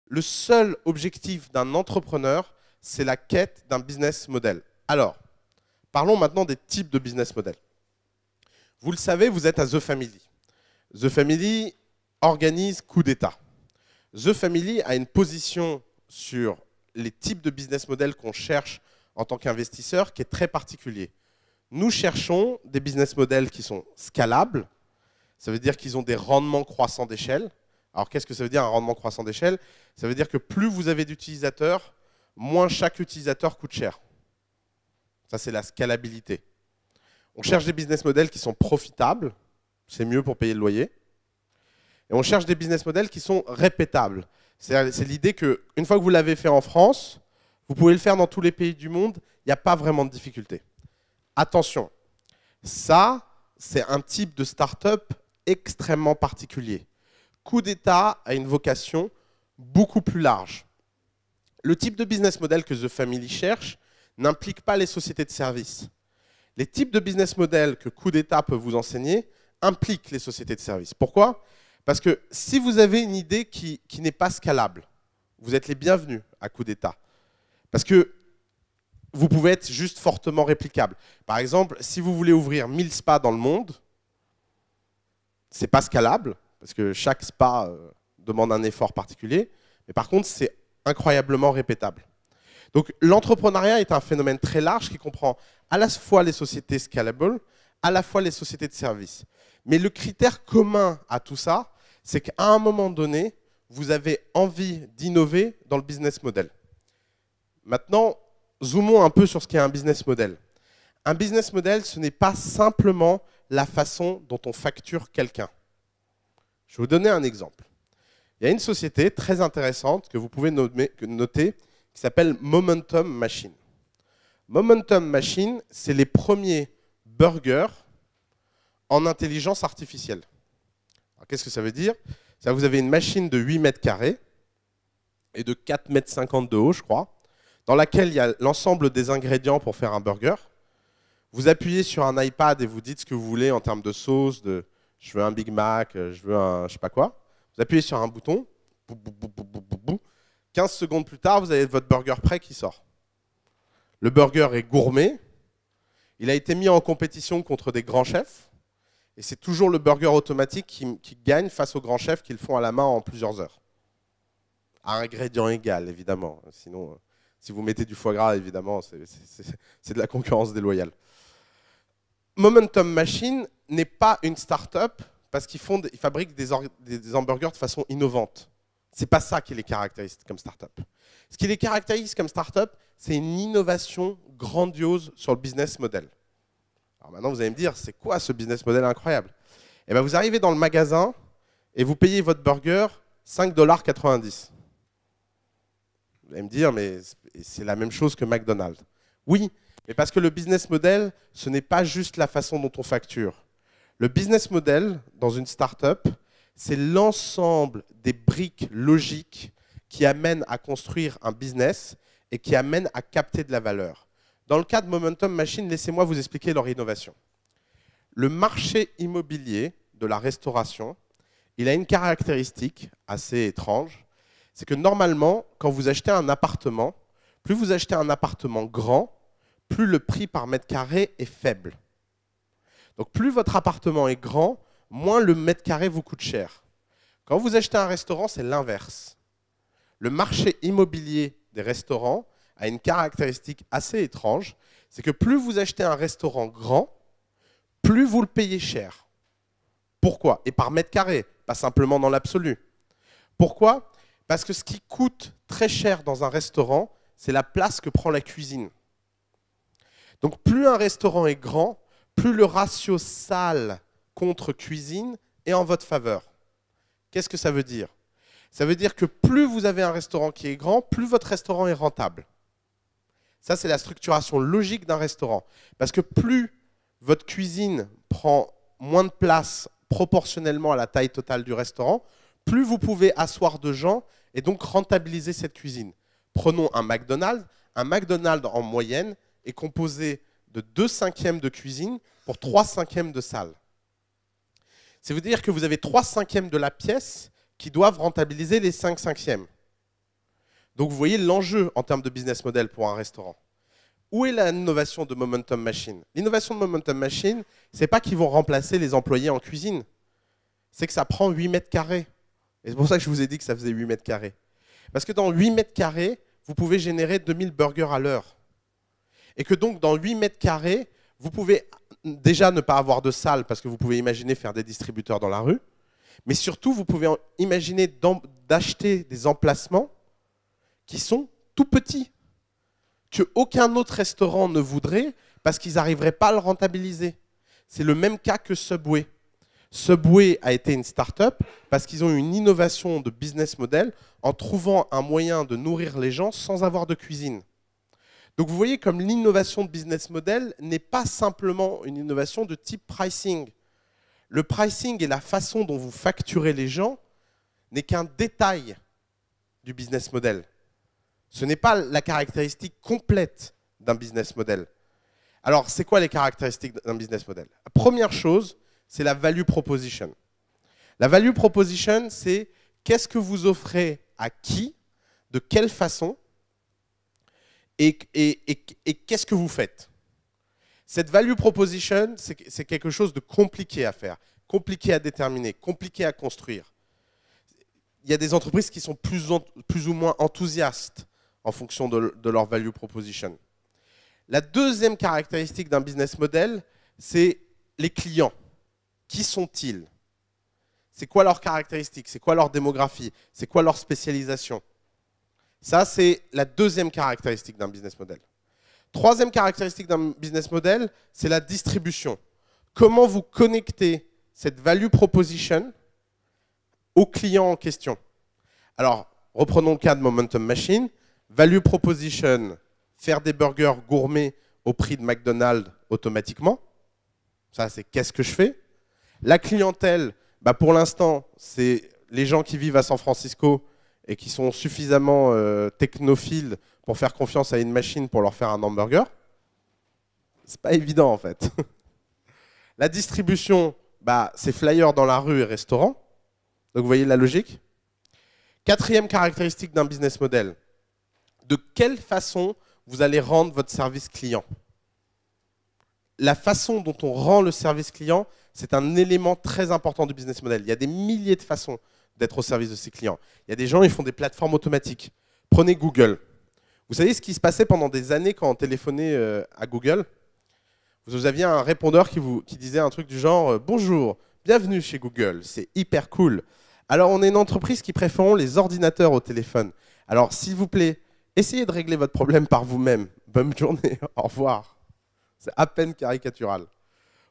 Le seul objectif d'un entrepreneur, c'est la quête d'un business model. Alors, parlons maintenant des types de business model. Vous le savez, vous êtes à The Family. The Family organise coup d'État. The Family a une position sur les types de business model qu'on cherche en tant qu'investisseur qui est très particulier. Nous cherchons des business models qui sont scalables. Ça veut dire qu'ils ont des rendements croissants d'échelle. Alors, qu'est-ce que ça veut dire un rendement croissant d'échelle? Ça veut dire que plus vous avez d'utilisateurs, moins chaque utilisateur coûte cher. Ça, c'est la scalabilité. On cherche des business models qui sont profitables. C'est mieux pour payer le loyer. Et on cherche des business models qui sont répétables. C'est l'idée qu'une fois que vous l'avez fait en France, vous pouvez le faire dans tous les pays du monde. Il n'y a pas vraiment de difficulté. Attention, ça, c'est un type de start-up extrêmement particulier. Coup d'État a une vocation beaucoup plus large. Le type de business model que The Family cherche n'implique pas les sociétés de services. Les types de business model que Coup d'État peut vous enseigner impliquent les sociétés de services. Pourquoi? Parce que si vous avez une idée qui n'est pas scalable, vous êtes les bienvenus à Coup d'État. Parce que vous pouvez être juste fortement réplicable. Par exemple, si vous voulez ouvrir 1000 spas dans le monde, ce n'est pas scalable, parce que chaque spa demande un effort particulier. Mais par contre, c'est incroyablement répétable. Donc l'entrepreneuriat est un phénomène très large qui comprend à la fois les sociétés scalables, à la fois les sociétés de services. Mais le critère commun à tout ça, c'est qu'à un moment donné, vous avez envie d'innover dans le business model. Maintenant, zoomons un peu sur ce qu'est un business model. Un business model, ce n'est pas simplement la façon dont on facture quelqu'un. Je vais vous donner un exemple. Il y a une société très intéressante que vous pouvez noter qui s'appelle Momentum Machine. Momentum Machine, c'est les premiers burgers en intelligence artificielle. Qu'est-ce que ça veut dire? Ça, vous avez une machine de 8 mètres carrés et de 4,50 m de haut, je crois, dans laquelle il y a l'ensemble des ingrédients pour faire un burger. Vous appuyez sur un iPad et vous dites ce que vous voulez en termes de sauce, je veux un Big Mac, je veux un je sais pas quoi. Vous appuyez sur un bouton, 15 secondes plus tard, vous avez votre burger prêt qui sort. Le burger est gourmet, il a été mis en compétition contre des grands chefs, et c'est toujours le burger automatique qui gagne face aux grands chefs qui le font à la main en plusieurs heures. À ingrédients égal, évidemment. Sinon, si vous mettez du foie gras, évidemment, c'est de la concurrence déloyale. Momentum Machine n'est pas une start-up parce qu'ils fabriquent des hamburgers de façon innovante. Ce n'est pas ça qui les caractérise comme start-up. Ce qui les caractérise comme start-up, c'est une innovation grandiose sur le business model. Alors maintenant, vous allez me dire, c'est quoi ce business model incroyable? Eh bien, vous arrivez dans le magasin et vous payez votre burger 5,90 $. Vous allez me dire, mais c'est la même chose que McDonald's. Oui, mais parce que le business model, ce n'est pas juste la façon dont on facture. Le business model, dans une start-up, c'est l'ensemble des briques logiques qui amènent à construire un business et qui amènent à capter de la valeur. Dans le cas de Momentum Machine, laissez-moi vous expliquer leur innovation. Le marché immobilier de la restauration, il a une caractéristique assez étrange, c'est que normalement, quand vous achetez un appartement, plus vous achetez un appartement grand, plus le prix par mètre carré est faible. Donc plus votre appartement est grand, moins le mètre carré vous coûte cher. Quand vous achetez un restaurant, c'est l'inverse. Le marché immobilier des restaurants a une caractéristique assez étrange, c'est que plus vous achetez un restaurant grand, plus vous le payez cher. Pourquoi? Et par mètre carré, pas simplement dans l'absolu. Pourquoi? Parce que ce qui coûte très cher dans un restaurant, c'est la place que prend la cuisine. Donc plus un restaurant est grand, plus le ratio salle contre cuisine est en votre faveur. Qu'est-ce que ça veut dire? Ça veut dire que plus vous avez un restaurant qui est grand, plus votre restaurant est rentable. Ça, c'est la structuration logique d'un restaurant. Parce que plus votre cuisine prend moins de place proportionnellement à la taille totale du restaurant, plus vous pouvez asseoir de gens et donc rentabiliser cette cuisine. Prenons un McDonald's. Un McDonald's, en moyenne, est composé de 2/5 de cuisine pour 3/5 de salle. Ça veut dire que vous avez 3/5 de la pièce qui doivent rentabiliser les 5/5. Donc vous voyez l'enjeu en termes de business model pour un restaurant. Où est l'innovation de Momentum Machine? L'innovation de Momentum Machine, ce n'est pas qu'ils vont remplacer les employés en cuisine. C'est que ça prend 8 mètres carrés. Et c'est pour ça que je vous ai dit que ça faisait 8 mètres carrés. Parce que dans 8 mètres carrés, vous pouvez générer 2000 burgers à l'heure. Et que donc dans 8 mètres carrés, vous pouvez déjà ne pas avoir de salle parce que vous pouvez imaginer faire des distributeurs dans la rue. Mais surtout, vous pouvez imaginer d'acheter des emplacements qui sont tout petits, qu'aucun autre restaurant ne voudrait parce qu'ils n'arriveraient pas à le rentabiliser. C'est le même cas que Subway. Subway a été une start-up parce qu'ils ont eu une innovation de business model en trouvant un moyen de nourrir les gens sans avoir de cuisine. Donc vous voyez comme l'innovation de business model n'est pas simplement une innovation de type pricing. Le pricing et la façon dont vous facturez les gens n'est qu'un détail du business model. Ce n'est pas la caractéristique complète d'un business model. Alors, c'est quoi les caractéristiques d'un business model? La première chose, c'est la value proposition. La value proposition, c'est qu'est-ce que vous offrez à qui, de quelle façon, et qu'est-ce que vous faites. Cette value proposition, c'est quelque chose de compliqué à faire, compliqué à déterminer, compliqué à construire. Il y a des entreprises qui sont plus ou moins enthousiastes en fonction de leur value proposition. La deuxième caractéristique d'un business model, c'est les clients. Qui sont-ils? C'est quoi leurs caractéristiques? C'est quoi leur démographie? C'est quoi leur spécialisation? Ça, c'est la deuxième caractéristique d'un business model. Troisième caractéristique d'un business model, c'est la distribution. Comment vous connectez cette value proposition aux clients en question? Alors, reprenons le cas de Momentum Machine. Value proposition, faire des burgers gourmets au prix de McDonald's automatiquement. Ça, c'est qu'est-ce que je fais? La clientèle, bah pour l'instant, c'est les gens qui vivent à San Francisco et qui sont suffisamment technophiles pour faire confiance à une machine pour leur faire un hamburger. C'est pas évident en fait. La distribution, bah, c'est flyers dans la rue et restaurant. Donc vous voyez la logique. Quatrième caractéristique d'un business model. De quelle façon vous allez rendre votre service client? La façon dont on rend le service client, c'est un élément très important du business model. Il y a des milliers de façons d'être au service de ses clients. Il y a des gens, ils font des plateformes automatiques. Prenez Google. Vous savez ce qui se passait pendant des années quand on téléphonait à Google? Vous aviez un répondeur qui disait un truc du genre « Bonjour, bienvenue chez Google, c'est hyper cool. Alors, on est une entreprise qui préférons les ordinateurs au téléphone. Alors, s'il vous plaît, essayez de régler votre problème par vous-même. Bonne journée, au revoir. » C'est à peine caricatural.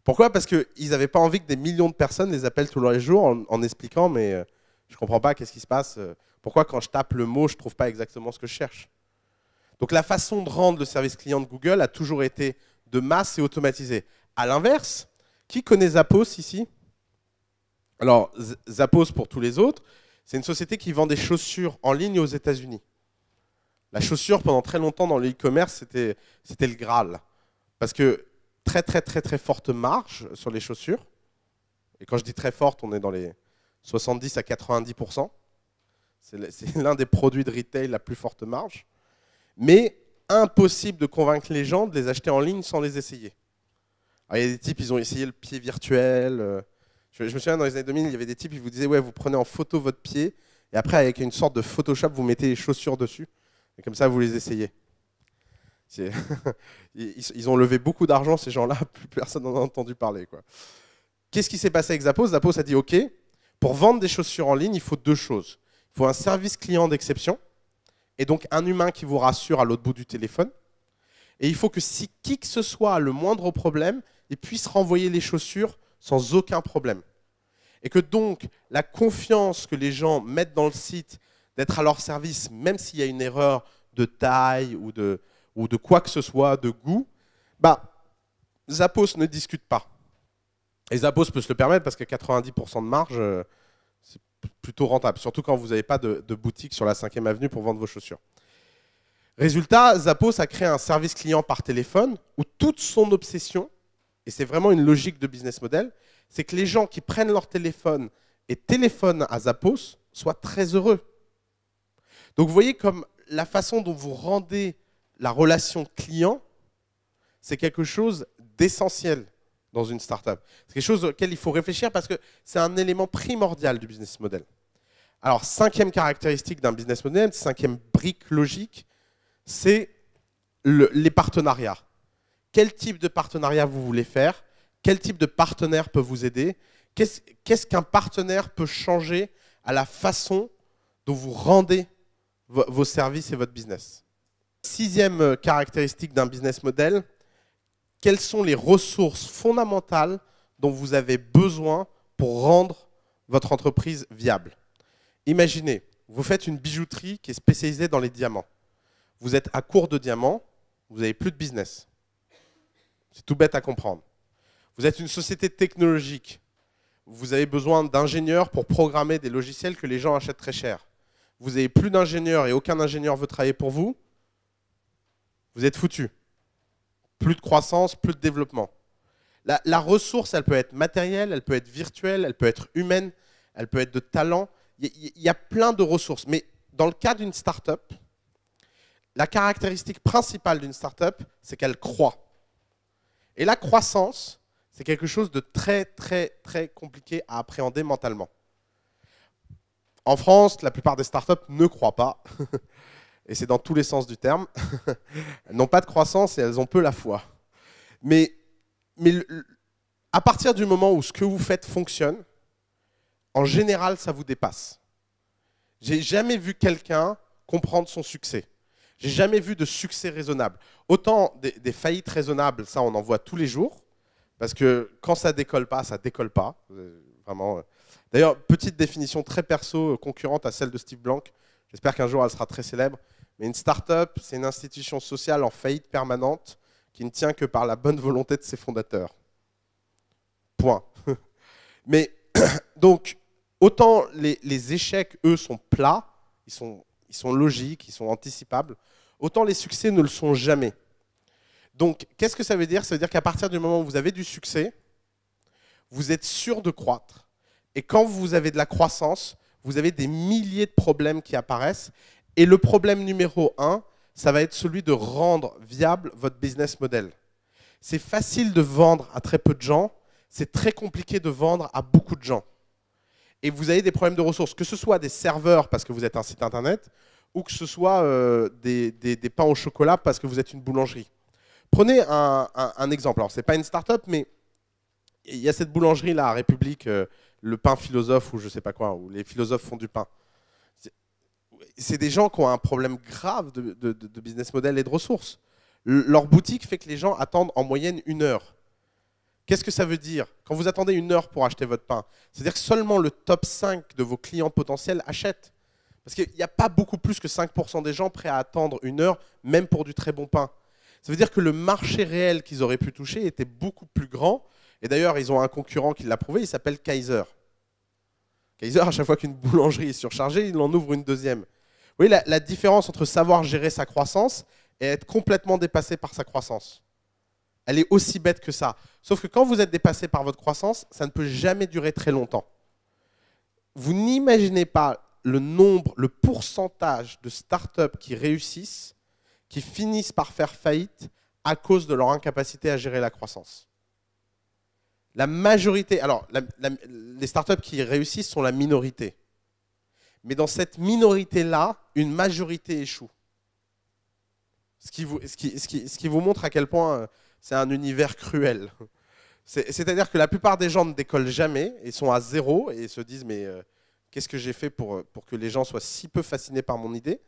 Pourquoi? Parce qu'ils n'avaient pas envie que des millions de personnes les appellent tous les jours en expliquant « mais je ne comprends pas, qu'est-ce qui se passe? Pourquoi quand je tape le mot, je ne trouve pas exactement ce que je cherche ?» Donc la façon de rendre le service client de Google a toujours été de masse et automatisée. À l'inverse, qui connaît Zappos ici? Alors, Zappos, pour tous les autres, c'est une société qui vend des chaussures en ligne aux États-Unis. La chaussure, pendant très longtemps dans le e-commerce, c'était le Graal. Parce que très forte marge sur les chaussures. Et quand je dis très forte, on est dans les 70 à 90%. C'est l'un des produits de retail la plus forte marge. Mais impossible de convaincre les gens de les acheter en ligne sans les essayer. Alors, il y a des types, ils ont essayé le pied virtuel. Je me souviens, dans les années 2000, il y avait des types, ils vous disaient, ouais, vous prenez en photo votre pied, et après, avec une sorte de Photoshop, vous mettez les chaussures dessus, et comme ça, vous les essayez. Ils ont levé beaucoup d'argent, ces gens-là, plus personne n'en a entendu parler, quoi. Qu'est-ce qui s'est passé avec Zappos? Zappos a dit, OK, pour vendre des chaussures en ligne, il faut deux choses. Il faut un service client d'exception, et donc un humain qui vous rassure à l'autre bout du téléphone. Et il faut que si qui que ce soit a le moindre problème, il puisse renvoyer les chaussures sans aucun problème. Et que donc, la confiance que les gens mettent dans le site, d'être à leur service, même s'il y a une erreur de taille ou de quoi que ce soit, de goût, bah, Zappos ne discute pas. Et Zappos peut se le permettre parce que 90% de marge, c'est plutôt rentable. Surtout quand vous n'avez pas de boutique sur la 5e avenue pour vendre vos chaussures. Résultat, Zappos a créé un service client par téléphone où toute son obsession, et c'est vraiment une logique de business model, c'est que les gens qui prennent leur téléphone et téléphonent à Zappos soient très heureux. Donc vous voyez comme la façon dont vous rendez la relation client, c'est quelque chose d'essentiel dans une startup. C'est quelque chose auquel il faut réfléchir parce que c'est un élément primordial du business model. Alors, cinquième caractéristique d'un business model, cinquième brique logique, c'est les partenariats. Quel type de partenariat vous voulez faire? Quel type de partenaire peut vous aider? Qu'est-ce qu'un partenaire peut changer à la façon dont vous rendez vos services et votre business? Sixième caractéristique d'un business model, quelles sont les ressources fondamentales dont vous avez besoin pour rendre votre entreprise viable? Imaginez, vous faites une bijouterie qui est spécialisée dans les diamants. Vous êtes à court de diamants, vous n'avez plus de business. C'est tout bête à comprendre. Vous êtes une société technologique. Vous avez besoin d'ingénieurs pour programmer des logiciels que les gens achètent très cher. Vous n'avez plus d'ingénieurs et aucun ingénieur veut travailler pour vous. Vous êtes foutu. Plus de croissance, plus de développement. La ressource, elle peut être matérielle, elle peut être virtuelle, elle peut être humaine, elle peut être de talent. Il y a plein de ressources. Mais dans le cas d'une start-up, la caractéristique principale d'une start-up, c'est qu'elle croît. Et la croissance, c'est quelque chose de très, très, très compliqué à appréhender mentalement. En France, la plupart des startups ne croient pas. Et c'est dans tous les sens du terme. Elles n'ont pas de croissance et elles ont peu la foi. Mais à partir du moment où ce que vous faites fonctionne, en général, ça vous dépasse. J'ai jamais vu quelqu'un comprendre son succès. J'ai jamais vu de succès raisonnable. Autant des faillites raisonnables, ça on en voit tous les jours, parce que quand ça décolle pas, ça décolle pas. Vraiment. D'ailleurs, petite définition très perso, concurrente à celle de Steve Blank. J'espère qu'un jour elle sera très célèbre. Mais une start-up, c'est une institution sociale en faillite permanente qui ne tient que par la bonne volonté de ses fondateurs. Point. Mais donc, autant les échecs, eux, sont plats, ils sont logiques, ils sont anticipables, autant les succès ne le sont jamais. Donc, qu'est-ce que ça veut dire? Ça veut dire qu'à partir du moment où vous avez du succès, vous êtes sûr de croître. Et quand vous avez de la croissance, vous avez des milliers de problèmes qui apparaissent. Et le problème numéro 1, ça va être celui de rendre viable votre business model. C'est facile de vendre à très peu de gens, c'est très compliqué de vendre à beaucoup de gens. Et vous avez des problèmes de ressources, que ce soit des serveurs parce que vous êtes un site internet, ou que ce soit des pains au chocolat parce que vous êtes une boulangerie. Prenez un exemple. Alors, ce n'est pas une start-up, mais il y a cette boulangerie-là à République, le pain philosophe ou je ne sais pas quoi, où les philosophes font du pain. C'est des gens qui ont un problème grave de business model et de ressources. Leur boutique fait que les gens attendent en moyenne 1 heure. Qu'est-ce que ça veut dire? Quand vous attendez 1 heure pour acheter votre pain, c'est-à-dire que seulement le top 5 de vos clients potentiels achètent. Parce qu'il n'y a pas beaucoup plus que 5% des gens prêts à attendre 1 heure, même pour du très bon pain. Ça veut dire que le marché réel qu'ils auraient pu toucher était beaucoup plus grand. Et d'ailleurs, ils ont un concurrent qui l'a prouvé, il s'appelle Kaiser. Kaiser, à chaque fois qu'une boulangerie est surchargée, il en ouvre une deuxième. Vous voyez la différence entre savoir gérer sa croissance et être complètement dépassé par sa croissance. Elle est aussi bête que ça. Sauf que quand vous êtes dépassé par votre croissance, ça ne peut jamais durer très longtemps. Vous n'imaginez pas le nombre, le pourcentage de startups qui réussissent, qui finissent par faire faillite à cause de leur incapacité à gérer la croissance. La majorité, alors les startups qui réussissent sont la minorité. Mais dans cette minorité-là, une majorité échoue. Ce qui vous montre à quel point c'est un univers cruel. C'est-à-dire que la plupart des gens ne décollent jamais et sont à zéro et se disent mais qu'est-ce que j'ai fait pour que les gens soient si peu fascinés par mon idée?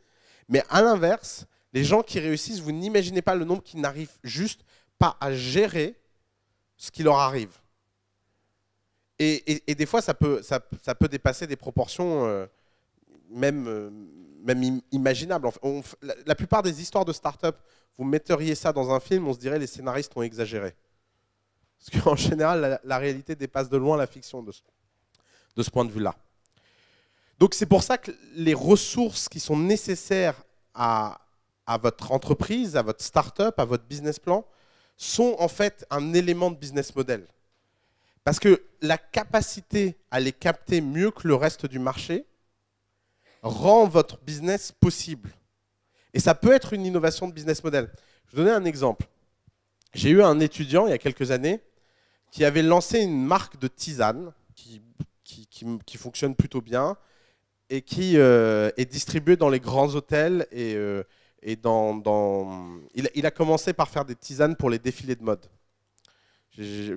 Mais à l'inverse, les gens qui réussissent, vous n'imaginez pas le nombre qui n'arrivent juste pas à gérer ce qui leur arrive. Et des fois, ça peut dépasser des proportions même imaginables. La plupart des histoires de start-up, vous metteriez ça dans un film, on se dirait les scénaristes ont exagéré. Parce qu'en général, la réalité dépasse de loin la fiction de ce point de vue-là. Donc c'est pour ça que les ressources qui sont nécessaires à à votre entreprise, à votre start-up, à votre business plan, sont en fait un élément de business model. Parce que la capacité à les capter mieux que le reste du marché rend votre business possible. Et ça peut être une innovation de business model. Je vais vous donner un exemple. J'ai eu un étudiant il y a quelques années qui avait lancé une marque de tisane qui fonctionne plutôt bien et qui est distribuée dans les grands hôtels. Il a commencé par faire des tisanes pour les défilés de mode.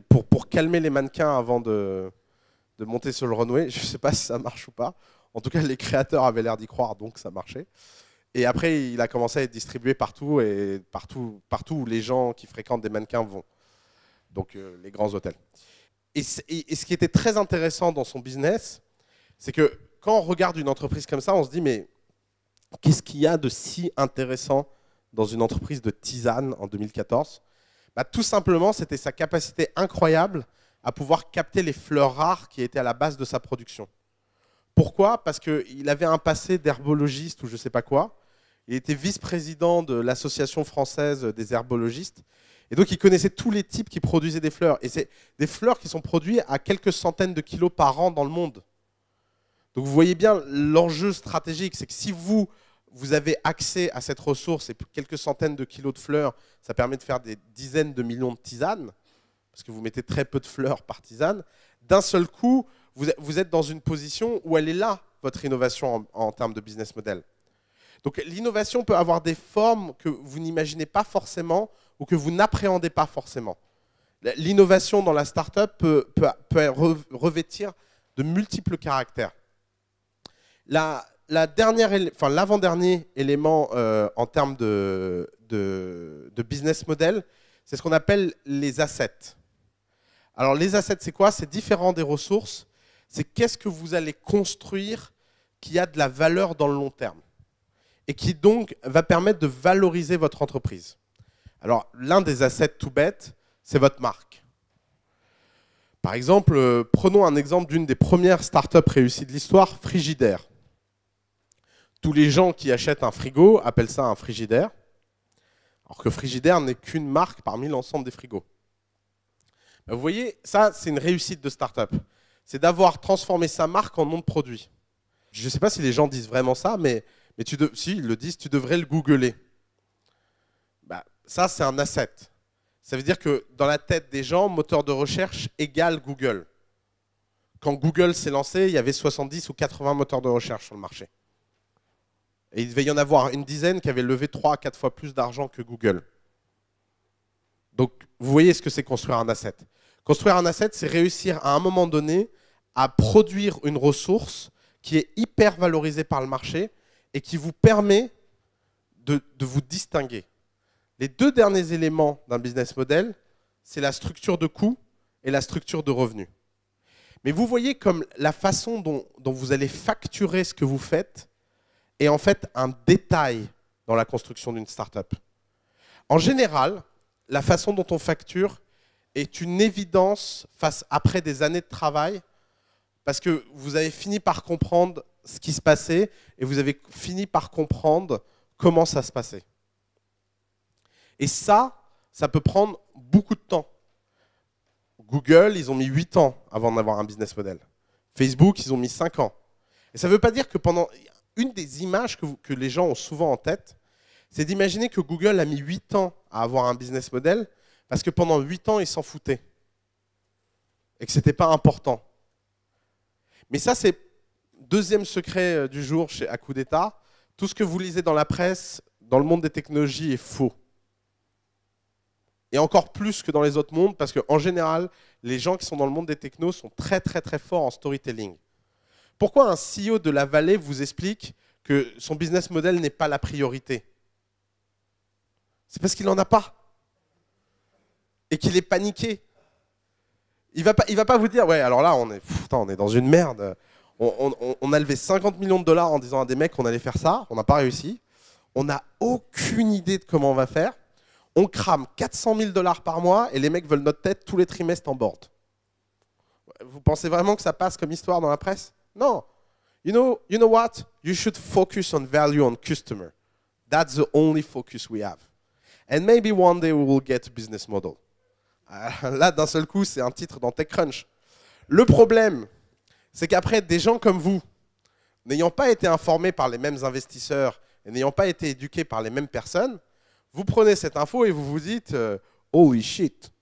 Pour calmer les mannequins avant de monter sur le runway. Je ne sais pas si ça marche ou pas. En tout cas, les créateurs avaient l'air d'y croire, donc ça marchait. Et après, il a commencé à être distribué partout où les gens qui fréquentent des mannequins vont. Donc les grands hôtels. Et ce qui était très intéressant dans son business, c'est que quand on regarde une entreprise comme ça, on se dit, mais qu'est-ce qu'il y a de si intéressant dans une entreprise de tisane en 2014 ? Tout simplement, c'était sa capacité incroyable à pouvoir capter les fleurs rares qui étaient à la base de sa production. Pourquoi ? Parce qu'il avait un passé d'herbologiste ou je ne sais pas quoi. Il était vice-président de l'Association française des herbologistes. Et donc, il connaissait tous les types qui produisaient des fleurs. Et c'est des fleurs qui sont produites à quelques centaines de kilos par an dans le monde. Donc, vous voyez bien l'enjeu stratégique. C'est que si vous avez accès à cette ressource et quelques centaines de kilos de fleurs, ça permet de faire des dizaines de millions de tisanes, parce que vous mettez très peu de fleurs par tisane. D'un seul coup, vous êtes dans une position où elle est là, votre innovation en termes de business model. Donc l'innovation peut avoir des formes que vous n'imaginez pas forcément ou que vous n'appréhendez pas forcément. L'innovation dans la start-up peut revêtir de multiples caractères. L'avant-dernier élément en termes de business model, c'est ce qu'on appelle les assets. Alors les assets, c'est quoi? C'est différent des ressources. C'est qu'est-ce que vous allez construire qui a de la valeur dans le long terme et qui donc va permettre de valoriser votre entreprise. Alors l'un des assets tout bête, c'est votre marque. Par exemple, prenons un exemple d'une des premières startups réussies de l'histoire, Frigidaire. Tous les gens qui achètent un frigo appellent ça un frigidaire, alors que Frigidaire n'est qu'une marque parmi l'ensemble des frigos. Vous voyez, ça, c'est une réussite de start-up. C'est d'avoir transformé sa marque en nom de produit. Je ne sais pas si les gens disent vraiment ça, mais si, ils le disent, tu devrais le googler. Ça, c'est un asset. Ça veut dire que dans la tête des gens, moteur de recherche égale Google. Quand Google s'est lancé, il y avait 70 ou 80 moteurs de recherche sur le marché. Et il devait y en avoir une dizaine qui avaient levé 3 à 4 fois plus d'argent que Google. Donc, vous voyez ce que c'est construire un asset. Construire un asset, c'est réussir à un moment donné à produire une ressource qui est hyper valorisée par le marché et qui vous permet de vous distinguer. Les deux derniers éléments d'un business model, c'est la structure de coûts et la structure de revenus. Mais vous voyez comme la façon dont vous allez facturer ce que vous faites est en fait un détail dans la construction d'une startup. En général, la façon dont on facture est une évidence après des années de travail parce que vous avez fini par comprendre ce qui se passait et vous avez fini par comprendre comment ça se passait. Et ça peut prendre beaucoup de temps. Google, ils ont mis 8 ans avant d'avoir un business model. Facebook, ils ont mis 5 ans. Et ça ne veut pas dire que pendant... Une des images que les gens ont souvent en tête, c'est d'imaginer que Google a mis 8 ans à avoir un business model parce que pendant 8 ans, ils s'en foutaient. Et que ce n'était pas important. Mais ça, c'est le deuxième secret du jour chez À Coup d'État. Tout ce que vous lisez dans la presse, dans le monde des technologies, est faux. Et encore plus que dans les autres mondes, parce qu'en général, les gens qui sont dans le monde des technos sont très très très forts en storytelling. Pourquoi un CEO de la vallée vous explique que son business model n'est pas la priorité? C'est parce qu'il n'en a pas. Et qu'il est paniqué. Il va pas vous dire, ouais, alors là, on est dans une merde. On a levé 50 millions de dollars en disant à des mecs qu'on allait faire ça. On n'a pas réussi. On n'a aucune idée de comment on va faire. On crame 400 000 dollars par mois et les mecs veulent notre tête tous les trimestres en board. Vous pensez vraiment que ça passe comme histoire dans la presse? Non. You know what? You should focus on value on customer. That's the only focus we have. And maybe one day we will get a business model. Là, d'un seul coup, c'est un titre dans TechCrunch. Le problème, c'est qu'après, des gens comme vous, n'ayant pas été informés par les mêmes investisseurs et n'ayant pas été éduqués par les mêmes personnes, vous prenez cette info et vous vous dites « Holy shit,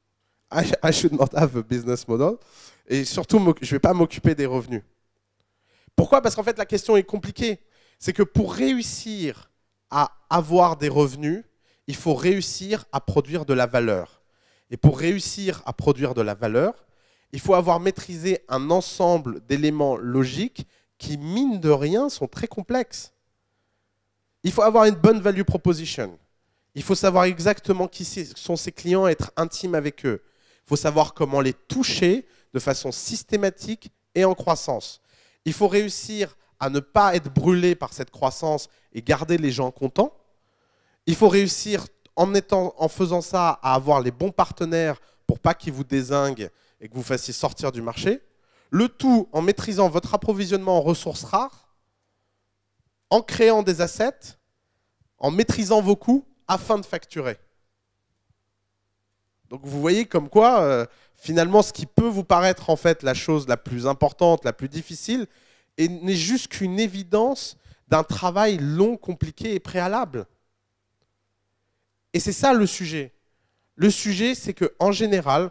I should not have a business model. » Et surtout, je ne vais pas m'occuper des revenus. Pourquoi? Parce qu'en fait, la question est compliquée. C'est que pour réussir à avoir des revenus, il faut réussir à produire de la valeur. Et pour réussir à produire de la valeur, il faut avoir maîtrisé un ensemble d'éléments logiques qui, mine de rien, sont très complexes. Il faut avoir une bonne value proposition. Il faut savoir exactement qui sont ses clients, être intime avec eux. Il faut savoir comment les toucher de façon systématique et en croissance. Il faut réussir à ne pas être brûlé par cette croissance et garder les gens contents. Il faut réussir, en faisant ça, à avoir les bons partenaires pour pas qu'ils vous dézinguent et que vous fassiez sortir du marché. Le tout en maîtrisant votre approvisionnement en ressources rares, en créant des assets, en maîtrisant vos coûts afin de facturer. Donc vous voyez comme quoi, finalement, ce qui peut vous paraître en fait la chose la plus importante, la plus difficile, n'est juste qu'une évidence d'un travail long, compliqué et préalable. Et c'est ça le sujet. Le sujet, c'est qu'en général,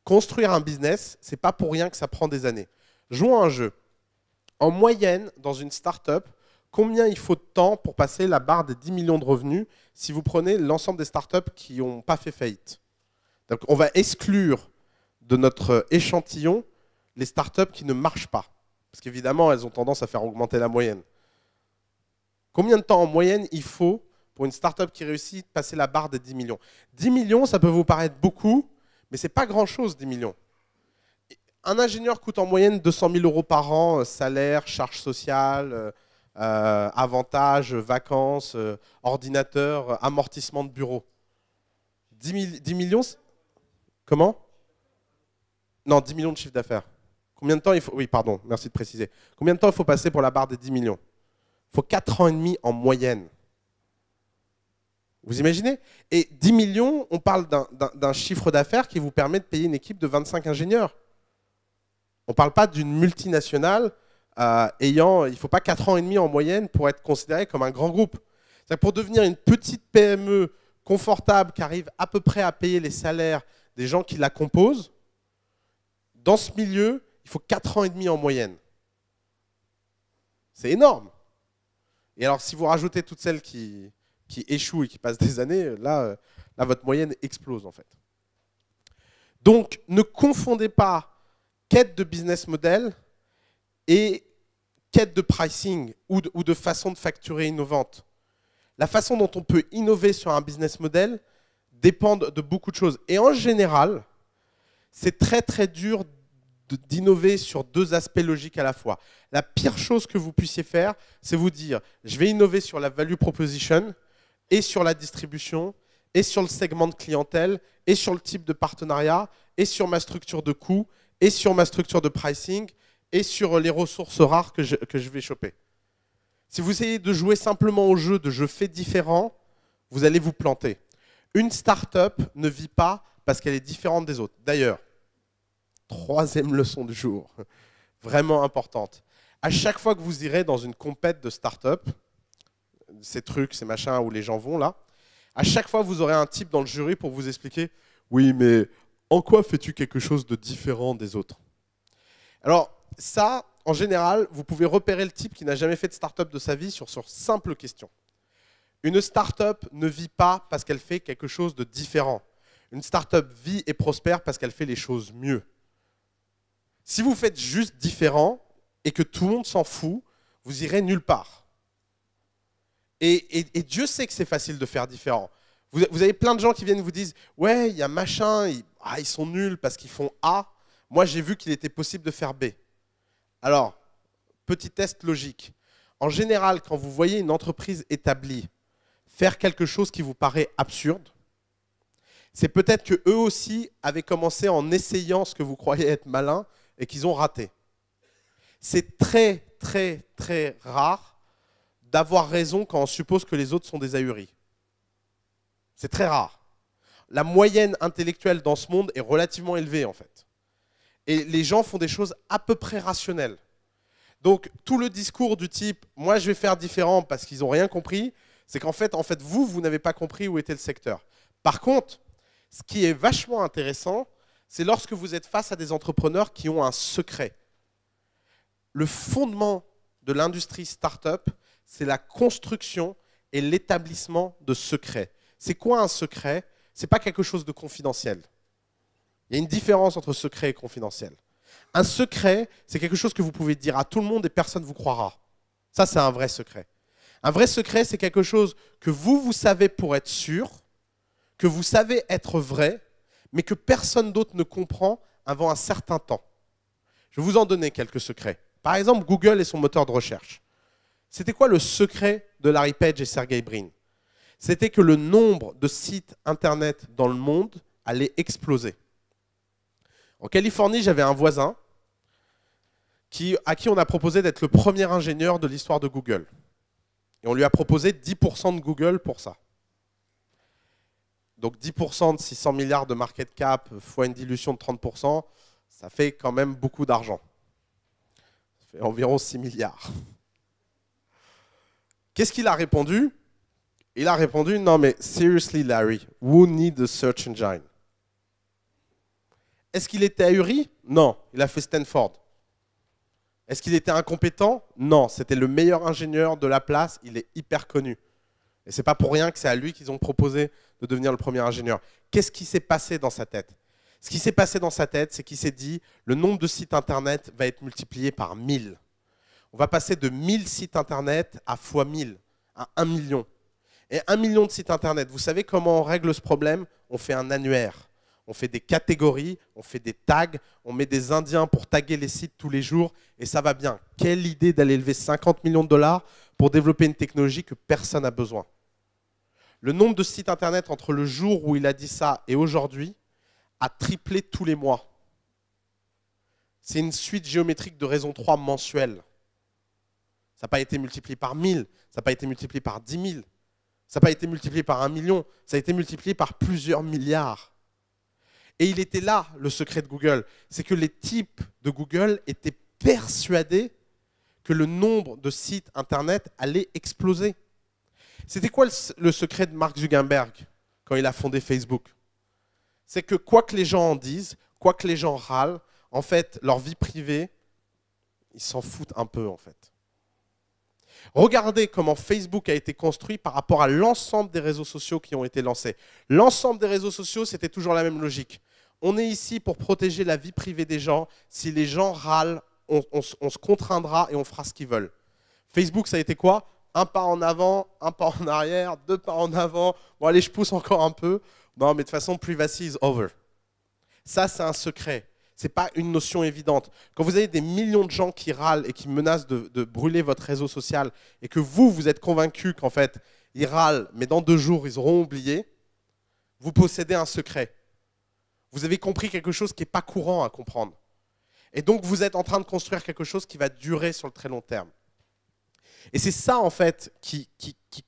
construire un business, ce n'est pas pour rien que ça prend des années. Jouons à un jeu. En moyenne, dans une start-up, combien il faut de temps pour passer la barre des 10 millions de revenus si vous prenez l'ensemble des start-up qui n'ont pas fait faillite? Donc, on va exclure de notre échantillon les start-up qui ne marchent pas. Parce qu'évidemment, elles ont tendance à faire augmenter la moyenne. Combien de temps en moyenne il faut pour une start-up qui réussit de passer la barre des 10 millions? 10 millions, ça peut vous paraître beaucoup, mais ce n'est pas grand-chose, 10 millions. Un ingénieur coûte en moyenne 200 000 € par an, salaire, charges sociales, avantages, vacances, ordinateur, amortissement de bureau. 10 millions, comment? Non, 10 millions de chiffre d'affaires. Combien de temps il faut? Oui, pardon, merci de préciser. Combien de temps il faut passer pour la barre des 10 millions? Il faut 4 ans et demi en moyenne. Vous imaginez? Et 10 millions, on parle d'un chiffre d'affaires qui vous permet de payer une équipe de 25 ingénieurs. On ne parle pas d'une multinationale il ne faut pas 4 ans et demi en moyenne pour être considéré comme un grand groupe. C'est-à-dire pour devenir une petite PME confortable qui arrive à peu près à payer les salaires des gens qui la composent, dans ce milieu, il faut 4 ans et demi en moyenne. C'est énorme. Et alors, si vous rajoutez toutes celles qui échouent et qui passent des années, là, votre moyenne explose en fait. Donc, ne confondez pas quête de business model et quête de pricing ou de façon de facturer innovante. La façon dont on peut innover sur un business model dépend de beaucoup de choses. Et en général, c'est très très dur d'innover sur deux aspects logiques à la fois. La pire chose que vous puissiez faire, c'est vous dire, je vais innover sur la value proposition et sur la distribution et sur le segment de clientèle et sur le type de partenariat et sur ma structure de coût et sur ma structure de pricing et sur les ressources rares que je vais choper. Si vous essayez de jouer simplement au jeu de je fais différent, vous allez vous planter. Une start-up ne vit pas parce qu'elle est différente des autres. D'ailleurs, troisième leçon du jour, vraiment importante. À chaque fois que vous irez dans une compète de start-up, ces trucs, ces machins où les gens vont là, à chaque fois vous aurez un type dans le jury pour vous expliquer « Oui, mais en quoi fais-tu quelque chose de différent des autres ?» Alors ça, en général, vous pouvez repérer le type qui n'a jamais fait de start-up de sa vie sur simple question. Une start-up ne vit pas parce qu'elle fait quelque chose de différent. Une start-up vit et prospère parce qu'elle fait les choses mieux. Si vous faites juste différent et que tout le monde s'en fout, vous irez nulle part. Et Dieu sait que c'est facile de faire différent. Vous avez plein de gens qui viennent vous dire « Ouais, il y a machin, ils sont nuls parce qu'ils font A. Moi, j'ai vu qu'il était possible de faire B. » Alors, petit test logique. En général, quand vous voyez une entreprise établie faire quelque chose qui vous paraît absurde, c'est peut-être qu'eux aussi avaient commencé en essayant ce que vous croyez être malin et qu'ils ont raté. C'est très, très, très rare d'avoir raison quand on suppose que les autres sont des ahuris. C'est très rare. La moyenne intellectuelle dans ce monde est relativement élevée, en fait. Et les gens font des choses à peu près rationnelles. Donc, tout le discours du type « moi, je vais faire différent parce qu'ils n'ont rien compris », c'est qu'en fait, vous n'avez pas compris où était le secteur. Par contre, ce qui est vachement intéressant, c'est lorsque vous êtes face à des entrepreneurs qui ont un secret. Le fondement de l'industrie start-up, c'est la construction et l'établissement de secrets. C'est quoi un secret? Ce n'est pas quelque chose de confidentiel. Il y a une différence entre secret et confidentiel. Un secret, c'est quelque chose que vous pouvez dire à tout le monde et personne ne vous croira. Ça, c'est un vrai secret. Un vrai secret, c'est quelque chose que vous savez pour être sûr, que vous savez être vrai, mais que personne d'autre ne comprend avant un certain temps. Je vais vous en donner quelques secrets. Par exemple, Google et son moteur de recherche. C'était quoi le secret de Larry Page et Sergey Brin? C'était que le nombre de sites Internet dans le monde allait exploser. En Californie, j'avais un voisin à qui on a proposé d'être le premier ingénieur de l'histoire de Google. Et on lui a proposé 10% de Google pour ça. Donc 10% de 600 milliards de market cap fois une dilution de 30%, ça fait quand même beaucoup d'argent. Ça fait environ 6 milliards. Qu'est-ce qu'il a répondu? Il a répondu, non mais seriously Larry, who needs a search engine? Est-ce qu'il était ahuri? Non, il a fait Stanford. Est-ce qu'il était incompétent? Non, c'était le meilleur ingénieur de la place, il est hyper connu. Et c'est pas pour rien que c'est à lui qu'ils ont proposé de devenir le premier ingénieur. Qu'est-ce qui s'est passé dans sa tête? Ce qui s'est passé dans sa tête, c'est qu'il s'est dit, le nombre de sites Internet va être multiplié par 1000. On va passer de 1000 sites Internet à fois 1000, à 1 million. Et 1 million de sites Internet, vous savez comment on règle ce problème? On fait un annuaire. On fait des catégories, on fait des tags, on met des Indiens pour taguer les sites tous les jours, et ça va bien. Quelle idée d'aller lever 50 millions de dollars pour développer une technologie que personne n'a besoin. Le nombre de sites Internet entre le jour où il a dit ça et aujourd'hui a triplé tous les mois. C'est une suite géométrique de raison 3 mensuelle. Ça n'a pas été multiplié par 1000, ça n'a pas été multiplié par 10 000, ça n'a pas été multiplié par 1 million, ça a été multiplié par plusieurs milliards. Et il était là, le secret de Google. C'est que les types de Google étaient persuadés que le nombre de sites Internet allait exploser. C'était quoi le secret de Mark Zuckerberg quand il a fondé Facebook? C'est que quoi que les gens en disent, quoi que les gens râlent, en fait, leur vie privée, ils s'en foutent un peu, en fait. Regardez comment Facebook a été construit par rapport à l'ensemble des réseaux sociaux qui ont été lancés. L'ensemble des réseaux sociaux, c'était toujours la même logique. On est ici pour protéger la vie privée des gens. Si les gens râlent, on se contraindra et on fera ce qu'ils veulent. Facebook, ça a été quoi? Un pas en avant, un pas en arrière, 2 pas en avant. Bon, allez, je pousse encore un peu. Non, mais de toute façon, privacy is over. Ça, c'est un secret. Ce n'est pas une notion évidente. Quand vous avez des millions de gens qui râlent et qui menacent de brûler votre réseau social et que vous êtes convaincu qu'en fait, ils râlent, mais dans 2 jours, ils auront oublié, vous possédez un secret. Vous avez compris quelque chose qui n'est pas courant à comprendre. Et donc, vous êtes en train de construire quelque chose qui va durer sur le très long terme. Et c'est ça, en fait, qui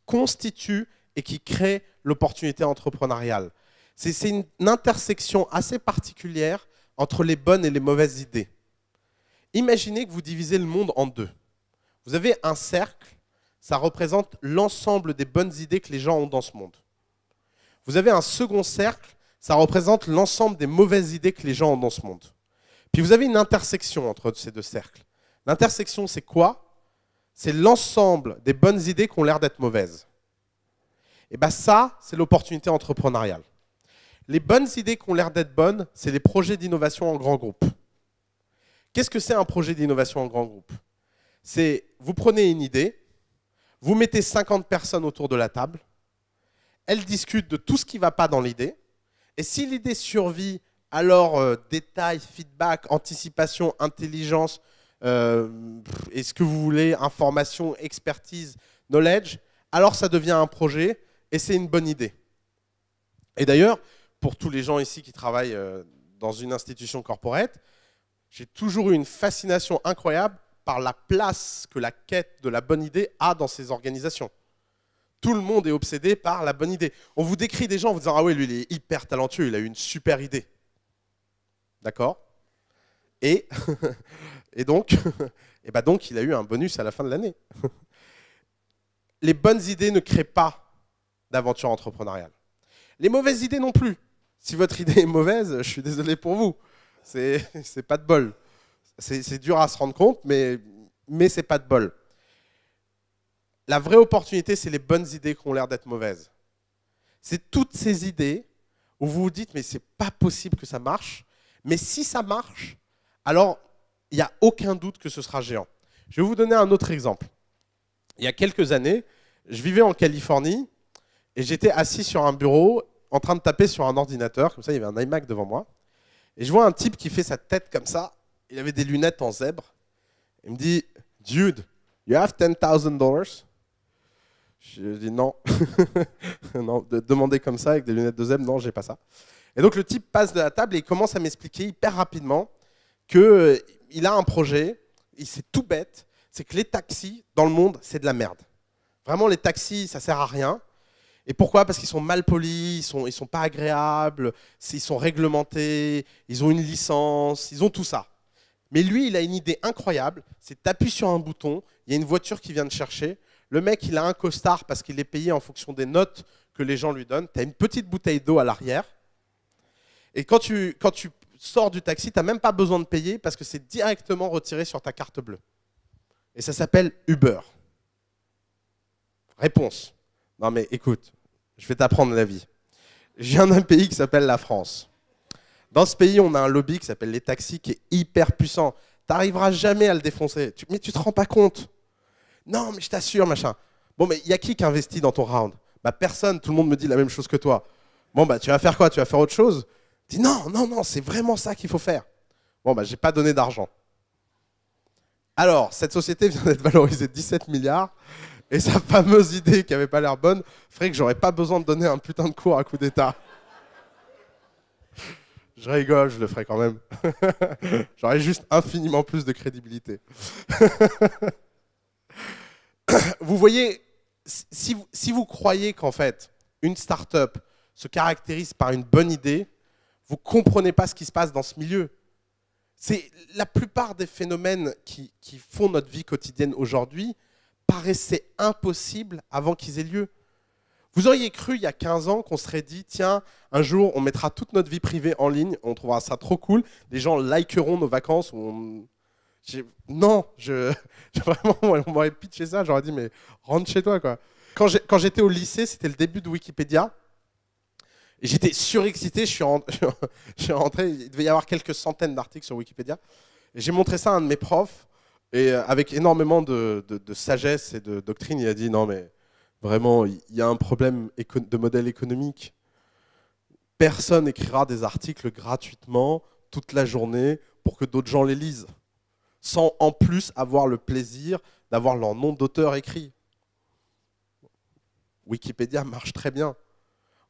constitue et qui crée l'opportunité entrepreneuriale. C'est une intersection assez particulière entre les bonnes et les mauvaises idées. Imaginez que vous divisez le monde en 2. Vous avez un cercle, ça représente l'ensemble des bonnes idées que les gens ont dans ce monde. Vous avez un second cercle, ça représente l'ensemble des mauvaises idées que les gens ont dans ce monde. Puis vous avez une intersection entre ces 2 cercles. L'intersection, c'est quoi? C'est l'ensemble des bonnes idées qui ont l'air d'être mauvaises. Et bien ça, c'est l'opportunité entrepreneuriale. Les bonnes idées qui ont l'air d'être bonnes, c'est les projets d'innovation en grand groupe. Qu'est-ce que c'est un projet d'innovation en grand groupe? C'est, vous prenez une idée, vous mettez 50 personnes autour de la table, elles discutent de tout ce qui ne va pas dans l'idée, et si l'idée survit, alors détail, feedback, anticipation, intelligence, et ce que vous voulez, information, expertise, knowledge, alors ça devient un projet et c'est une bonne idée. Et d'ailleurs, pour tous les gens ici qui travaillent dans une institution corporate, j'ai toujours eu une fascination incroyable par la place que la quête de la bonne idée a dans ces organisations. Tout le monde est obsédé par la bonne idée. On vous décrit des gens en vous disant « Ah oui, lui, il est hyper talentueux, il a eu une super idée. » D'accord? Et, donc, il a eu un bonus à la fin de l'année. Les bonnes idées ne créent pas d'aventure entrepreneuriale. Les mauvaises idées non plus. Si votre idée est mauvaise, je suis désolé pour vous. C'est pas de bol. C'est dur à se rendre compte, mais c'est pas de bol. La vraie opportunité, c'est les bonnes idées qui ont l'air d'être mauvaises. C'est toutes ces idées où vous vous dites, mais c'est pas possible que ça marche. Mais si ça marche, alors il n'y a aucun doute que ce sera géant. Je vais vous donner un autre exemple. Il y a quelques années, je vivais en Californie et j'étais assis sur un bureau en train de taper sur un ordinateur. Comme ça, il y avait un iMac devant moi. Et je vois un type qui fait sa tête comme ça. Il avait des lunettes en zèbre. Il me dit, « Dude, you have $10,000 ?» Je dis non. Non, de demander comme ça avec des lunettes de zèbre, non, j'ai pas ça. Et donc le type passe de la table et il commence à m'expliquer hyper rapidement qu'il a un projet, c'est tout bête, c'est que les taxis dans le monde, c'est de la merde. Vraiment, les taxis, ça sert à rien. Et pourquoi? Parce qu'ils sont mal polis, ils sont pas agréables, ils sont réglementés, ils ont une licence, ils ont tout ça. Mais lui, il a une idée incroyable, c'est t'appuies sur un bouton, il y a une voiture qui vient te chercher, le mec, il a un costard parce qu'il est payé en fonction des notes que les gens lui donnent, tu as une petite bouteille d'eau à l'arrière, et quand tu sors du taxi, tu n'as même pas besoin de payer parce que c'est directement retiré sur ta carte bleue. Et ça s'appelle Uber. Réponse. Non mais écoute, je vais t'apprendre la vie. Je viens d'un pays qui s'appelle la France. Dans ce pays, on a un lobby qui s'appelle les taxis qui est hyper puissant. Tu n'arriveras jamais à le défoncer. Mais tu te rends pas compte. Non, mais je t'assure, machin. Bon, mais il y a qui investit dans ton round? Bah personne, tout le monde me dit la même chose que toi. Bon, bah tu vas faire quoi? Tu vas faire autre chose? Dis non, non, non, c'est vraiment ça qu'il faut faire. Bon, bah j'ai pas donné d'argent. Alors, cette société vient d'être valorisée 17 milliards. Et sa fameuse idée qui n'avait pas l'air bonne ferait que j'aurais pas besoin de donner un putain de cours à coup d'État. Je rigole, je le ferai quand même. J'aurais juste infiniment plus de crédibilité. Vous voyez, si vous croyez qu'en fait, une start-up se caractérise par une bonne idée, vous ne comprenez pas ce qui se passe dans ce milieu. C'est la plupart des phénomènes qui font notre vie quotidienne aujourd'hui paraissaient impossibles avant qu'ils aient lieu. Vous auriez cru il y a 15 ans qu'on serait dit, tiens, un jour, on mettra toute notre vie privée en ligne, on trouvera ça trop cool, les gens likeront nos vacances. Non, vraiment, on m'aurait pitché ça, j'aurais dit, mais rentre chez toi, quoi. Quand j'étais au lycée, c'était le début de Wikipédia, et j'étais surexcité, je suis rentré, il devait y avoir quelques centaines d'articles sur Wikipédia, et j'ai montré ça à un de mes profs, et avec énormément de sagesse et de doctrine, il a dit, non mais vraiment, il y a un problème de modèle économique. Personne n'écrira des articles gratuitement toute la journée pour que d'autres gens les lisent, sans en plus avoir le plaisir d'avoir leur nom d'auteur écrit. Wikipédia marche très bien.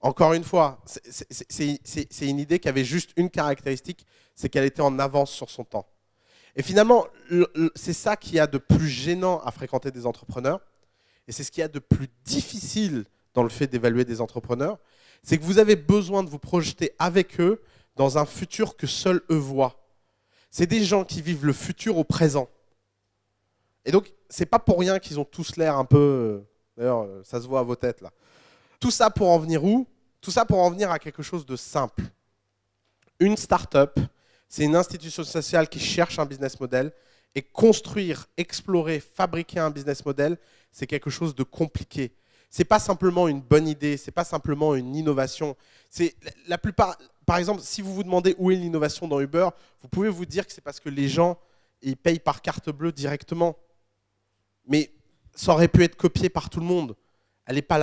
Encore une fois, c'est une idée qui avait juste une caractéristique, c'est qu'elle était en avance sur son temps. Et finalement, c'est ça qu'il y a de plus gênant à fréquenter des entrepreneurs, et c'est ce qu'il y a de plus difficile dans le fait d'évaluer des entrepreneurs, c'est que vous avez besoin de vous projeter avec eux dans un futur que seuls eux voient. C'est des gens qui vivent le futur au présent. Et donc, c'est pas pour rien qu'ils ont tous l'air un peu... D'ailleurs, ça se voit à vos têtes, là. Tout ça pour en venir où? Tout ça pour en venir à quelque chose de simple. Une start-up, c'est une institution sociale qui cherche un business model, et construire, explorer, fabriquer un business model, c'est quelque chose de compliqué. Ce n'est pas simplement une bonne idée, ce n'est pas simplement une innovation. La plupart, par exemple, si vous vous demandez où est l'innovation dans Uber, vous pouvez vous dire que c'est parce que les gens ils payent par carte bleue directement. Mais ça aurait pu être copié par tout le monde. Elle n'est pas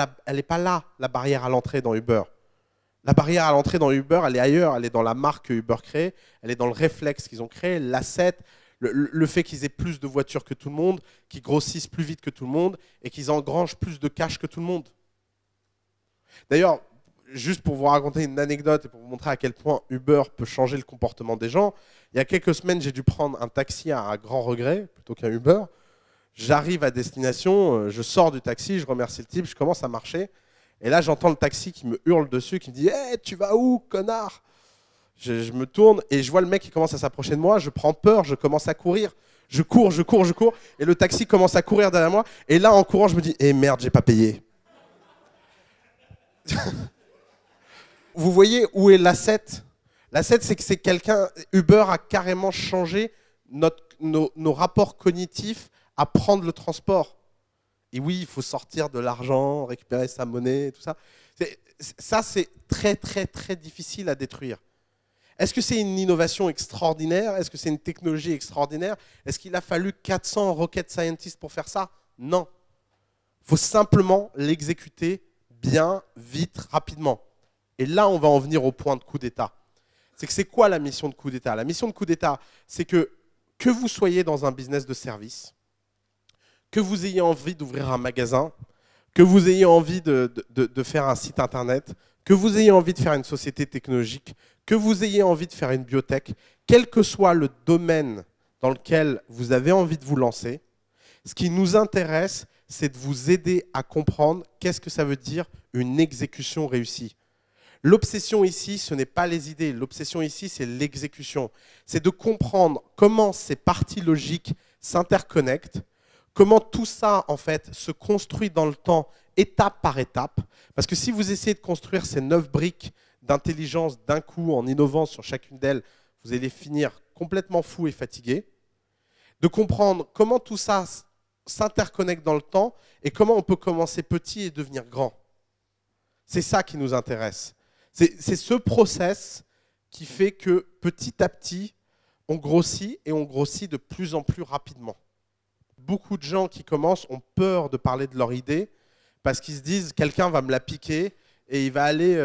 là, la barrière à l'entrée dans Uber. La barrière à l'entrée dans Uber, elle est ailleurs. Elle est dans la marque que Uber crée, elle est dans le réflexe qu'ils ont créé, l'asset, le fait qu'ils aient plus de voitures que tout le monde, qu'ils grossissent plus vite que tout le monde et qu'ils engrangent plus de cash que tout le monde. D'ailleurs, juste pour vous raconter une anecdote et pour vous montrer à quel point Uber peut changer le comportement des gens, il y a quelques semaines, j'ai dû prendre un taxi à grand regret plutôt qu'un Uber. J'arrive à destination, je sors du taxi, je remercie le type, je commence à marcher. Et là, j'entends le taxi qui me hurle dessus, qui me dit hey, tu vas où, connard ?» Je me tourne et je vois le mec qui commence à s'approcher de moi. Je prends peur, je commence à courir. Je cours. Et le taxi commence à courir derrière moi. Et là, en courant, je me dis eh merde, j'ai pas payé. Vous voyez où est l'asset? L'asset, c'est que c'est quelqu'un. Uber a carrément changé nos rapports cognitifs à prendre le transport. Et oui, il faut sortir de l'argent, récupérer sa monnaie, tout ça. Ça, c'est très, très, très difficile à détruire. Est-ce que c'est une innovation extraordinaire? Est-ce que c'est une technologie extraordinaire? Est-ce qu'il a fallu 400 rocket scientists pour faire ça? Non. Il faut simplement l'exécuter bien, vite, rapidement. Et là, on va en venir au point de coup d'État. C'est quoi la mission de coup d'État? La mission de coup d'État, c'est que vous soyez dans un business de service, que vous ayez envie d'ouvrir un magasin, que vous ayez envie de faire un site internet, que vous ayez envie de faire une société technologique, que vous ayez envie de faire une biotech, quel que soit le domaine dans lequel vous avez envie de vous lancer, ce qui nous intéresse, c'est de vous aider à comprendre qu'est-ce que ça veut dire une exécution réussie. L'obsession ici, ce n'est pas les idées. L'obsession ici, c'est l'exécution. C'est de comprendre comment ces parties logiques s'interconnectent, comment tout ça, en fait, se construit dans le temps, étape par étape. Parce que si vous essayez de construire ces 9 briques d'intelligence d'un coup, en innovant sur chacune d'elles, vous allez finir complètement fou et fatigué. De comprendre comment tout ça s'interconnecte dans le temps et comment on peut commencer petit et devenir grand. C'est ça qui nous intéresse. C'est ce process qui fait que petit à petit, on grossit et on grossit de plus en plus rapidement. Beaucoup de gens qui commencent ont peur de parler de leur idée parce qu'ils se disent quelqu'un va me la piquer et il va aller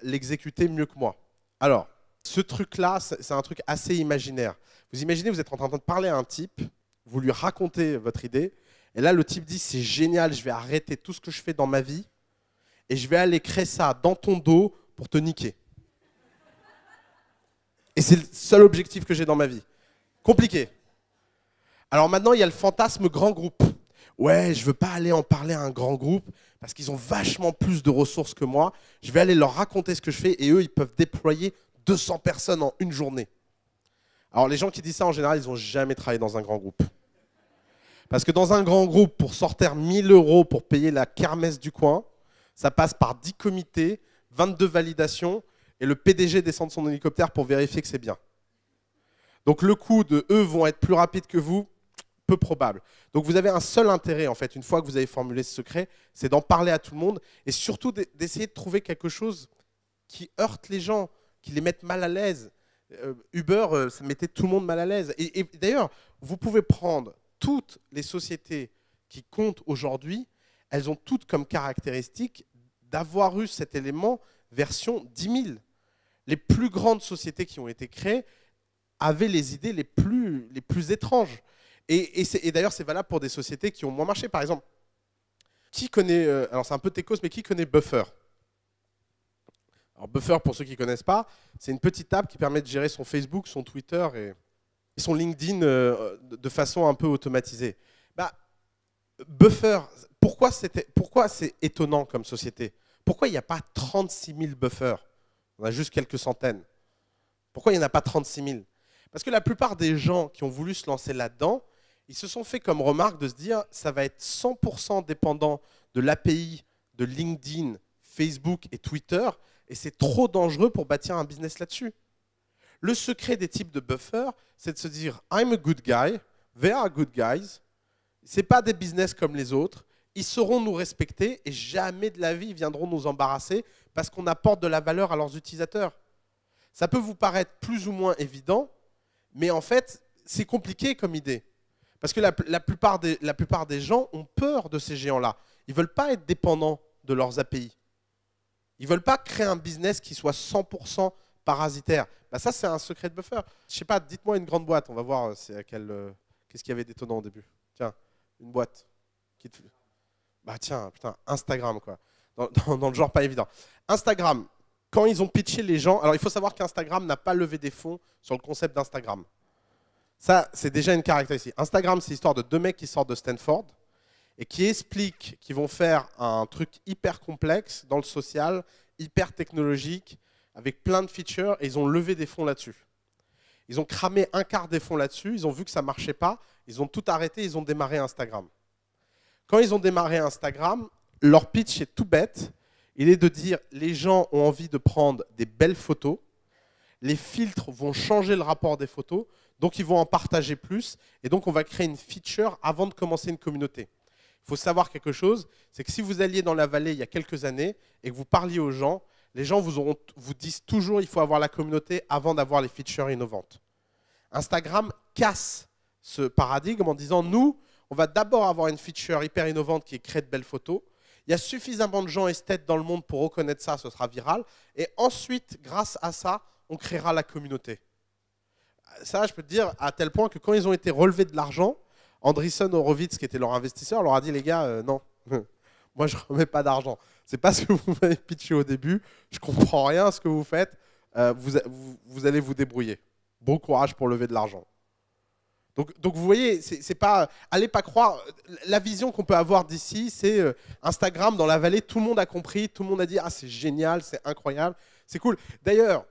l'exécuter mieux que moi. Alors, ce truc-là, c'est un truc assez imaginaire. Vous imaginez, vous êtes en train de parler à un type, vous lui racontez votre idée, et là, le type dit c'est génial, je vais arrêter tout ce que je fais dans ma vie et je vais aller créer ça dans ton dos pour te niquer. Et c'est le seul objectif que j'ai dans ma vie. Compliqué. Alors maintenant, il y a le fantasme grand groupe. Ouais, je ne veux pas aller en parler à un grand groupe parce qu'ils ont vachement plus de ressources que moi. Je vais aller leur raconter ce que je fais et eux, ils peuvent déployer 200 personnes en une journée. Alors les gens qui disent ça, en général, ils n'ont jamais travaillé dans un grand groupe. Parce que dans un grand groupe, pour sortir 1000 € pour payer la kermesse du coin, ça passe par 10 comités, 22 validations et le PDG descend de son hélicoptère pour vérifier que c'est bien. Donc le coût de eux vont être plus rapide que vous, peu probable. Donc vous avez un seul intérêt, en fait, une fois que vous avez formulé ce secret, c'est d'en parler à tout le monde et surtout d'essayer de trouver quelque chose qui heurte les gens, qui les mette mal à l'aise. Uber, ça mettait tout le monde mal à l'aise. Et d'ailleurs, vous pouvez prendre toutes les sociétés qui comptent aujourd'hui, elles ont toutes comme caractéristique d'avoir eu cet élément version 10 000. Les plus grandes sociétés qui ont été créées avaient les idées les plus étranges. Et d'ailleurs, c'est valable pour des sociétés qui ont moins marché. Par exemple, qui connaît, alors c'est un peu techos, mais qui connaît Buffer? Alors Buffer, pour ceux qui ne connaissent pas, c'est une petite app qui permet de gérer son Facebook, son Twitter et son LinkedIn de façon un peu automatisée. Bah, Buffer, pourquoi c'est étonnant comme société? Pourquoi il n'y a pas 36 000 Buffer? On a juste quelques centaines. Pourquoi il n'y en a pas 36 000? Parce que la plupart des gens qui ont voulu se lancer là-dedans, ils se sont fait comme remarque de se dire ça va être 100% dépendant de l'API de LinkedIn, Facebook et Twitter, et c'est trop dangereux pour bâtir un business là-dessus. Le secret des types de Buffer, c'est de se dire I'm a good guy, they are good guys, ce n'est pas des business comme les autres, ils sauront nous respecter et jamais de la vie ils viendront nous embarrasser parce qu'on apporte de la valeur à leurs utilisateurs. Ça peut vous paraître plus ou moins évident, mais en fait, c'est compliqué comme idée. Parce que la plupart des gens ont peur de ces géants-là. Ils ne veulent pas être dépendants de leurs API. Ils ne veulent pas créer un business qui soit 100% parasitaire. Bah ça, c'est un secret de Buffer. Je ne sais pas, dites-moi une grande boîte. On va voir qu'est-ce qu'il y avait d'étonnant au début. Tiens, une boîte. Bah tiens, putain, Instagram, quoi. dans le genre pas évident. Instagram, quand ils ont pitché les gens, alors il faut savoir qu'Instagram n'a pas levé des fonds sur le concept d'Instagram. Ça, c'est déjà une caractéristique. Instagram, c'est l'histoire de deux mecs qui sortent de Stanford et qui expliquent qu'ils vont faire un truc hyper complexe dans le social, hyper technologique, avec plein de features, et ils ont levé des fonds là-dessus. Ils ont cramé un quart des fonds là-dessus, ils ont vu que ça ne marchait pas, ils ont tout arrêté, ils ont démarré Instagram. Quand ils ont démarré Instagram, leur pitch est tout bête. Il est de dire, les gens ont envie de prendre des belles photos, les filtres vont changer le rapport des photos, donc ils vont en partager plus, et donc on va créer une feature avant de commencer une communauté. Il faut savoir quelque chose, c'est que si vous alliez dans la vallée il y a quelques années et que vous parliez aux gens, les gens vous disent toujours qu'il faut avoir la communauté avant d'avoir les features innovantes. Instagram casse ce paradigme en disant, nous, on va d'abord avoir une feature hyper innovante qui est créer de belles photos. Il y a suffisamment de gens esthètes dans le monde pour reconnaître ça, ce sera viral. Et ensuite, grâce à ça, on créera la communauté. Ça, je peux te dire à tel point que quand ils ont été relevés de l'argent, Andreessen Horowitz, qui était leur investisseur, leur a dit, les gars, non, moi je ne remets pas d'argent. C'est pas ce que vous m'avez pitché au début, je comprends rien à ce que vous faites, vous allez vous débrouiller. Bon courage pour lever de l'argent. Donc vous voyez, c'est pas, allez pas croire, la vision qu'on peut avoir d'ici, c'est Instagram dans la vallée, tout le monde a compris, tout le monde a dit, ah c'est génial, c'est incroyable, c'est cool. D'ailleurs,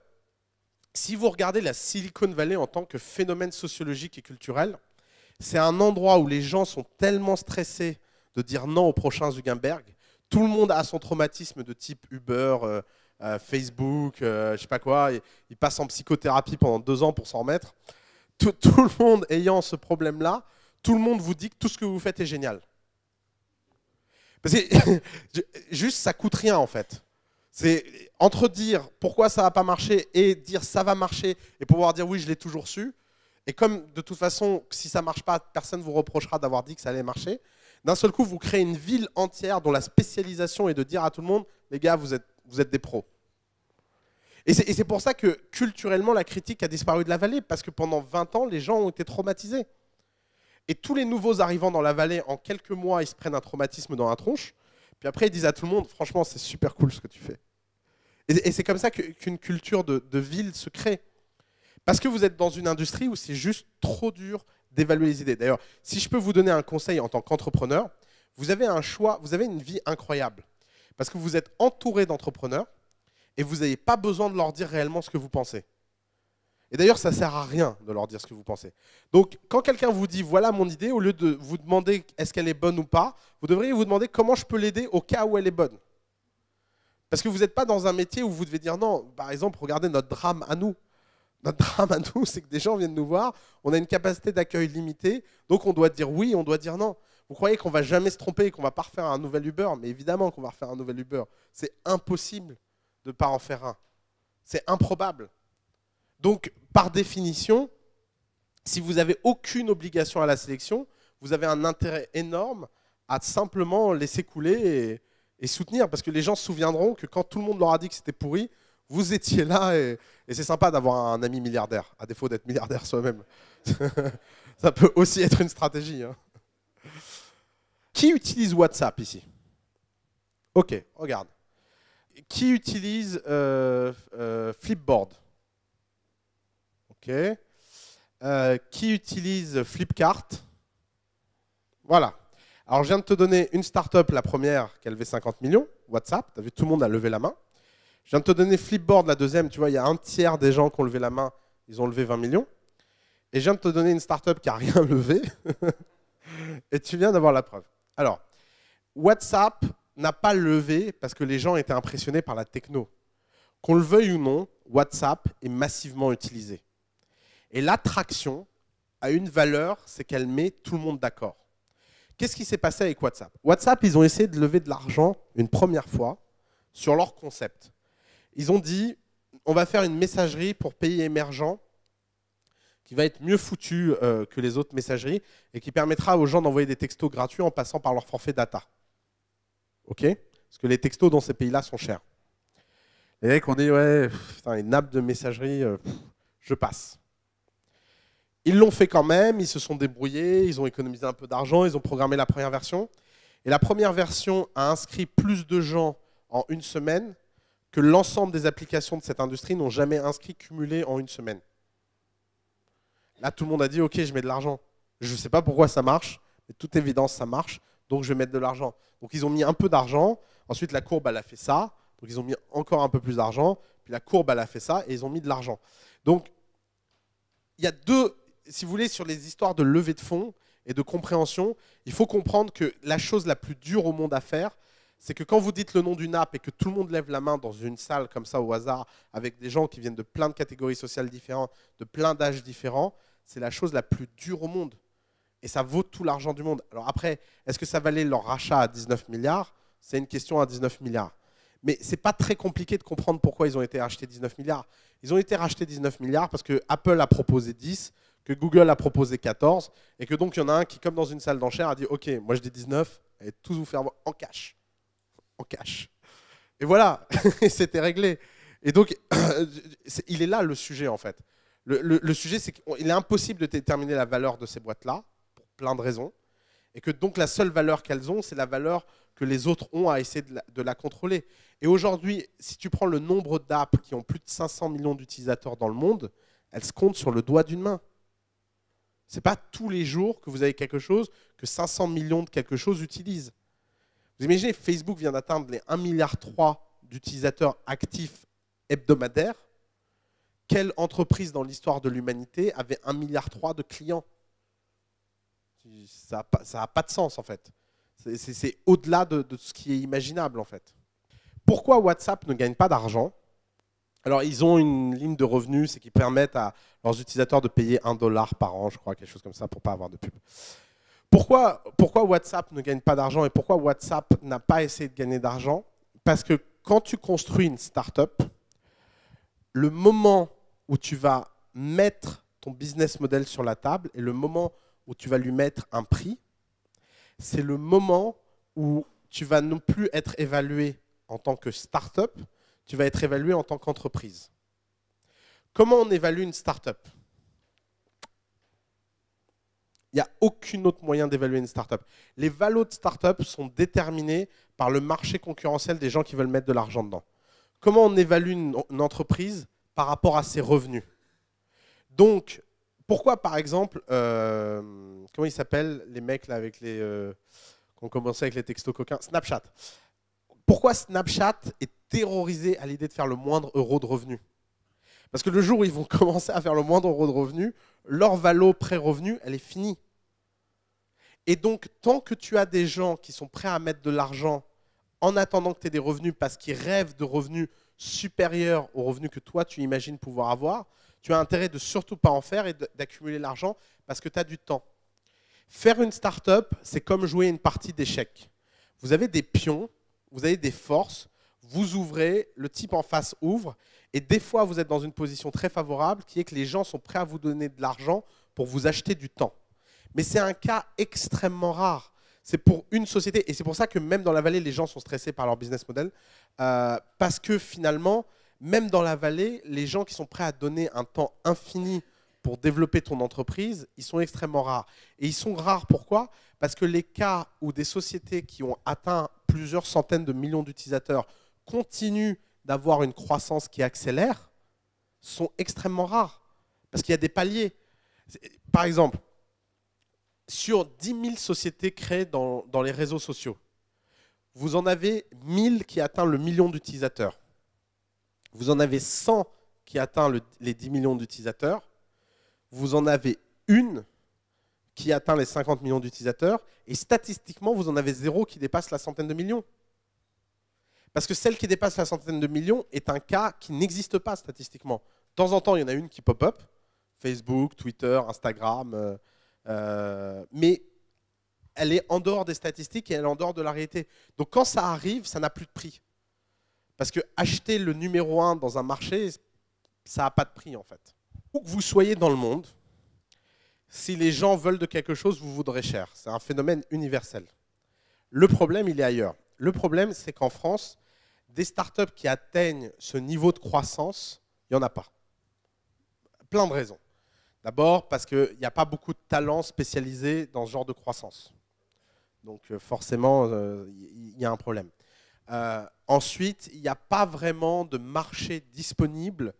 si vous regardez la Silicon Valley en tant que phénomène sociologique et culturel, c'est un endroit où les gens sont tellement stressés de dire non au prochain Zuckerberg. Tout le monde a son traumatisme de type Uber, Facebook, je sais pas quoi. Il passe en psychothérapie pendant 2 ans pour s'en remettre. Tout le monde ayant ce problème-là, tout le monde vous dit que tout ce que vous faites est génial. Parce que juste, ça coûte rien en fait. C'est entre dire pourquoi ça va pas marcher et dire ça va marcher et pouvoir dire oui, je l'ai toujours su. Et comme de toute façon, si ça ne marche pas, personne ne vous reprochera d'avoir dit que ça allait marcher, d'un seul coup, vous créez une ville entière dont la spécialisation est de dire à tout le monde, les gars, vous êtes des pros. Et c'est pour ça que culturellement, la critique a disparu de la vallée, parce que pendant 20 ans, les gens ont été traumatisés. Et tous les nouveaux arrivants dans la vallée, en quelques mois, ils se prennent un traumatisme dans la tronche, puis après, ils disent à tout le monde, franchement, c'est super cool ce que tu fais. Et c'est comme ça qu'une culture de ville se crée. Parce que vous êtes dans une industrie où c'est juste trop dur d'évaluer les idées. D'ailleurs, si je peux vous donner un conseil en tant qu'entrepreneur, vous avez un choix, vous avez une vie incroyable. Parce que vous êtes entouré d'entrepreneurs et vous n'avez pas besoin de leur dire réellement ce que vous pensez. Et d'ailleurs, ça ne sert à rien de leur dire ce que vous pensez. Donc, quand quelqu'un vous dit « voilà mon idée », au lieu de vous demander est-ce qu'elle est bonne ou pas, vous devriez vous demander comment je peux l'aider au cas où elle est bonne. Parce que vous n'êtes pas dans un métier où vous devez dire non, par exemple, regardez notre drame à nous. Notre drame à nous, c'est que des gens viennent nous voir, on a une capacité d'accueil limitée, donc on doit dire oui, on doit dire non. Vous croyez qu'on ne va jamais se tromper et qu'on ne va pas refaire un nouvel Uber? Mais évidemment qu'on va refaire un nouvel Uber. C'est impossible de ne pas en faire un. C'est improbable. Donc, par définition, si vous n'avez aucune obligation à la sélection, vous avez un intérêt énorme à simplement laisser couler et soutenir. Parce que les gens se souviendront que quand tout le monde leur a dit que c'était pourri, vous étiez là et c'est sympa d'avoir un ami milliardaire, à défaut d'être milliardaire soi-même. Ça peut aussi être une stratégie. Hein. Qui utilise WhatsApp ici? Ok, regarde. Qui utilise Flipboard? Ok. Qui utilise Flipkart? Voilà. Alors, je viens de te donner une start-up, la première, qui a levé 50 millions, WhatsApp. Tu as vu, tout le monde a levé la main. Je viens de te donner Flipboard, la deuxième. Tu vois, il y a un tiers des gens qui ont levé la main, ils ont levé 20 millions. Et je viens de te donner une start-up qui n'a rien levé. Et tu viens d'avoir la preuve. Alors, WhatsApp n'a pas levé parce que les gens étaient impressionnés par la techno. Qu'on le veuille ou non, WhatsApp est massivement utilisé. Et l'attraction a une valeur, c'est qu'elle met tout le monde d'accord. Qu'est-ce qui s'est passé avec WhatsApp? WhatsApp, ils ont essayé de lever de l'argent une première fois sur leur concept. Ils ont dit, on va faire une messagerie pour pays émergents qui va être mieux foutue que les autres messageries et qui permettra aux gens d'envoyer des textos gratuits en passant par leur forfait data. OK? Parce que les textos dans ces pays-là sont chers. Les mecs ont dit, ouais, putain, une nappe de messagerie, je passe. Ils l'ont fait quand même, ils se sont débrouillés, ils ont économisé un peu d'argent, ils ont programmé la première version. Et la première version a inscrit plus de gens en une semaine que l'ensemble des applications de cette industrie n'ont jamais inscrit cumulé en une semaine. Là, tout le monde a dit, OK, je mets de l'argent. Je ne sais pas pourquoi ça marche, mais de toute évidence, ça marche, donc je vais mettre de l'argent. Donc, ils ont mis un peu d'argent. Ensuite, la courbe, elle a fait ça. Donc, ils ont mis encore un peu plus d'argent. Puis, la courbe, elle a fait ça et ils ont mis de l'argent. Donc, il y a deux, si vous voulez, sur les histoires de levée de fonds et de compréhension, il faut comprendre que la chose la plus dure au monde à faire, c'est que quand vous dites le nom d'une app et que tout le monde lève la main dans une salle comme ça au hasard, avec des gens qui viennent de plein de catégories sociales différentes, de plein d'âges différents, c'est la chose la plus dure au monde. Et ça vaut tout l'argent du monde. Alors après, est-ce que ça valait leur rachat à 19 milliards? C'est une question à 19 milliards. Mais ce n'est pas très compliqué de comprendre pourquoi ils ont été rachetés 19 milliards. Ils ont été rachetés 19 milliards parce que Apple a proposé 10, que Google a proposé 14, et que donc il y en a un qui, comme dans une salle d'enchères, a dit « Ok, moi je dis 19, et tous vous faire en cash. » En cash. Et voilà, c'était réglé. Et donc, il est là le sujet en fait. Le sujet, c'est qu'il est impossible de déterminer la valeur de ces boîtes-là, pour plein de raisons, et que donc la seule valeur qu'elles ont, c'est la valeur que les autres ont à essayer de la contrôler. Et aujourd'hui, si tu prends le nombre d'apps qui ont plus de 500 millions d'utilisateurs dans le monde, elles se comptent sur le doigt d'une main. Ce n'est pas tous les jours que vous avez quelque chose que 500 millions de quelque chose utilisent. Vous imaginez, Facebook vient d'atteindre les 1,3 milliard d'utilisateurs actifs hebdomadaires. Quelle entreprise dans l'histoire de l'humanité avait 1,3 milliard de clients? Ça n'a pas de sens en fait. C'est au-delà de ce qui est imaginable en fait. Pourquoi WhatsApp ne gagne pas d'argent? Alors ils ont une ligne de revenus, c'est qu'ils permettent à leurs utilisateurs de payer $1 par an, je crois, quelque chose comme ça, pour ne pas avoir de pub. Pourquoi WhatsApp ne gagne pas d'argent et pourquoi WhatsApp n'a pas essayé de gagner d'argent? Parce que quand tu construis une startup, le moment où tu vas mettre ton business model sur la table et le moment où tu vas lui mettre un prix, c'est le moment où tu vas non plus être évalué en tant que startup, tu vas être évalué en tant qu'entreprise. Comment on évalue une startup? Il n'y a aucun autre moyen d'évaluer une startup. Les valos de startup sont déterminés par le marché concurrentiel des gens qui veulent mettre de l'argent dedans. Comment on évalue une entreprise par rapport à ses revenus? Donc, pourquoi par exemple, comment ils s'appellent les mecs là avec les qui ont commencé avec les textos coquins? Snapchat. Pourquoi Snapchat est terrorisé à l'idée de faire le moindre euro de revenu? Parce que le jour où ils vont commencer à faire le moindre euro de revenu, leur valo pré-revenu, elle est finie. Et donc, tant que tu as des gens qui sont prêts à mettre de l'argent en attendant que tu aies des revenus parce qu'ils rêvent de revenus supérieurs aux revenus que toi, tu imagines pouvoir avoir, tu as intérêt de surtout pas en faire et d'accumuler l'argent parce que tu as du temps. Faire une start-up, c'est comme jouer une partie d'échecs. Vous avez des pions, vous avez des forces, vous ouvrez, le type en face ouvre, et des fois, vous êtes dans une position très favorable qui est que les gens sont prêts à vous donner de l'argent pour vous acheter du temps. Mais c'est un cas extrêmement rare. C'est pour une société, et c'est pour ça que même dans la vallée, les gens sont stressés par leur business model, parce que finalement, même dans la vallée, les gens qui sont prêts à donner un temps infini pour développer ton entreprise, ils sont extrêmement rares. Et ils sont rares pourquoi? Parce que les cas où des sociétés qui ont atteint plusieurs centaines de millions d'utilisateurs continuent d'avoir une croissance qui accélère sont extrêmement rares. Parce qu'il y a des paliers. Par exemple, sur 10 000 sociétés créées dans les réseaux sociaux, vous en avez 1000 qui atteignent le million d'utilisateurs. Vous en avez 100 qui atteignent les 10 millions d'utilisateurs. Vous en avez une qui atteint les 50 millions d'utilisateurs. Et statistiquement, vous en avez 0 qui dépasse la centaine de millions. Parce que celle qui dépasse la centaine de millions est un cas qui n'existe pas statistiquement. De temps en temps, il y en a une qui pop-up. Facebook, Twitter, Instagram. Mais elle est en dehors des statistiques et elle est en dehors de la réalité. Donc quand ça arrive, ça n'a plus de prix. Parce que acheter le numéro 1 dans un marché, ça n'a pas de prix en fait. Où que vous soyez dans le monde, si les gens veulent de quelque chose, vous voudrez cher. C'est un phénomène universel. Le problème, il est ailleurs. Le problème, c'est qu'en France, des startups qui atteignent ce niveau de croissance, il n'y en a pas. Plein de raisons. D'abord, parce qu'il n'y a pas beaucoup de talents spécialisés dans ce genre de croissance. Donc forcément, il y a un problème. Ensuite, il n'y a pas vraiment de marché disponible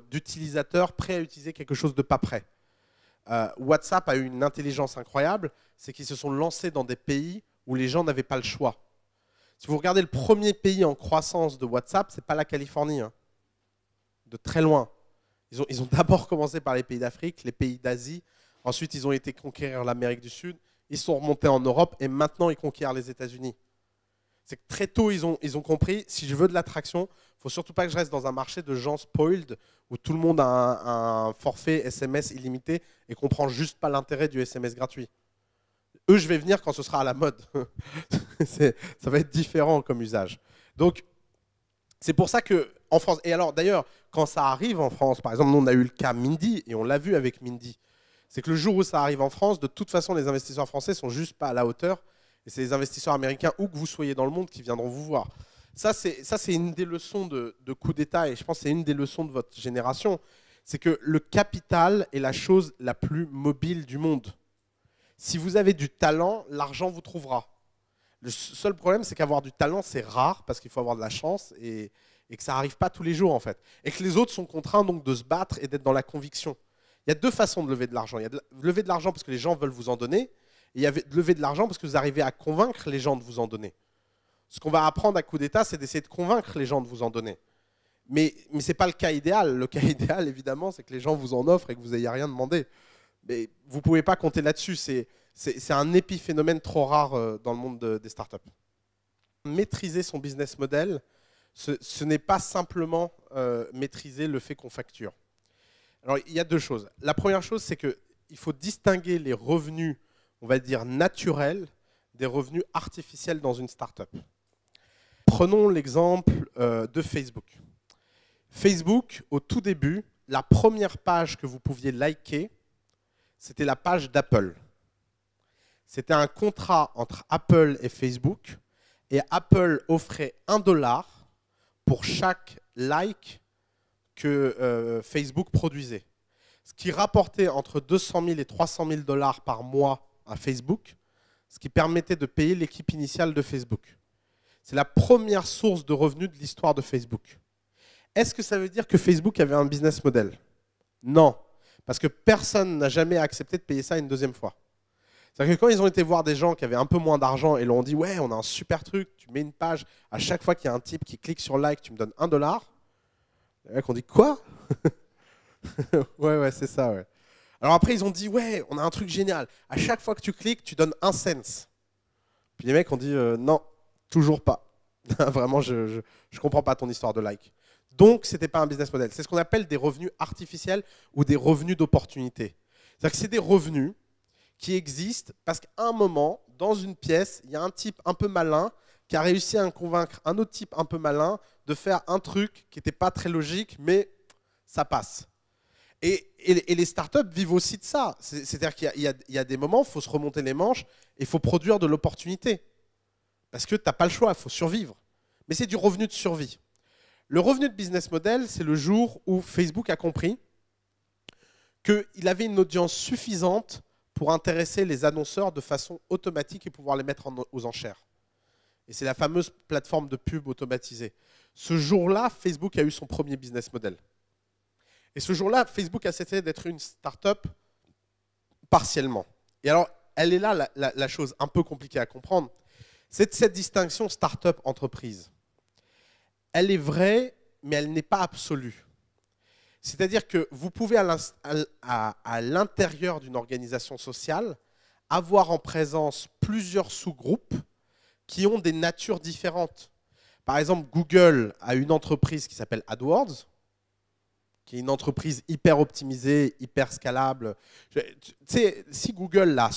d'utilisateurs prêts à utiliser quelque chose de pas prêt. WhatsApp a eu une intelligence incroyable, c'est qu'ils se sont lancés dans des pays où les gens n'avaient pas le choix. Si vous regardez le premier pays en croissance de WhatsApp, ce n'est pas la Californie, hein, de très loin. Ils ont d'abord commencé par les pays d'Afrique, les pays d'Asie, ensuite ils ont été conquérir l'Amérique du Sud, ils sont remontés en Europe et maintenant ils conquièrent les États-Unis. C'est que très tôt, ils ont compris, si je veux de l'attraction, il ne faut surtout pas que je reste dans un marché de gens spoiled, où tout le monde a un forfait SMS illimité et comprend juste pas l'intérêt du SMS gratuit. Eux, je vais venir quand ce sera à la mode. Ça va être différent comme usage. Donc, c'est pour ça qu'en France, et alors d'ailleurs, quand ça arrive en France, par exemple, nous on a eu le cas Mindy, et on l'a vu avec Mindy, c'est que le jour où ça arrive en France, de toute façon, les investisseurs français ne sont juste pas à la hauteur. Et c'est les investisseurs américains, où que vous soyez dans le monde, qui viendront vous voir. Ça, c'est une des leçons de coup d'État, et je pense que c'est une des leçons de votre génération. C'est que le capital est la chose la plus mobile du monde. Si vous avez du talent, l'argent vous trouvera. Le seul problème, c'est qu'avoir du talent, c'est rare, parce qu'il faut avoir de la chance, et que ça n'arrive pas tous les jours, en fait. Et que les autres sont contraints donc de se battre et d'être dans la conviction. Il y a deux façons de lever de l'argent. Il y a de lever de l'argent parce que les gens veulent vous en donner, et il y a de lever de l'argent parce que vous arrivez à convaincre les gens de vous en donner. Ce qu'on va apprendre à coup d'État, c'est d'essayer de convaincre les gens de vous en donner. Mais ce n'est pas le cas idéal. Le cas idéal, évidemment, c'est que les gens vous en offrent et que vous n'ayez rien demandé. Mais vous ne pouvez pas compter là-dessus. C'est un épiphénomène trop rare dans le monde des startups. Maîtriser son business model, ce n'est pas simplement maîtriser le fait qu'on facture. Alors, il y a deux choses. La première chose, c'est qu'il faut distinguer les revenus, on va dire, naturels des revenus artificiels dans une startup. Prenons l'exemple de Facebook. Facebook, au tout début, la première page que vous pouviez liker, c'était la page d'Apple. C'était un contrat entre Apple et Facebook, et Apple offrait $1 pour chaque like que Facebook produisait. Ce qui rapportait entre 200 000 et 300 000 $ par mois à Facebook, ce qui permettait de payer l'équipe initiale de Facebook. C'est la première source de revenus de l'histoire de Facebook. Est-ce que ça veut dire que Facebook avait un business model? Non, parce que personne n'a jamais accepté de payer ça une deuxième fois. C'est-à-dire que quand ils ont été voir des gens qui avaient un peu moins d'argent et leur ont dit « Ouais, on a un super truc, tu mets une page, à chaque fois qu'il y a un type qui clique sur like, tu me donnes $1 », les mecs ont dit « Quoi ?» Ouais, c'est ça, ouais. Alors après, ils ont dit « Ouais, on a un truc génial, à chaque fois que tu cliques, tu donnes 1 cent. » Puis les mecs ont dit « Non, toujours pas. Vraiment, je comprends pas ton histoire de like. » Donc, ce n'était pas un business model. C'est ce qu'on appelle des revenus artificiels ou des revenus d'opportunité. C'est-à-dire que c'est des revenus qui existent parce qu'à un moment, dans une pièce, il y a un type un peu malin qui a réussi à convaincre un autre type un peu malin de faire un truc qui n'était pas très logique, mais ça passe. Et les startups vivent aussi de ça. C'est-à-dire qu'il y a des moments où il faut se remonter les manches et il faut produire de l'opportunité. Parce que tu n'as pas le choix, il faut survivre. Mais c'est du revenu de survie. Le revenu de business model, c'est le jour où Facebook a compris qu'il avait une audience suffisante pour intéresser les annonceurs de façon automatique et pouvoir les mettre aux enchères. Et c'est la fameuse plateforme de pub automatisée. Ce jour-là, Facebook a eu son premier business model. Et ce jour-là, Facebook a cessé d'être une start-up partiellement. Et alors, elle est là la chose un peu compliquée à comprendre. C'est cette distinction start-up-entreprise. Elle est vraie, mais elle n'est pas absolue. C'est-à-dire que vous pouvez, à l'intérieur d'une organisation sociale, avoir en présence plusieurs sous-groupes qui ont des natures différentes. Par exemple, Google a une entreprise qui s'appelle AdWords, qui est une entreprise hyper optimisée, hyper scalable. Tu sais, si Google a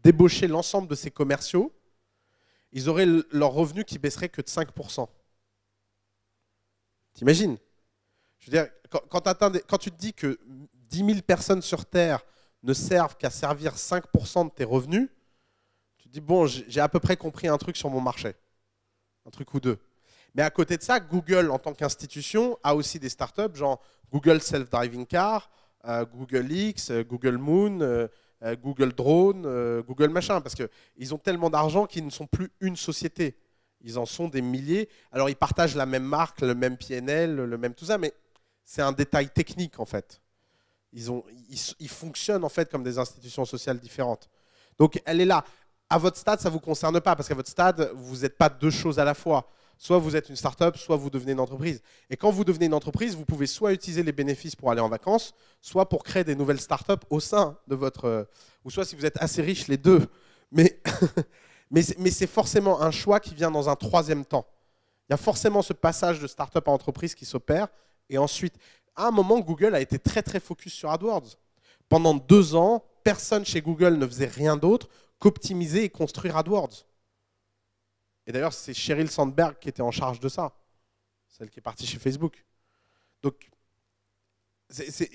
débauché l'ensemble de ses commerciaux, ils auraient leur revenu qui baisserait que de 5%. T'imagines? Je veux dire, quand tu te dis que 10 000 personnes sur Terre ne servent qu'à servir 5% de tes revenus, tu te dis, bon, j'ai à peu près compris un truc sur mon marché. Un truc ou deux. Mais à côté de ça, Google, en tant qu'institution, a aussi des startups, genre Google Self-Driving Car, Google X, Google Moon, Google Drone, Google machin. Parce qu'ils ont tellement d'argent qu'ils ne sont plus une société. Ils en sont des milliers. Alors, ils partagent la même marque, le même PNL, le même tout ça, mais c'est un détail technique, en fait. Ils fonctionnent, en fait, comme des institutions sociales différentes. Donc, elle est là. À votre stade, ça ne vous concerne pas, parce qu'à votre stade, vous n'êtes pas deux choses à la fois. Soit vous êtes une start-up, soit vous devenez une entreprise. Et quand vous devenez une entreprise, vous pouvez soit utiliser les bénéfices pour aller en vacances, soit pour créer des nouvelles start-up au sein de votre... ou soit si vous êtes assez riche, les deux. Mais, mais c'est forcément un choix qui vient dans un troisième temps. Il y a forcément ce passage de start-up à entreprise qui s'opère. Et ensuite, à un moment, Google a été très très focus sur AdWords. Pendant 2 ans, personne chez Google ne faisait rien d'autre qu'optimiser et construire AdWords. Et d'ailleurs, c'est Sheryl Sandberg qui était en charge de ça, celle qui est partie chez Facebook. Donc,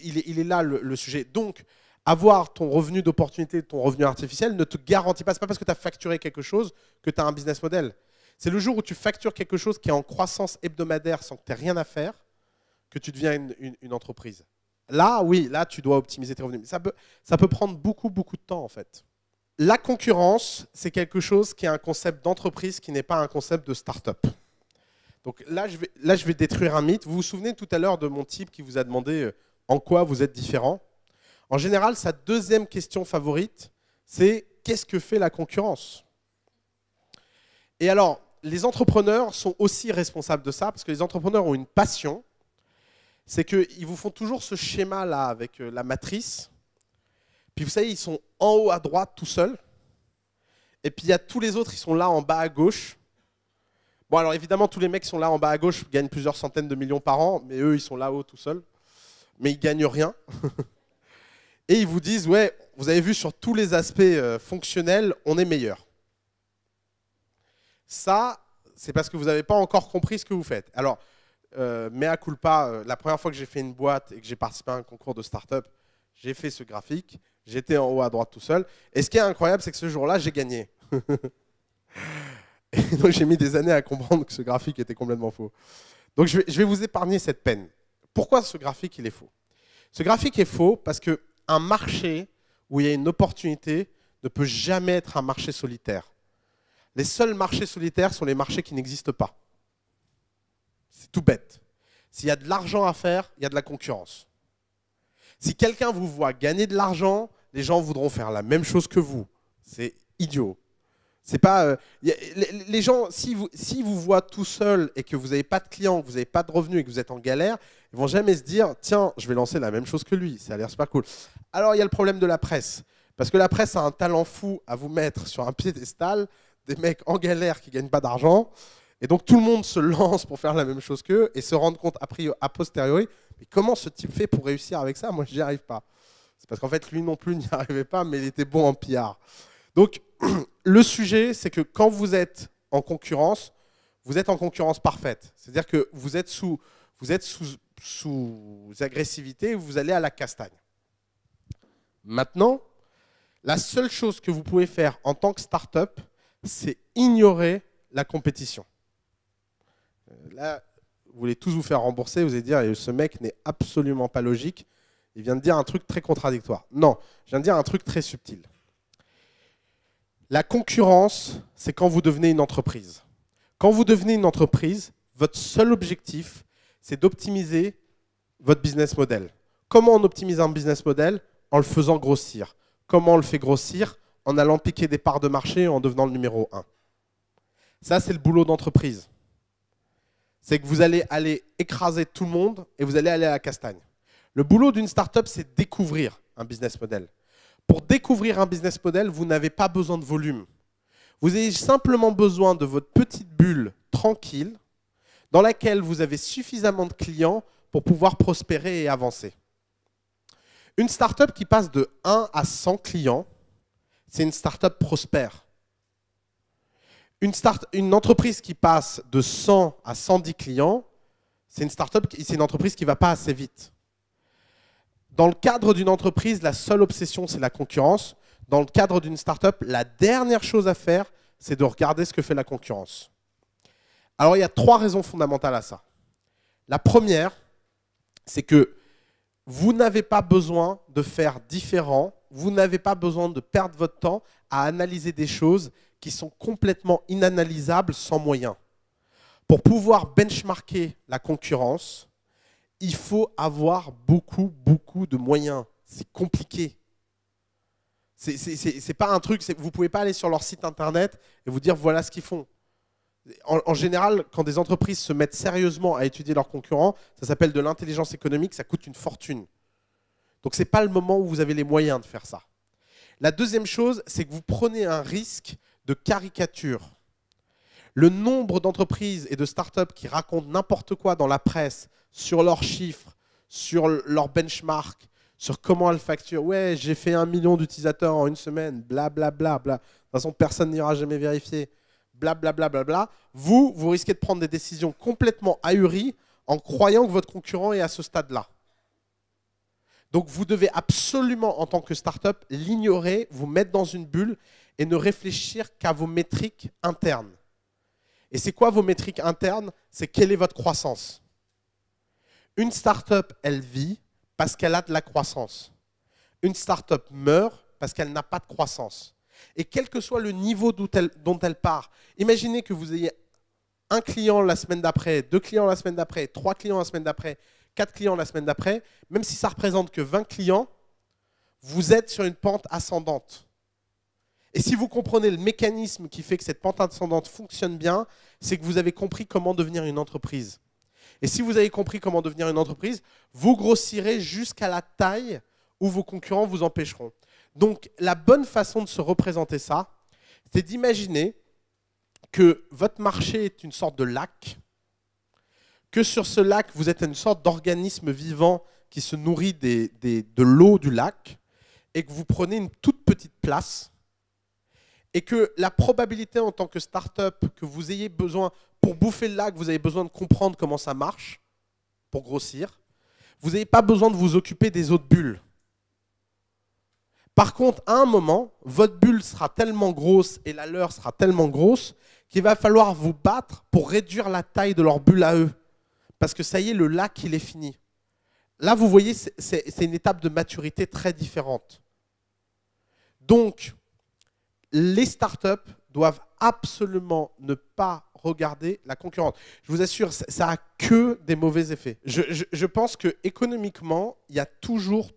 il est là le sujet. Donc, avoir ton revenu d'opportunité, ton revenu artificiel ne te garantit pas, ce n'est pas parce que tu as facturé quelque chose que tu as un business model. C'est le jour où tu factures quelque chose qui est en croissance hebdomadaire sans que tu aies rien à faire que tu deviens une entreprise. Là, oui, là, tu dois optimiser tes revenus. Ça peut prendre beaucoup, beaucoup de temps, en fait. La concurrence, c'est quelque chose qui est un concept d'entreprise qui n'est pas un concept de start-up. Donc là, je vais détruire un mythe. Vous vous souvenez tout à l'heure de mon type qui vous a demandé en quoi vous êtes différent? En général, sa deuxième question favorite, c'est qu'est-ce que fait la concurrence? Et alors, les entrepreneurs sont aussi responsables de ça parce que les entrepreneurs ont une passion. C'est qu'ils vous font toujours ce schéma-là avec la matrice. Puis vous savez, ils sont en haut à droite tout seuls. Et puis il y a tous les autres, ils sont là en bas à gauche. Bon, alors évidemment, tous les mecs qui sont là en bas à gauche gagnent plusieurs centaines de millions par an, mais eux, ils sont là-haut tout seuls. Mais ils ne gagnent rien. Et ils vous disent, ouais, vous avez vu sur tous les aspects fonctionnels, on est meilleur. Ça, c'est parce que vous n'avez pas encore compris ce que vous faites. Alors, mea culpa, la première fois que j'ai fait une boîte et que j'ai participé à un concours de start-up, j'ai fait ce graphique. J'étais en haut à droite tout seul. Et ce qui est incroyable, c'est que ce jour-là, j'ai gagné. Et donc, j'ai mis des années à comprendre que ce graphique était complètement faux. Donc, je vais vous épargner cette peine. Pourquoi ce graphique, il est faux? Ce graphique est faux parce qu'un marché où il y a une opportunité ne peut jamais être un marché solitaire. Les seuls marchés solitaires sont les marchés qui n'existent pas. C'est tout bête. S'il y a de l'argent à faire, il y a de la concurrence. Si quelqu'un vous voit gagner de l'argent, les gens voudront faire la même chose que vous. C'est idiot. C'est pas, les gens, si vous voient tout seul et que vous n'avez pas de clients, que vous n'avez pas de revenus et que vous êtes en galère, ils ne vont jamais se dire « Tiens, je vais lancer la même chose que lui, ça a l'air super cool ». Alors, il y a le problème de la presse. Parce que la presse a un talent fou à vous mettre sur un piédestal, des mecs en galère qui ne gagnent pas d'argent. Et donc, tout le monde se lance pour faire la même chose qu'eux et se rendre compte a posteriori, mais comment ce type fait pour réussir avec ça? Moi, je n'y arrive pas. C'est parce qu'en fait, lui non plus n'y arrivait pas, mais il était bon en PR. Donc, le sujet, c'est que quand vous êtes en concurrence parfaite. C'est-à-dire que vous êtes sous agressivité, vous allez à la castagne. Maintenant, la seule chose que vous pouvez faire en tant que start-up, c'est ignorer la compétition. Là, vous voulez tous vous faire rembourser, vous allez dire ce mec n'est absolument pas logique, il vient de dire un truc très contradictoire. Non, je viens de dire un truc très subtil. La concurrence, c'est quand vous devenez une entreprise. Quand vous devenez une entreprise, votre seul objectif, c'est d'optimiser votre business model. Comment on optimise un business model? En le faisant grossir. Comment on le fait grossir? En allant piquer des parts de marché, en devenant le numéro 1. Ça, c'est le boulot d'entreprise. C'est que vous allez aller écraser tout le monde et vous allez aller à la castagne. Le boulot d'une startup, c'est découvrir un business model. Pour découvrir un business model, vous n'avez pas besoin de volume. Vous avez simplement besoin de votre petite bulle tranquille dans laquelle vous avez suffisamment de clients pour pouvoir prospérer et avancer. Une startup qui passe de 1 à 100 clients, c'est une startup prospère. Une entreprise qui passe de 100 à 110 clients, c'est une entreprise qui ne va pas assez vite. Dans le cadre d'une entreprise, la seule obsession, c'est la concurrence. Dans le cadre d'une startup, la dernière chose à faire, c'est de regarder ce que fait la concurrence. Alors, il y a 3 raisons fondamentales à ça. La première, c'est que vous n'avez pas besoin de faire différent, vous n'avez pas besoin de perdre votre temps à analyser des choses qui sont complètement inanalysables sans moyens. Pour pouvoir benchmarker la concurrence, il faut avoir beaucoup de moyens. C'est compliqué. C'est pas un truc, vous ne pouvez pas aller sur leur site internet et vous dire voilà ce qu'ils font. En général, quand des entreprises se mettent sérieusement à étudier leurs concurrents, ça s'appelle de l'intelligence économique, ça coûte une fortune. Donc ce n'est pas le moment où vous avez les moyens de faire ça. La deuxième chose, c'est que vous prenez un risque de caricature. Le nombre d'entreprises et de startups qui racontent n'importe quoi dans la presse sur leurs chiffres, sur leurs benchmarks, sur comment elles facturent. Ouais, j'ai fait 1 million d'utilisateurs en une semaine, blablabla. De toute façon, personne n'ira jamais vérifier. Blablabla. Vous risquez de prendre des décisions complètement ahuries en croyant que votre concurrent est à ce stade-là. Donc, vous devez absolument, en tant que startup, l'ignorer, vous mettre dans une bulle et ne réfléchir qu'à vos métriques internes. Et c'est quoi vos métriques internes? C'est quelle est votre croissance. Une startup, elle vit parce qu'elle a de la croissance. Une startup meurt parce qu'elle n'a pas de croissance. Et quel que soit le niveau dont elle part, imaginez que vous ayez un client la semaine d'après, 2 clients la semaine d'après, 3 clients la semaine d'après, 4 clients la semaine d'après, même si ça ne représente que 20 clients, vous êtes sur une pente ascendante. Et si vous comprenez le mécanisme qui fait que cette pente ascendante fonctionne bien, c'est que vous avez compris comment devenir une entreprise. Et si vous avez compris comment devenir une entreprise, vous grossirez jusqu'à la taille où vos concurrents vous empêcheront. Donc, la bonne façon de se représenter ça, c'est d'imaginer que votre marché est une sorte de lac, que sur ce lac, vous êtes une sorte d'organisme vivant qui se nourrit de l'eau du lac, et que vous prenez une toute petite place, et que la probabilité en tant que start-up que vous ayez besoin, pour bouffer le lac, vous avez besoin de comprendre comment ça marche, pour grossir. Vous n'avez pas besoin de vous occuper des autres bulles. Par contre, à un moment, votre bulle sera tellement grosse et la leur sera tellement grosse qu'il va falloir vous battre pour réduire la taille de leur bulle à eux. Parce que ça y est, le lac, il est fini. Là, vous voyez, c'est une étape de maturité très différente. Donc, les startups doivent absolument ne pas regarder la concurrence. Je vous assure, ça n'a que des mauvais effets. Je pense qu'économiquement, il y a toujours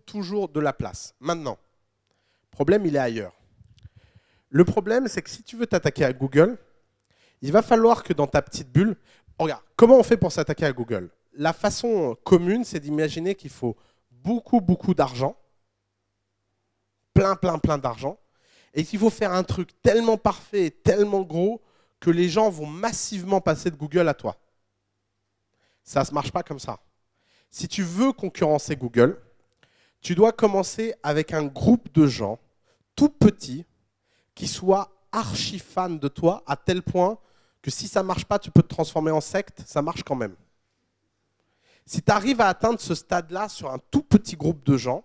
de la place. Maintenant, le problème, il est ailleurs. Le problème, c'est que si tu veux t'attaquer à Google, il va falloir que dans ta petite bulle... Regarde, comment on fait pour s'attaquer à Google? La façon commune, c'est d'imaginer qu'il faut beaucoup d'argent, plein d'argent, et qu'il faut faire un truc tellement parfait et tellement gros que les gens vont massivement passer de Google à toi. Ça ne marche pas comme ça. Si tu veux concurrencer Google, tu dois commencer avec un groupe de gens tout petits qui soient archi fans de toi à tel point que si ça ne marche pas, tu peux te transformer en secte, ça marche quand même. Si tu arrives à atteindre ce stade-là sur un tout petit groupe de gens,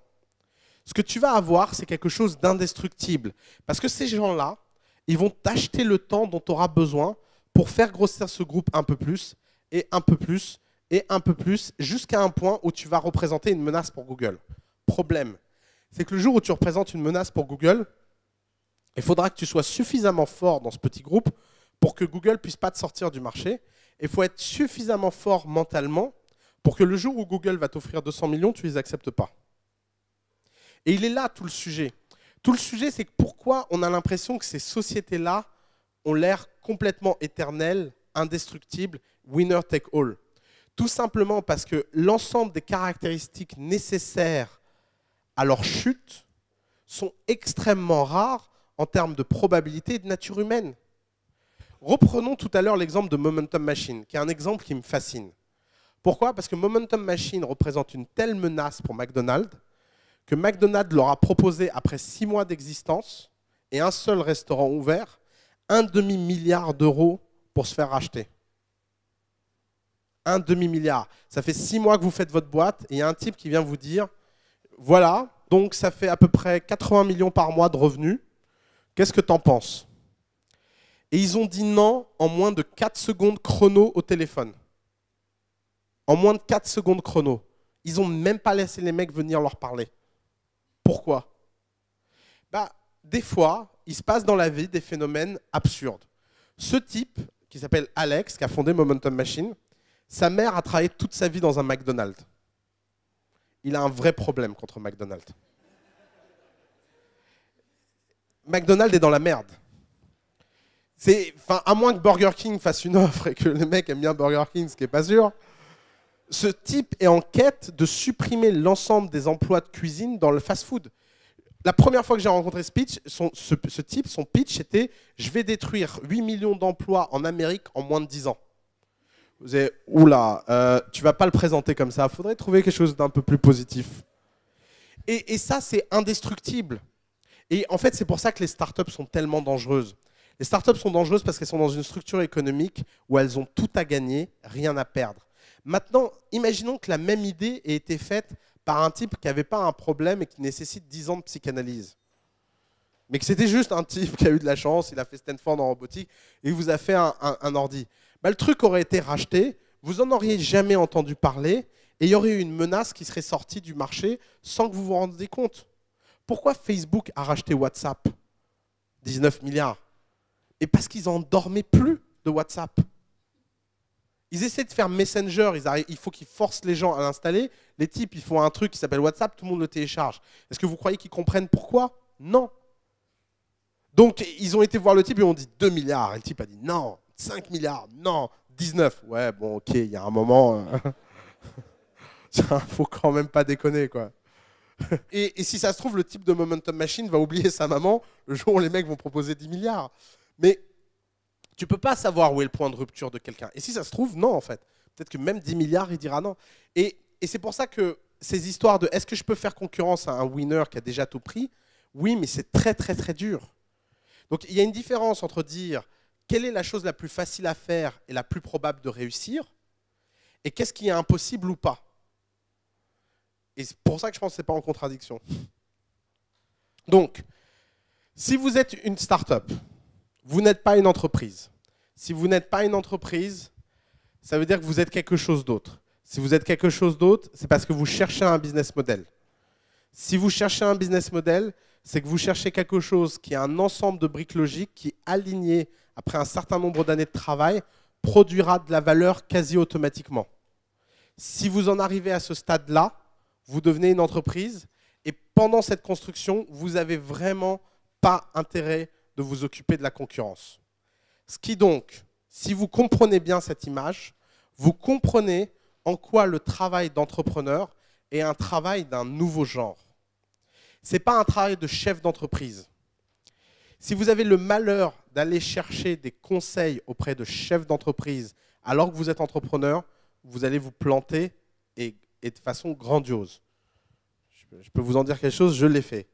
ce que tu vas avoir, c'est quelque chose d'indestructible. Parce que ces gens-là, ils vont t'acheter le temps dont tu auras besoin pour faire grossir ce groupe un peu plus, et un peu plus, et un peu plus, jusqu'à un point où tu vas représenter une menace pour Google. Problème, c'est que le jour où tu représentes une menace pour Google, il faudra que tu sois suffisamment fort dans ce petit groupe pour que Google ne puisse pas te sortir du marché. Il faut être suffisamment fort mentalement pour que le jour où Google va t'offrir 200 millions, tu ne les acceptes pas. Et il est là tout le sujet. Tout le sujet, c'est que pourquoi on a l'impression que ces sociétés-là ont l'air complètement éternelles, indestructibles, winner take all. Tout simplement parce que l'ensemble des caractéristiques nécessaires à leur chute sont extrêmement rares en termes de probabilité et de nature humaine. Reprenons tout à l'heure l'exemple de Momentum Machine, qui est un exemple qui me fascine. Pourquoi? Parce que Momentum Machine représente une telle menace pour McDonald's que McDonald's leur a proposé, après 6 mois d'existence et un seul restaurant ouvert, 1,5 milliard d'euros pour se faire racheter. 1,5 milliard. Ça fait 6 mois que vous faites votre boîte et il y a un type qui vient vous dire, voilà, donc ça fait à peu près 80 millions par mois de revenus. Qu'est-ce que tu en penses? Et ils ont dit non en moins de 4 secondes chrono au téléphone. En moins de 4 secondes chrono. Ils n'ont même pas laissé les mecs venir leur parler. Pourquoi? Des fois, il se passe dans la vie des phénomènes absurdes. Ce type, qui s'appelle Alex, qui a fondé Momentum Machine, sa mère a travaillé toute sa vie dans un McDonald's. Il a un vrai problème contre McDonald's. McDonald's est dans la merde. À moins que Burger King fasse une offre et que les mecs aiment bien Burger King, ce qui n'est pas sûr, ce type est en quête de supprimer l'ensemble des emplois de cuisine dans le fast-food. La première fois que j'ai rencontré ce type, son pitch était « Je vais détruire 8 millions d'emplois en Amérique en moins de 10 ans ». Vous avez « Oula, tu vas pas le présenter comme ça, il faudrait trouver quelque chose d'un peu plus positif ». Et ça, c'est indestructible. Et en fait, c'est pour ça que les startups sont tellement dangereuses. Les startups sont dangereuses parce qu'elles sont dans une structure économique où elles ont tout à gagner, rien à perdre. Maintenant, imaginons que la même idée ait été faite par un type qui n'avait pas un problème et qui nécessite 10 ans de psychanalyse. Mais que c'était juste un type qui a eu de la chance, il a fait Stanford en robotique et il vous a fait un ordi. Bah, le truc aurait été racheté, vous n'en auriez jamais entendu parler et il y aurait eu une menace qui serait sortie du marché sans que vous vous rendiez compte. Pourquoi Facebook a racheté WhatsApp? 19 milliards. Et parce qu'ils n'en dormaient plus de WhatsApp. Ils essaient de faire Messenger, il faut qu'ils forcent les gens à l'installer. Les types, ils font un truc qui s'appelle WhatsApp, tout le monde le télécharge. Est-ce que vous croyez qu'ils comprennent pourquoi? Non. Donc, ils ont été voir le type et ont dit 2 milliards. Et le type a dit non, 5 milliards, non, 19. Ouais, bon, ok, il y a un moment, faut quand même pas déconner, quoi. Et si ça se trouve, le type de Momentum Machine va oublier sa maman le jour où les mecs vont proposer 10 milliards. Mais tu ne peux pas savoir où est le point de rupture de quelqu'un. Et si ça se trouve, non, en fait. Peut-être que même 10 milliards, il dira non. Et c'est pour ça que ces histoires de est-ce que je peux faire concurrence à un winner qui a déjà tout pris? Oui, mais c'est très, très, très dur. Donc, il y a une différence entre dire quelle est la chose la plus facile à faire et la plus probable de réussir et qu'est-ce qui est impossible ou pas. Et c'est pour ça que je pense que ce n'est pas en contradiction. Donc, si vous êtes une start-up, vous n'êtes pas une entreprise. Si vous n'êtes pas une entreprise, ça veut dire que vous êtes quelque chose d'autre. Si vous êtes quelque chose d'autre, c'est parce que vous cherchez un business model. Si vous cherchez un business model, c'est que vous cherchez quelque chose qui est un ensemble de briques logiques qui, aligné après un certain nombre d'années de travail, produira de la valeur quasi automatiquement. Si vous en arrivez à ce stade-là, vous devenez une entreprise et pendant cette construction, vous n'avez vraiment pas intérêt de vous occuper de la concurrence. Ce qui donc, si vous comprenez bien cette image, vous comprenez en quoi le travail d'entrepreneur est un travail d'un nouveau genre. Ce n'est pas un travail de chef d'entreprise. Si vous avez le malheur d'aller chercher des conseils auprès de chefs d'entreprise alors que vous êtes entrepreneur, vous allez vous planter et de façon grandiose. Je peux vous en dire quelque chose, je l'ai fait.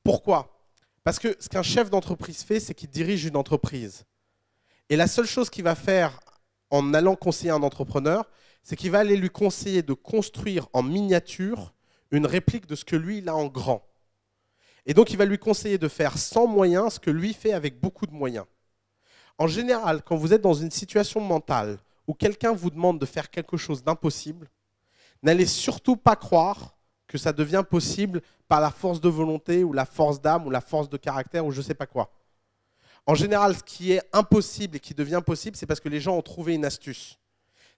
Pourquoi ? Parce que ce qu'un chef d'entreprise fait, c'est qu'il dirige une entreprise. Et la seule chose qu'il va faire en allant conseiller un entrepreneur, c'est qu'il va aller lui conseiller de construire en miniature une réplique de ce que lui, il a en grand. Et donc, il va lui conseiller de faire sans moyens ce que lui fait avec beaucoup de moyens. En général, quand vous êtes dans une situation mentale où quelqu'un vous demande de faire quelque chose d'impossible, n'allez surtout pas croire que ça devient possible par la force de volonté ou la force d'âme ou la force de caractère ou je ne sais pas quoi. En général, ce qui est impossible et qui devient possible, c'est parce que les gens ont trouvé une astuce.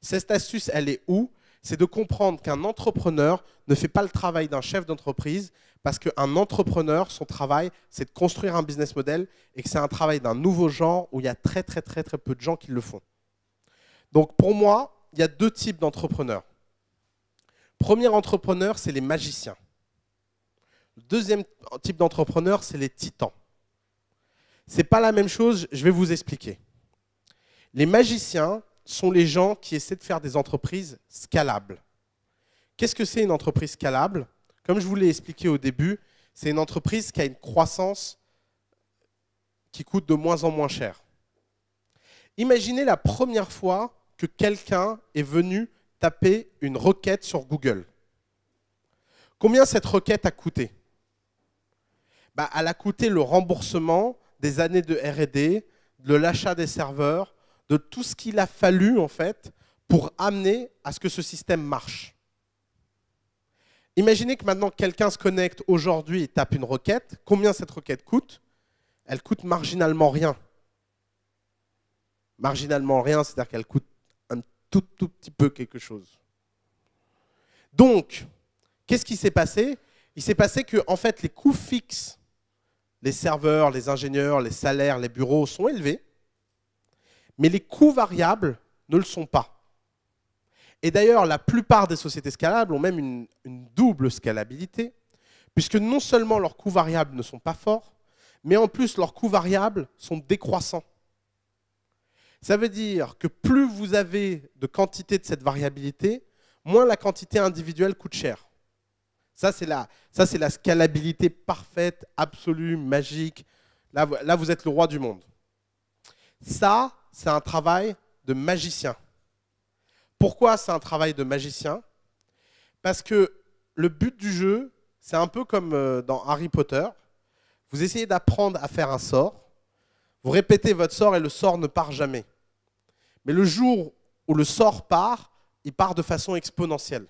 Cette astuce, elle est où? C'est de comprendre qu'un entrepreneur ne fait pas le travail d'un chef d'entreprise parce qu'un entrepreneur, son travail, c'est de construire un business model et que c'est un travail d'un nouveau genre où il y a très, très, très, très peu de gens qui le font. Donc, pour moi, il y a deux types d'entrepreneurs. Premier entrepreneur, c'est les magiciens. Le deuxième type d'entrepreneur, c'est les titans. Ce n'est pas la même chose, je vais vous expliquer. Les magiciens sont les gens qui essaient de faire des entreprises scalables. Qu'est-ce que c'est une entreprise scalable? Comme je vous l'ai expliqué au début, c'est une entreprise qui a une croissance qui coûte de moins en moins cher. Imaginez la première fois que quelqu'un est venu taper une requête sur Google. Combien cette requête a coûté? Elle a coûté le remboursement des années de R&D, de l'achat des serveurs, de tout ce qu'il a fallu en fait pour amener à ce que ce système marche. Imaginez que maintenant quelqu'un se connecte aujourd'hui et tape une requête. Combien cette requête coûte? elle coûte marginalement rien. Marginalement rien, c'est-à-dire qu'elle coûte un tout petit peu quelque chose. Donc, qu'est-ce qui s'est passé? Il s'est passé que en fait, les coûts fixes, les serveurs, les ingénieurs, les salaires, les bureaux sont élevés, mais les coûts variables ne le sont pas. Et d'ailleurs, la plupart des sociétés scalables ont même une double scalabilité, puisque non seulement leurs coûts variables ne sont pas forts, mais en plus leurs coûts variables sont décroissants. Ça veut dire que plus vous avez de quantité de cette variabilité, moins la quantité individuelle coûte cher. Ça, c'est la scalabilité parfaite, absolue, magique. Là, vous êtes le roi du monde. Ça, c'est un travail de magicien. Pourquoi c'est un travail de magicien? Parce que le but du jeu, c'est un peu comme dans Harry Potter. Vous essayez d'apprendre à faire un sort, vous répétez votre sort et le sort ne part jamais. Mais le jour où le sort part, il part de façon exponentielle.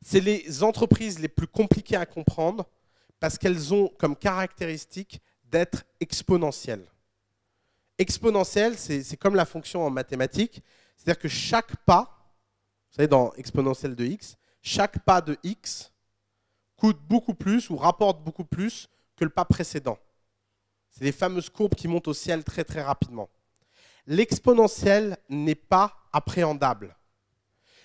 C'est les entreprises les plus compliquées à comprendre parce qu'elles ont comme caractéristique d'être exponentielles. Exponentielle, c'est comme la fonction en mathématiques, c'est-à-dire que chaque pas, vous savez dans exponentielle de x, chaque pas de x coûte beaucoup plus ou rapporte beaucoup plus que le pas précédent. C'est les fameuses courbes qui montent au ciel très très rapidement. L'exponentielle n'est pas appréhendable.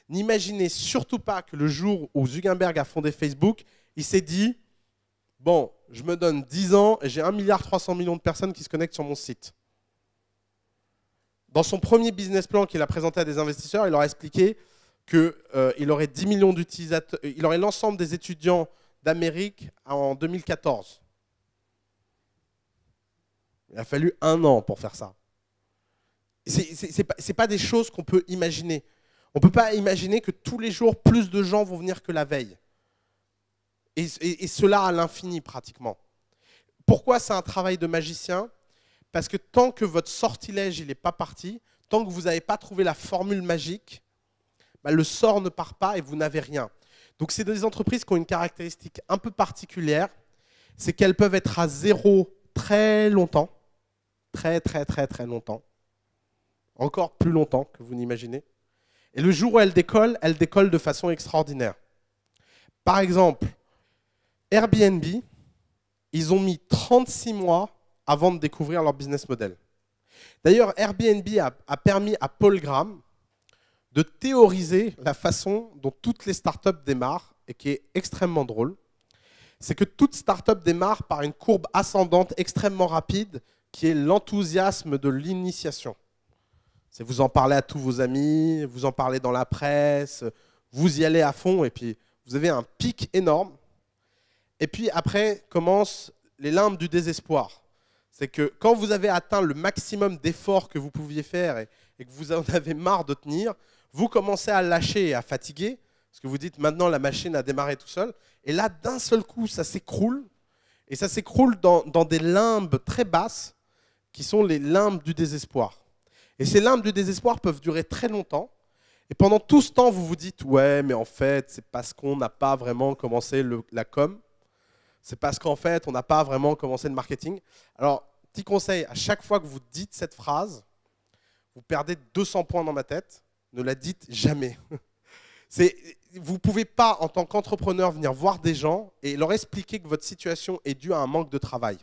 N'imaginez surtout pas que le jour où Zuckerberg a fondé Facebook, il s'est dit « Bon, je me donne 10 ans et j'ai 1,3 milliard de personnes qui se connectent sur mon site. » Dans son premier business plan qu'il a présenté à des investisseurs, il leur a expliqué qu'il aurait 10 millions d'utilisateurs, il aurait l'ensemble des étudiants d'Amérique en 2014. Il a fallu 1 an pour faire ça. Ce n'est pas des choses qu'on peut imaginer. On ne peut pas imaginer que tous les jours, plus de gens vont venir que la veille. Et cela à l'infini, pratiquement. Pourquoi c'est un travail de magicien? Parce que tant que votre sortilège n'est pas parti, tant que vous n'avez pas trouvé la formule magique, bah, le sort ne part pas et vous n'avez rien. Donc c'est des entreprises qui ont une caractéristique un peu particulière, c'est qu'elles peuvent être à zéro très longtemps, très longtemps, encore plus longtemps que vous n'imaginez. Et le jour où elles décollent de façon extraordinaire. Par exemple, Airbnb, ils ont mis 36 mois avant de découvrir leur business model. D'ailleurs, Airbnb a permis à Paul Graham de théoriser la façon dont toutes les startups démarrent, et qui est extrêmement drôle. C'est que toute startup démarre par une courbe ascendante extrêmement rapide, qui est l'enthousiasme de l'initiation. C'est vous en parlez à tous vos amis, vous en parlez dans la presse, vous y allez à fond, et puis vous avez un pic énorme. Et puis après commencent les limbes du désespoir. C'est que quand vous avez atteint le maximum d'efforts que vous pouviez faire et que vous en avez marre de tenir, vous commencez à lâcher et à fatiguer, parce que vous dites maintenant la machine a démarré tout seul, et là d'un seul coup ça s'écroule, et ça s'écroule dans des limbes très basses qui sont les limbes du désespoir. Et ces limbes du désespoir peuvent durer très longtemps, et pendant tout ce temps vous vous dites ouais mais en fait c'est parce qu'on n'a pas vraiment commencé la com, c'est parce qu'en fait on n'a pas vraiment commencé le marketing. Alors petit conseil, à chaque fois que vous dites cette phrase, vous perdez 200 points dans ma tête. Ne la dites jamais. Vous ne pouvez pas, en tant qu'entrepreneur, venir voir des gens et leur expliquer que votre situation est due à un manque de travail.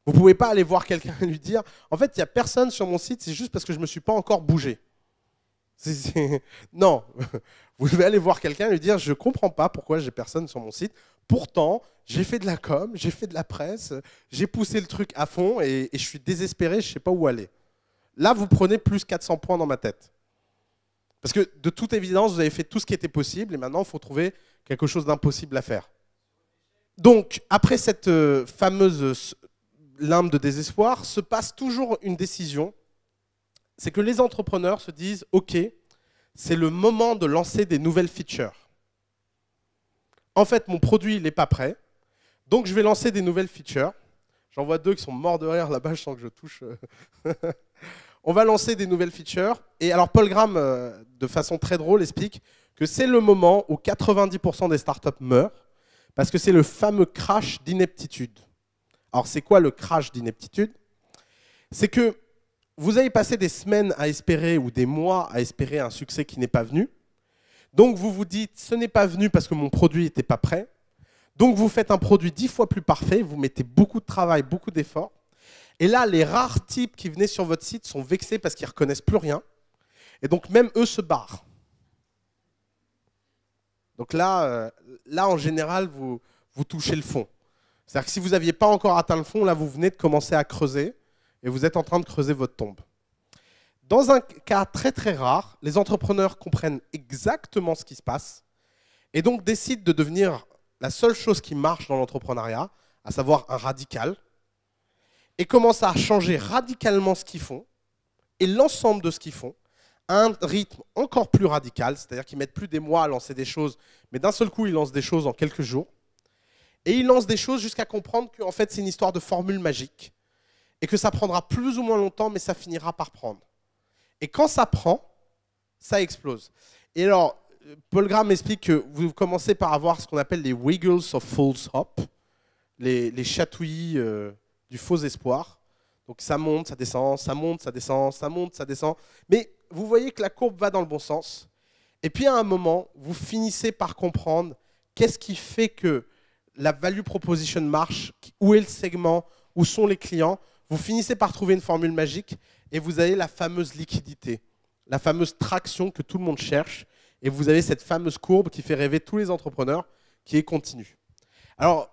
Vous ne pouvez pas aller voir quelqu'un et lui dire « En fait, il n'y a personne sur mon site, c'est juste parce que je ne me suis pas encore bougé. » Non, vous devez aller voir quelqu'un et lui dire « Je ne comprends pas pourquoi j'ai personne sur mon site. Pourtant, j'ai fait de la com, j'ai fait de la presse, j'ai poussé le truc à fond et je suis désespéré, je ne sais pas où aller. » Là, vous prenez plus 400 points dans ma tête. Parce que de toute évidence, vous avez fait tout ce qui était possible et maintenant, il faut trouver quelque chose d'impossible à faire. Donc, après cette fameuse limbe de désespoir, se passe toujours une décision. C'est que les entrepreneurs se disent « Ok, c'est le moment de lancer des nouvelles features. En fait, mon produit, il n'est pas prêt. Donc, je vais lancer des nouvelles features. » J'en vois 2 qui sont morts de rire là-bas, je sens que je touche. On va lancer des nouvelles features. Et alors Paul Graham, de façon très drôle, explique que c'est le moment où 90% des startups meurent, parce que c'est le fameux crash d'ineptitude. Alors, c'est quoi le crash d'ineptitude? C'est que vous avez passé des semaines à espérer ou des mois à espérer un succès qui n'est pas venu. Donc, vous vous dites, ce n'est pas venu parce que mon produit n'était pas prêt. Donc, vous faites un produit 10 fois plus parfait, vous mettez beaucoup de travail, beaucoup d'efforts. Et là, les rares types qui venaient sur votre site sont vexés parce qu'ils ne reconnaissent plus rien. Et donc, même eux se barrent. Donc là, en général, vous touchez le fond. C'est-à-dire que si vous n'aviez pas encore atteint le fond, là, vous venez de commencer à creuser et vous êtes en train de creuser votre tombe. Dans un cas très très rare, les entrepreneurs comprennent exactement ce qui se passe et donc décident de devenir la seule chose qui marche dans l'entrepreneuriat, à savoir un radical, et commencent à changer radicalement ce qu'ils font et l'ensemble de ce qu'ils font à un rythme encore plus radical, c'est-à-dire qu'ils ne mettent plus des mois à lancer des choses, mais d'un seul coup, ils lancent des choses en quelques jours. Et ils lancent des choses jusqu'à comprendre qu'en fait, c'est une histoire de formule magique et que ça prendra plus ou moins longtemps, mais ça finira par prendre. Et quand ça prend, ça explose. Et alors, Paul Graham explique que vous commencez par avoir ce qu'on appelle les wiggles of false hope, les chatouillis du faux espoir. Donc ça monte, ça descend, ça monte, ça descend, ça monte, ça descend. Mais vous voyez que la courbe va dans le bon sens. Et puis à un moment, vous finissez par comprendre qu'est-ce qui fait que la value proposition marche, où est le segment, où sont les clients. Vous finissez par trouver une formule magique et vous avez la fameuse liquidité, la fameuse traction que tout le monde cherche. Et vous avez cette fameuse courbe qui fait rêver tous les entrepreneurs, qui est continue. Alors,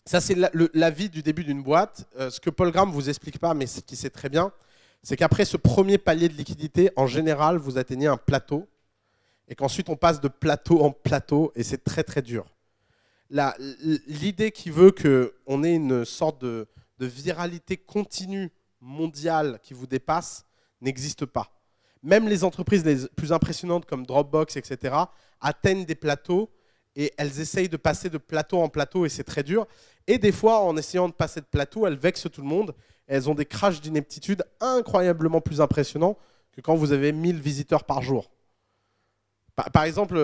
ça, c'est la vie du début d'une boîte. Ce que Paul Graham ne vous explique pas, mais ce qu'il sait très bien, c'est qu'après ce premier palier de liquidité, en général, vous atteignez un plateau et qu'ensuite, on passe de plateau en plateau et c'est très, très dur. L'idée qui veut qu'on ait une sorte de viralité continue mondiale qui vous dépasse n'existe pas. Même les entreprises les plus impressionnantes comme Dropbox, etc., atteignent des plateaux et elles essayent de passer de plateau en plateau et c'est très dur. Et des fois, en essayant de passer de plateau, elles vexent tout le monde et elles ont des crashs d'ineptitude incroyablement plus impressionnants que quand vous avez 1000 visiteurs par jour. Par exemple,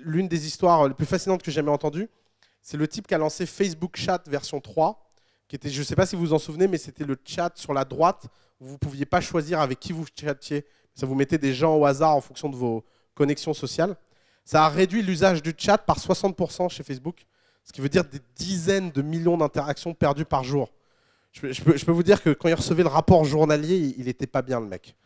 l'une des histoires les plus fascinantes que j'ai jamais entendues, c'est le type qui a lancé Facebook Chat version 3, qui était, je ne sais pas si vous vous en souvenez, mais c'était le chat sur la droite où vous ne pouviez pas choisir avec qui vous chattiez. Ça vous mettait des gens au hasard en fonction de vos connexions sociales. Ça a réduit l'usage du chat par 60% chez Facebook, ce qui veut dire des dizaines de millions d'interactions perdues par jour. Je peux vous dire que quand il recevait le rapport journalier, il n'était pas bien, le mec.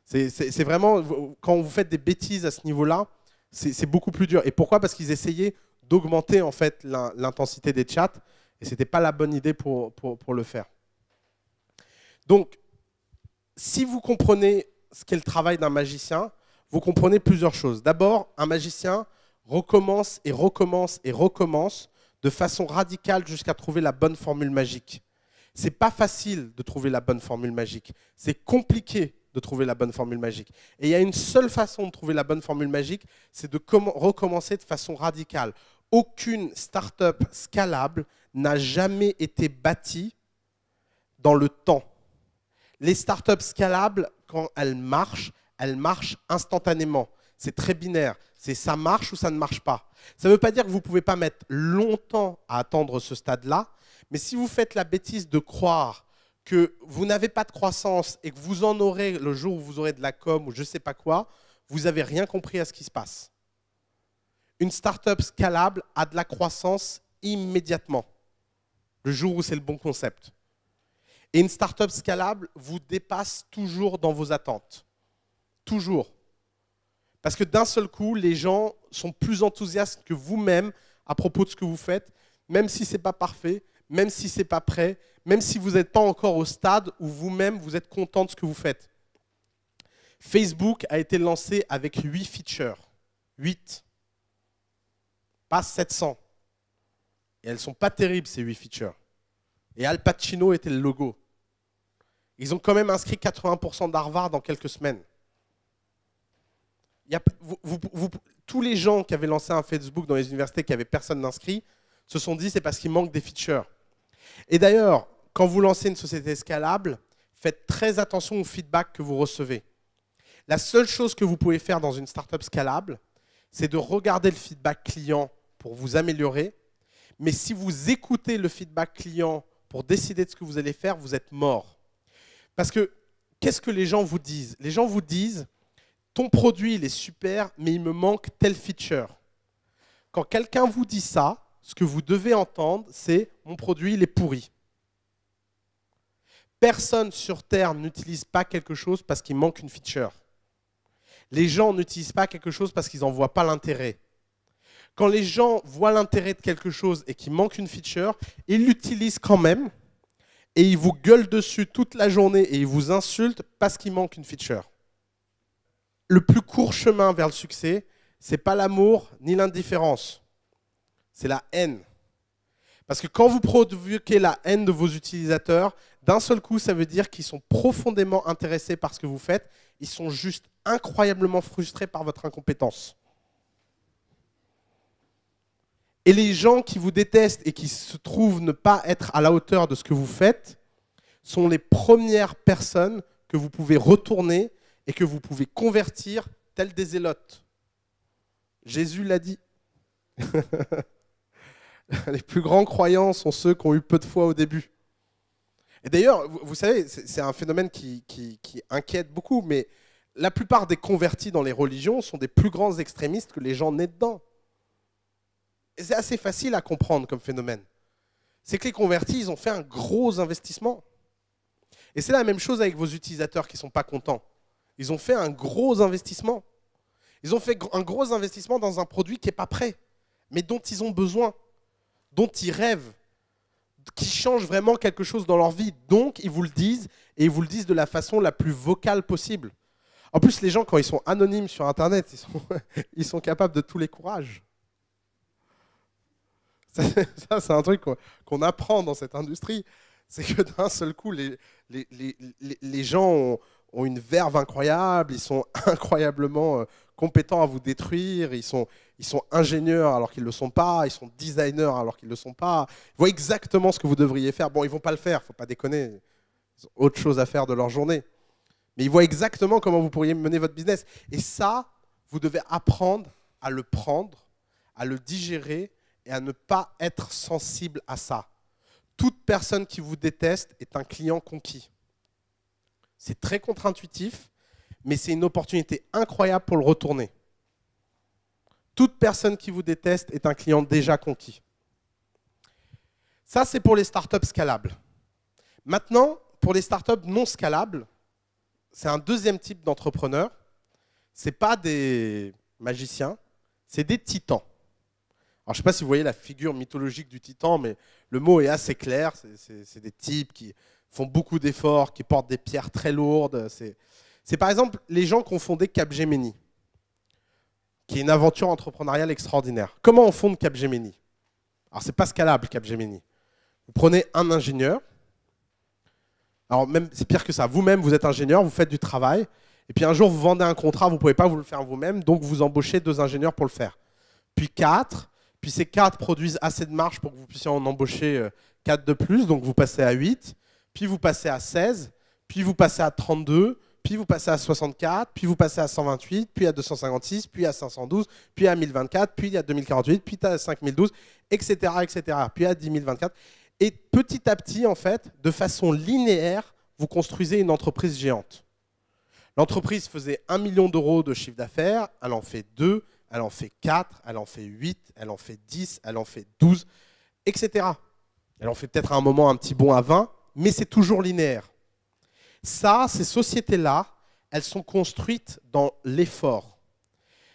C'est vraiment, quand vous faites des bêtises à ce niveau-là, c'est beaucoup plus dur. Et pourquoi? Parce qu'ils essayaient d'augmenter en fait l'intensité des chats et ce n'était pas la bonne idée pour le faire. Donc, si vous comprenez ce qu'est le travail d'un magicien, vous comprenez plusieurs choses. D'abord, un magicien recommence et recommence et recommence de façon radicale jusqu'à trouver la bonne formule magique. Ce n'est pas facile de trouver la bonne formule magique. C'est compliqué de trouver la bonne formule magique. Et il y a une seule façon de trouver la bonne formule magique, c'est de recommencer de façon radicale. Aucune start-up scalable n'a jamais été bâtie dans le temps. Les startups scalables, quand elles marchent instantanément. C'est très binaire. C'est ça marche ou ça ne marche pas. Ça ne veut pas dire que vous ne pouvez pas mettre longtemps à attendre ce stade-là, mais si vous faites la bêtise de croire que vous n'avez pas de croissance et que vous en aurez le jour où vous aurez de la com ou je ne sais pas quoi, vous n'avez rien compris à ce qui se passe. Une startup scalable a de la croissance immédiatement, le jour où c'est le bon concept. Et une startup scalable vous dépasse toujours dans vos attentes. Toujours. Parce que d'un seul coup, les gens sont plus enthousiastes que vous-même à propos de ce que vous faites, même si ce n'est pas parfait, même si ce n'est pas prêt, même si vous n'êtes pas encore au stade où vous-même, vous êtes content de ce que vous faites. Facebook a été lancé avec 8 features. 8. Pas 700. Et elles ne sont pas terribles, ces 8 features. Et Al Pacino était le logo. Ils ont quand même inscrit 80% d'Harvard dans quelques semaines. Tous les gens qui avaient lancé un Facebook dans les universités qui n'avaient personne d'inscrit se sont dit c'est parce qu'il manque des features. Et d'ailleurs, quand vous lancez une société scalable, faites très attention au feedback que vous recevez. La seule chose que vous pouvez faire dans une startup scalable, c'est de regarder le feedback client pour vous améliorer. Mais si vous écoutez le feedback client pour décider de ce que vous allez faire, vous êtes mort. Parce que, qu'est-ce que les gens vous disent? Les gens vous disent, ton produit, il est super, mais il me manque tel feature. Quand quelqu'un vous dit ça, ce que vous devez entendre, c'est « mon produit, il est pourri ». Personne sur Terre n'utilise pas quelque chose parce qu'il manque une feature. Les gens n'utilisent pas quelque chose parce qu'ils n'en voient pas l'intérêt. Quand les gens voient l'intérêt de quelque chose et qu'il manque une feature, ils l'utilisent quand même et ils vous gueulent dessus toute la journée et ils vous insultent parce qu'il manque une feature. Le plus court chemin vers le succès, ce n'est pas l'amour ni l'indifférence, c'est la haine. Parce que quand vous provoquez la haine de vos utilisateurs, d'un seul coup, ça veut dire qu'ils sont profondément intéressés par ce que vous faites. Ils sont juste incroyablement frustrés par votre incompétence. Et les gens qui vous détestent et qui se trouvent ne pas être à la hauteur de ce que vous faites sont les premières personnes que vous pouvez retourner et que vous pouvez convertir tels des zélotes. Jésus l'a dit. Les plus grands croyants sont ceux qui ont eu peu de foi au début. Et d'ailleurs, vous savez, c'est un phénomène qui inquiète beaucoup, mais la plupart des convertis dans les religions sont des plus grands extrémistes que les gens nés dedans. Et c'est assez facile à comprendre comme phénomène. C'est que les convertis, ils ont fait un gros investissement. Et c'est la même chose avec vos utilisateurs qui ne sont pas contents. Ils ont fait un gros investissement. Ils ont fait un gros investissement dans un produit qui n'est pas prêt, mais dont ils ont besoin, dont ils rêvent, qui change vraiment quelque chose dans leur vie. Donc, ils vous le disent, et ils vous le disent de la façon la plus vocale possible. En plus, les gens, quand ils sont anonymes sur Internet, ils sont capables de tous les courages. Ça, c'est un truc qu'on apprend dans cette industrie. C'est que d'un seul coup, les gens ont une verve incroyable, ils sont incroyablement compétents à vous détruire, ils sont ingénieurs alors qu'ils ne le sont pas, ils sont designers alors qu'ils ne le sont pas. Ils voient exactement ce que vous devriez faire. Bon, ils ne vont pas le faire, il ne faut pas déconner. Ils ont autre chose à faire de leur journée. Mais ils voient exactement comment vous pourriez mener votre business. Et ça, vous devez apprendre à le prendre, à le digérer et à ne pas être sensible à ça. Toute personne qui vous déteste est un client conquis. C'est très contre-intuitif, mais c'est une opportunité incroyable pour le retourner. Toute personne qui vous déteste est un client déjà conquis. Ça, c'est pour les startups scalables. Maintenant, pour les startups non scalables, c'est un deuxième type d'entrepreneur. Ce n'est pas des magiciens, c'est des titans. Alors, je ne sais pas si vous voyez la figure mythologique du titan, mais le mot est assez clair. C'est des types qui font beaucoup d'efforts, qui portent des pierres très lourdes. C'est par exemple les gens qui ont fondé Capgemini, qui est une aventure entrepreneuriale extraordinaire. Comment on fonde Capgemini? Alors, ce n'est pas scalable, Capgemini. Vous prenez un ingénieur. Alors, même c'est pire que ça. Vous-même, vous êtes ingénieur, vous faites du travail. Et puis un jour, vous vendez un contrat, vous ne pouvez pas vous le faire vous-même, donc vous embauchez 2 ingénieurs pour le faire. Puis 4. Puis ces 4 produisent assez de marge pour que vous puissiez en embaucher 4 de plus, donc vous passez à 8, puis vous passez à 16, puis vous passez à 32, puis vous passez à 64, puis vous passez à 128, puis à 256, puis à 512, puis à 1024, puis à 2048, puis à 5012, etc., etc., puis à 10 024. Et petit à petit, en fait, de façon linéaire, vous construisez une entreprise géante. L'entreprise faisait 1 million d'euros de chiffre d'affaires, elle en fait 2, elle en fait 4, elle en fait 8, elle en fait 10, elle en fait 12, etc. Elle en fait peut-être à un moment un petit bond à 20, mais c'est toujours linéaire. Ça, ces sociétés-là, elles sont construites dans l'effort.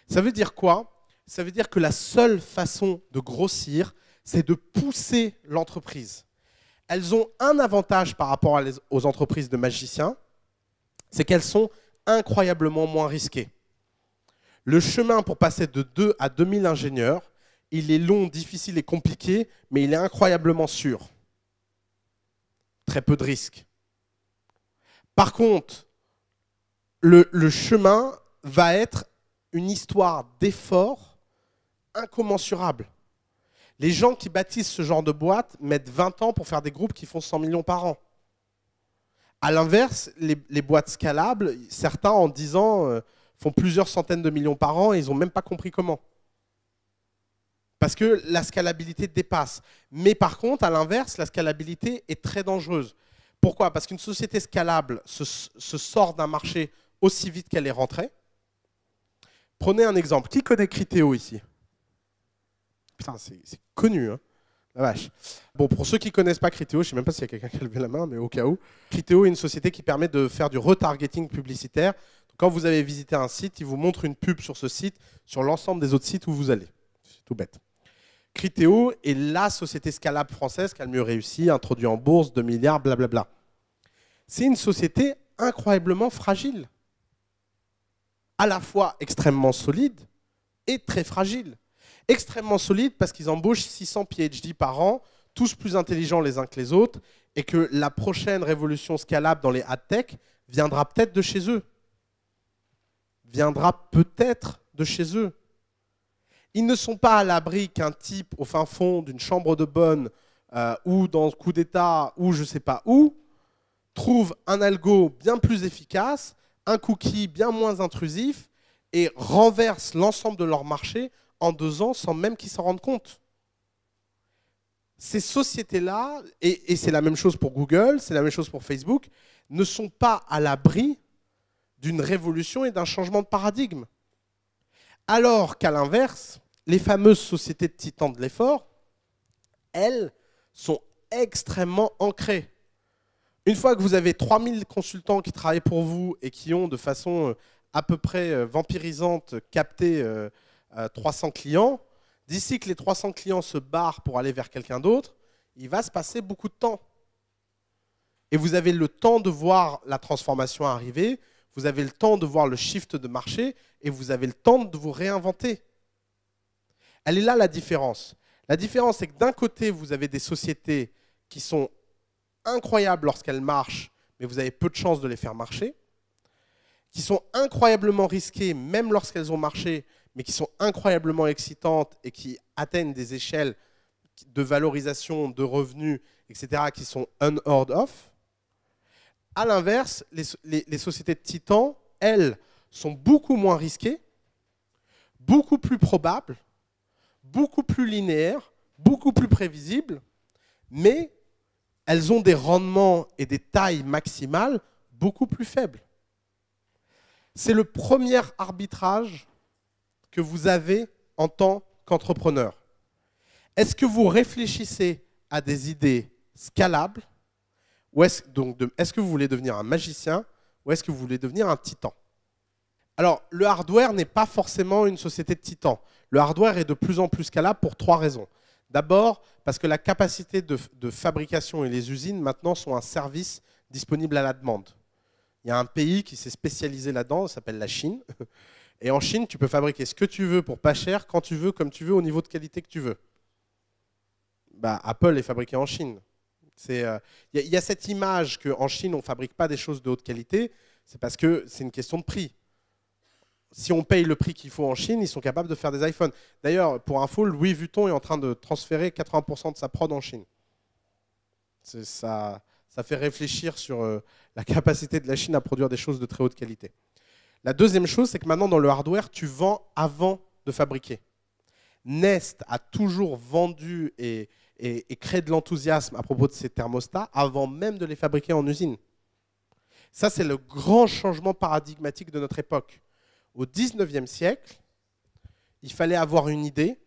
Ça veut dire quoi? Ça veut dire que la seule façon de grossir, c'est de pousser l'entreprise. Elles ont un avantage par rapport aux entreprises de magiciens, c'est qu'elles sont incroyablement moins risquées. Le chemin pour passer de 2 à 2000 ingénieurs, il est long, difficile et compliqué, mais il est incroyablement sûr. Très peu de risques. Par contre, le chemin va être une histoire d'effort incommensurable. Les gens qui bâtissent ce genre de boîte mettent 20 ans pour faire des groupes qui font 100 millions par an. À l'inverse, les boîtes scalables, certains en 10 ans font plusieurs centaines de millions par an et ils n'ont même pas compris comment. Parce que la scalabilité dépasse. Mais par contre, à l'inverse, la scalabilité est très dangereuse. Pourquoi? Parce qu'une société scalable se sort d'un marché aussi vite qu'elle est rentrée. Prenez un exemple. Qui connaît Criteo ici? Putain, c'est connu, hein, la vache. Bon, pour ceux qui ne connaissent pas Criteo, je ne sais même pas s'il y a quelqu'un qui a levé la main, mais au cas où. Criteo est une société qui permet de faire du retargeting publicitaire. Donc, quand vous avez visité un site, il vous montre une pub sur ce site, sur l'ensemble des autres sites où vous allez. C'est tout bête. Criteo est la société scalable française qui a le mieux réussi, introduit en bourse, 2 milliards, blablabla. C'est une société incroyablement fragile. À la fois extrêmement solide et très fragile. Extrêmement solide parce qu'ils embauchent 600 PhD par an, tous plus intelligents les uns que les autres, et que la prochaine révolution scalable dans les ad tech viendra peut-être de chez eux. Viendra peut-être de chez eux. Ils ne sont pas à l'abri qu'un type au fin fond d'une chambre de bonne ou dans le coup d'État ou je ne sais pas où trouve un algo bien plus efficace, un cookie bien moins intrusif et renverse l'ensemble de leur marché en 2 ans sans même qu'ils s'en rendent compte. Ces sociétés-là, et c'est la même chose pour Google, c'est la même chose pour Facebook, ne sont pas à l'abri d'une révolution et d'un changement de paradigme. Alors qu'à l'inverse, les fameuses sociétés de titans de l'effort, elles, sont extrêmement ancrées. Une fois que vous avez 3000 consultants qui travaillent pour vous et qui ont de façon à peu près vampirisante capté 300 clients, d'ici que les 300 clients se barrent pour aller vers quelqu'un d'autre, il va se passer beaucoup de temps. Et vous avez le temps de voir la transformation arriver, vous avez le temps de voir le shift de marché et vous avez le temps de vous réinventer. Elle est là la différence. La différence, c'est que d'un côté, vous avez des sociétés qui sont incroyables lorsqu'elles marchent, mais vous avez peu de chances de les faire marcher, qui sont incroyablement risquées, même lorsqu'elles ont marché, mais qui sont incroyablement excitantes et qui atteignent des échelles de valorisation, de revenus, etc., qui sont unheard of. À l'inverse, les sociétés de titans, elles, sont beaucoup moins risquées, beaucoup plus probables, beaucoup plus linéaires, beaucoup plus prévisibles, mais elles ont des rendements et des tailles maximales beaucoup plus faibles. C'est le premier arbitrage que vous avez en tant qu'entrepreneur. Est-ce que vous réfléchissez à des idées scalables ou est-ce que vous voulez devenir un magicien ou est-ce que vous voulez devenir un titan? Alors, le hardware n'est pas forcément une société de titans. Le hardware est de plus en plus scalable pour 3 raisons. D'abord, parce que la capacité de fabrication et les usines, maintenant, sont un service disponible à la demande. Il y a un pays qui s'est spécialisé là-dedans, ça s'appelle la Chine. Et en Chine, tu peux fabriquer ce que tu veux pour pas cher, quand tu veux, comme tu veux, au niveau de qualité que tu veux. Bah, Apple est fabriqué en Chine. Il y a cette image qu'en Chine, on ne fabrique pas des choses de haute qualité, c'est parce que c'est une question de prix. Si on paye le prix qu'il faut en Chine, ils sont capables de faire des iPhones. D'ailleurs, pour info, Louis Vuitton est en train de transférer 80% de sa prod en Chine. Ça fait réfléchir sur la capacité de la Chine à produire des choses de très haute qualité. La deuxième chose, c'est que maintenant, dans le hardware, tu vends avant de fabriquer. Nest a toujours vendu et créé de l'enthousiasme à propos de ces thermostats avant même de les fabriquer en usine. Ça, c'est le grand changement paradigmatique de notre époque. Au XIXe siècle, il fallait avoir une idée,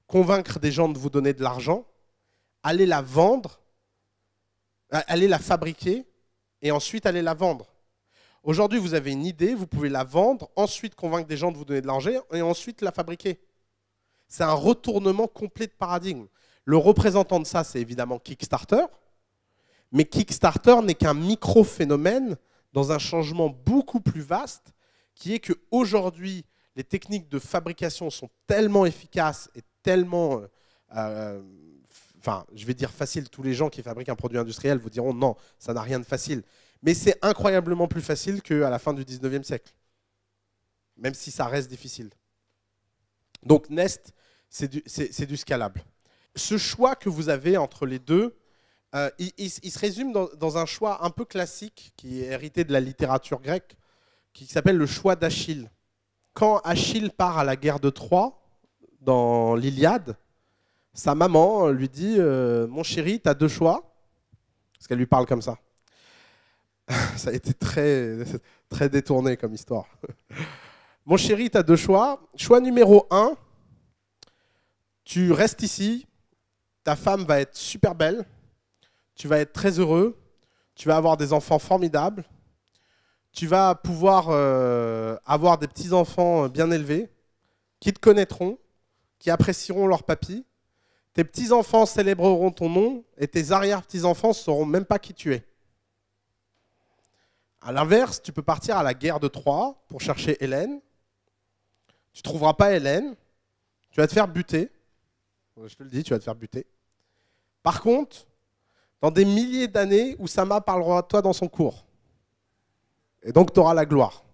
convaincre des gens de vous donner de l'argent, aller la vendre, aller la fabriquer et ensuite aller la vendre. Aujourd'hui, vous avez une idée, vous pouvez la vendre, ensuite convaincre des gens de vous donner de l'argent et ensuite la fabriquer. C'est un retournement complet de paradigme. Le représentant de ça, c'est évidemment Kickstarter, mais Kickstarter n'est qu'un micro-phénomène dans un changement beaucoup plus vaste qui est qu'aujourd'hui, les techniques de fabrication sont tellement efficaces et tellement, enfin, je vais dire facile, tous les gens qui fabriquent un produit industriel vous diront non, ça n'a rien de facile. Mais c'est incroyablement plus facile qu'à la fin du 19e siècle, même si ça reste difficile. Donc Nest, c'est du scalable. Ce choix que vous avez entre les deux, il se résume dans un choix un peu classique qui est hérité de la littérature grecque, qui s'appelle le choix d'Achille. Quand Achille part à la guerre de Troie, dans l'Iliade, Sa maman lui dit mon chéri, tu as deux choix. Parce qu'elle lui parle comme ça. Ça a été très détourné comme histoire. Mon chéri, tu as deux choix. Choix numéro 1, tu restes ici, ta femme va être super belle, tu vas être très heureux, tu vas avoir des enfants formidables, tu vas pouvoir avoir des petits-enfants bien élevés, qui te connaîtront, qui apprécieront leur papy. Tes petits-enfants célébreront ton nom et tes arrière-petits-enfants ne sauront même pas qui tu es. À l'inverse, tu peux partir à la guerre de Troie pour chercher Hélène. Tu ne trouveras pas Hélène, tu vas te faire buter. Je te le dis, tu vas te faire buter. Par contre, dans des milliers d'années, Oussama parlera de toi dans son cours. Et donc, tu auras la gloire.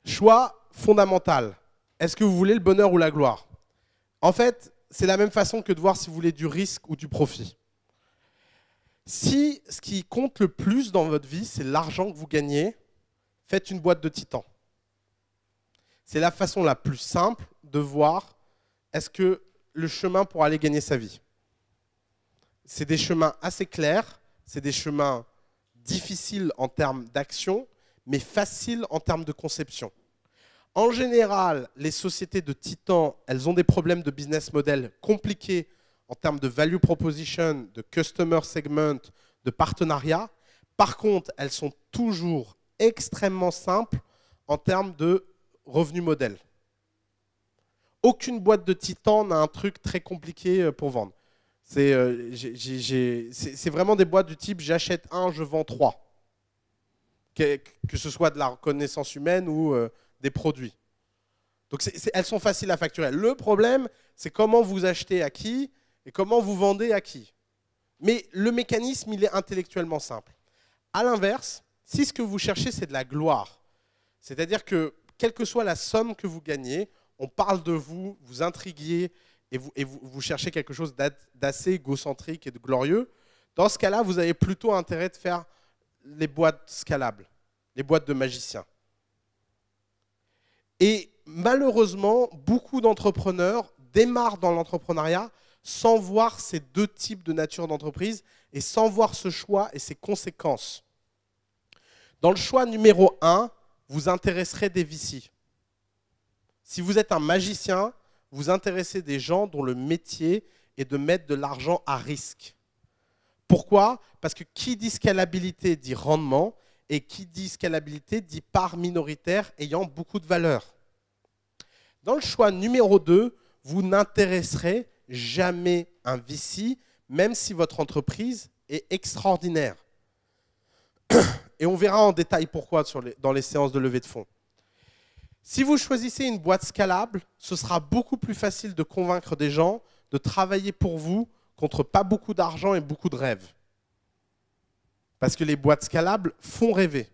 Choix fondamental. Est-ce que vous voulez le bonheur ou la gloire? En fait, c'est la même façon que de voir si vous voulez du risque ou du profit. Si ce qui compte le plus dans votre vie, c'est l'argent que vous gagnez, faites une boîte de titans. C'est la façon la plus simple de voir est-ce que le chemin pour aller gagner sa vie. C'est des chemins assez clairs, c'est des chemins difficiles en termes d'action, mais faciles en termes de conception. En général, les sociétés de titans, elles ont des problèmes de business model compliqués en termes de value proposition, de customer segment, de partenariat. Par contre, elles sont toujours extrêmement simples en termes de revenu modèle. Aucune boîte de titans n'a un truc très compliqué pour vendre. C'est vraiment des boîtes du type j'achète un, je vends trois. Que ce soit de la reconnaissance humaine ou des produits. Donc elles sont faciles à facturer. Le problème, c'est comment vous achetez à qui et comment vous vendez à qui. Mais le mécanisme, il est intellectuellement simple. À l'inverse, si ce que vous cherchez, c'est de la gloire, c'est-à-dire que quelle que soit la somme que vous gagnez, on parle de vous, vous intriguiez et vous cherchez quelque chose d'assez égocentrique et de glorieux, dans ce cas-là, vous avez plutôt intérêt de faire les boîtes scalables, les boîtes de magiciens. Et malheureusement, beaucoup d'entrepreneurs démarrent dans l'entrepreneuriat sans voir ces deux types de nature d'entreprise et sans voir ce choix et ses conséquences. Dans le choix numéro 1, vous intéresserez des VC. Si vous êtes un magicien, vous intéressez des gens dont le métier est de mettre de l'argent à risque. Pourquoi? Parce que qui dit scalabilité dit rendement, et qui dit scalabilité dit part minoritaire ayant beaucoup de valeur. Dans le choix numéro 2, vous n'intéresserez jamais un VC, même si votre entreprise est extraordinaire. Et on verra en détail pourquoi dans les séances de levée de fonds. Si vous choisissez une boîte scalable, ce sera beaucoup plus facile de convaincre des gens de travailler pour vous contre pas beaucoup d'argent et beaucoup de rêves. Parce que les boîtes scalables font rêver.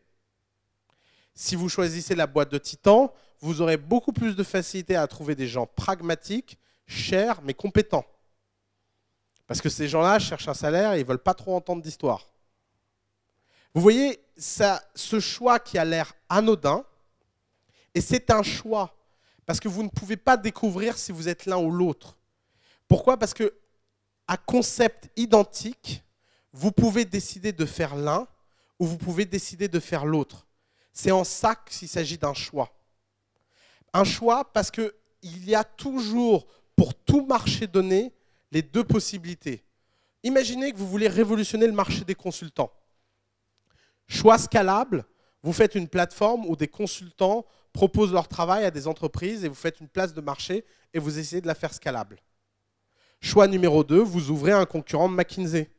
Si vous choisissez la boîte de Titan, vous aurez beaucoup plus de facilité à trouver des gens pragmatiques, chers, mais compétents. Parce que ces gens-là cherchent un salaire et ils ne veulent pas trop entendre d'histoire. Vous voyez, ce choix qui a l'air anodin, et c'est un choix, parce que vous ne pouvez pas découvrir si vous êtes l'un ou l'autre. Pourquoi? Parce que à concept identique, vous pouvez décider de faire l'un ou vous pouvez décider de faire l'autre. C'est en ça qu'il s'agit d'un choix. Un choix parce qu'il y a toujours, pour tout marché donné, les deux possibilités. Imaginez que vous voulez révolutionner le marché des consultants. Choix scalable, vous faites une plateforme où des consultants proposent leur travail à des entreprises et vous faites une place de marché et vous essayez de la faire scalable. Choix numéro 2, vous ouvrez un concurrent de McKinsey.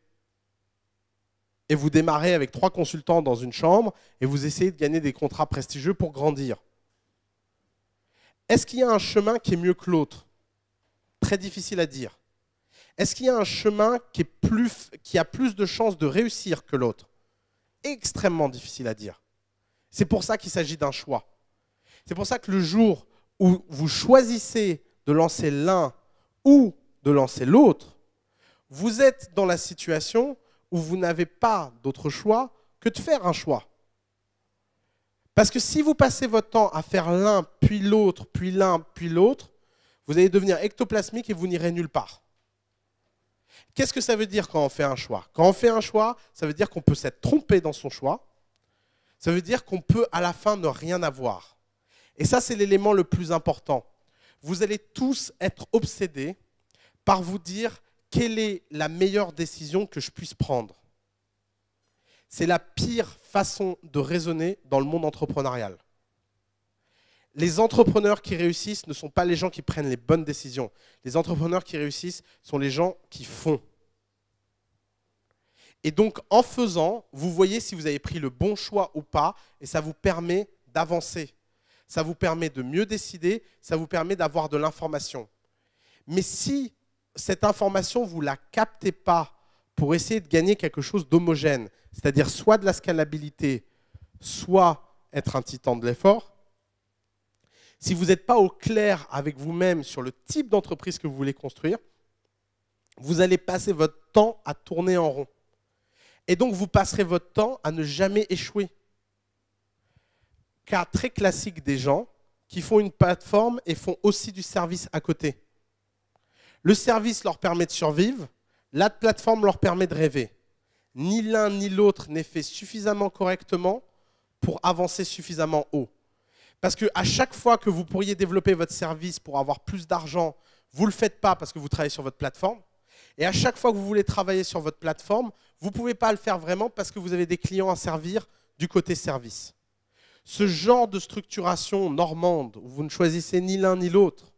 Et vous démarrez avec 3 consultants dans une chambre et vous essayez de gagner des contrats prestigieux pour grandir. Est-ce qu'il y a un chemin qui est mieux que l'autre? Très difficile à dire. Est-ce qu'il y a un chemin qui a plus de chances de réussir que l'autre? Extrêmement difficile à dire. C'est pour ça qu'il s'agit d'un choix. C'est pour ça que le jour où vous choisissez de lancer l'un ou de lancer l'autre, vous êtes dans la situation où vous n'avez pas d'autre choix que de faire un choix. Parce que si vous passez votre temps à faire l'un, puis l'autre, puis l'un, puis l'autre, Vous allez devenir ectoplasmique et vous n'irez nulle part. Qu'est-ce que ça veut dire quand on fait un choix? Quand on fait un choix, ça veut dire qu'on peut s'être trompé dans son choix. Ça veut dire qu'on peut à la fin ne rien avoir. Et ça, c'est l'élément le plus important. Vous allez tous être obsédés par vous dire quelle est la meilleure décision que je puisse prendre. C'est la pire façon de raisonner dans le monde entrepreneurial. Les entrepreneurs qui réussissent ne sont pas les gens qui prennent les bonnes décisions. Les entrepreneurs qui réussissent sont les gens qui font. Et donc, en faisant, vous voyez si vous avez pris le bon choix ou pas, et ça vous permet d'avancer. Ça vous permet de mieux décider, ça vous permet d'avoir de l'information. Mais si cette information, vous ne la captez pas pour essayer de gagner quelque chose d'homogène, c'est-à-dire soit de la scalabilité, soit être un titan de l'effort, si vous n'êtes pas au clair avec vous-même sur le type d'entreprise que vous voulez construire, vous allez passer votre temps à tourner en rond. Et donc, vous passerez votre temps à ne jamais échouer. Cas très classique des gens qui font une plateforme et font aussi du service à côté. Le service leur permet de survivre, la plateforme leur permet de rêver. Ni l'un ni l'autre n'est fait suffisamment correctement pour avancer suffisamment haut. Parce qu'à chaque fois que vous pourriez développer votre service pour avoir plus d'argent, vous ne le faites pas parce que vous travaillez sur votre plateforme. Et à chaque fois que vous voulez travailler sur votre plateforme, vous ne pouvez pas le faire vraiment parce que vous avez des clients à servir du côté service. Ce genre de structuration normande, où vous ne choisissez ni l'un ni l'autre,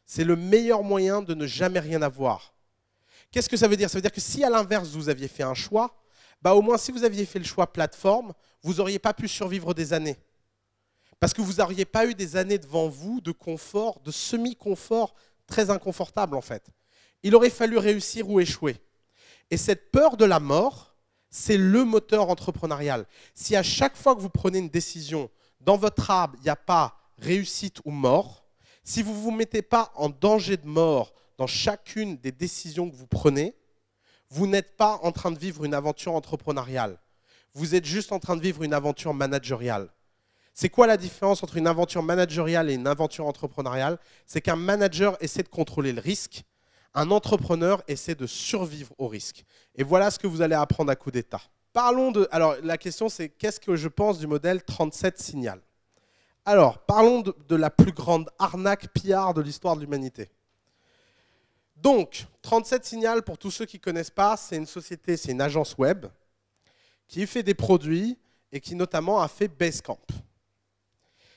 c'est le meilleur moyen de ne jamais rien avoir. Qu'est-ce que ça veut dire? Ça veut dire que si à l'inverse, vous aviez fait un choix, bah au moins si vous aviez fait le choix plateforme, vous n'auriez pas pu survivre des années. Parce que vous n'auriez pas eu des années devant vous de confort, de semi-confort très inconfortable en fait. Il aurait fallu réussir ou échouer. Et cette peur de la mort, c'est le moteur entrepreneurial. Si à chaque fois que vous prenez une décision, dans votre arbre, il n'y a pas réussite ou mort, si vous ne vous mettez pas en danger de mort dans chacune des décisions que vous prenez, vous n'êtes pas en train de vivre une aventure entrepreneuriale. Vous êtes juste en train de vivre une aventure managériale. C'est quoi la différence entre une aventure managériale et une aventure entrepreneuriale? C'est qu'un manager essaie de contrôler le risque, un entrepreneur essaie de survivre au risque. Et voilà ce que vous allez apprendre à coup d'état. Parlons de... Alors, la question, c'est qu'est-ce que je pense du modèle 37 Signal? Alors, parlons de la plus grande arnaque PR de l'histoire de l'humanité. Donc, 37 Signal, pour tous ceux qui ne connaissent pas, c'est une société, c'est une agence web qui fait des produits et qui notamment a fait Basecamp.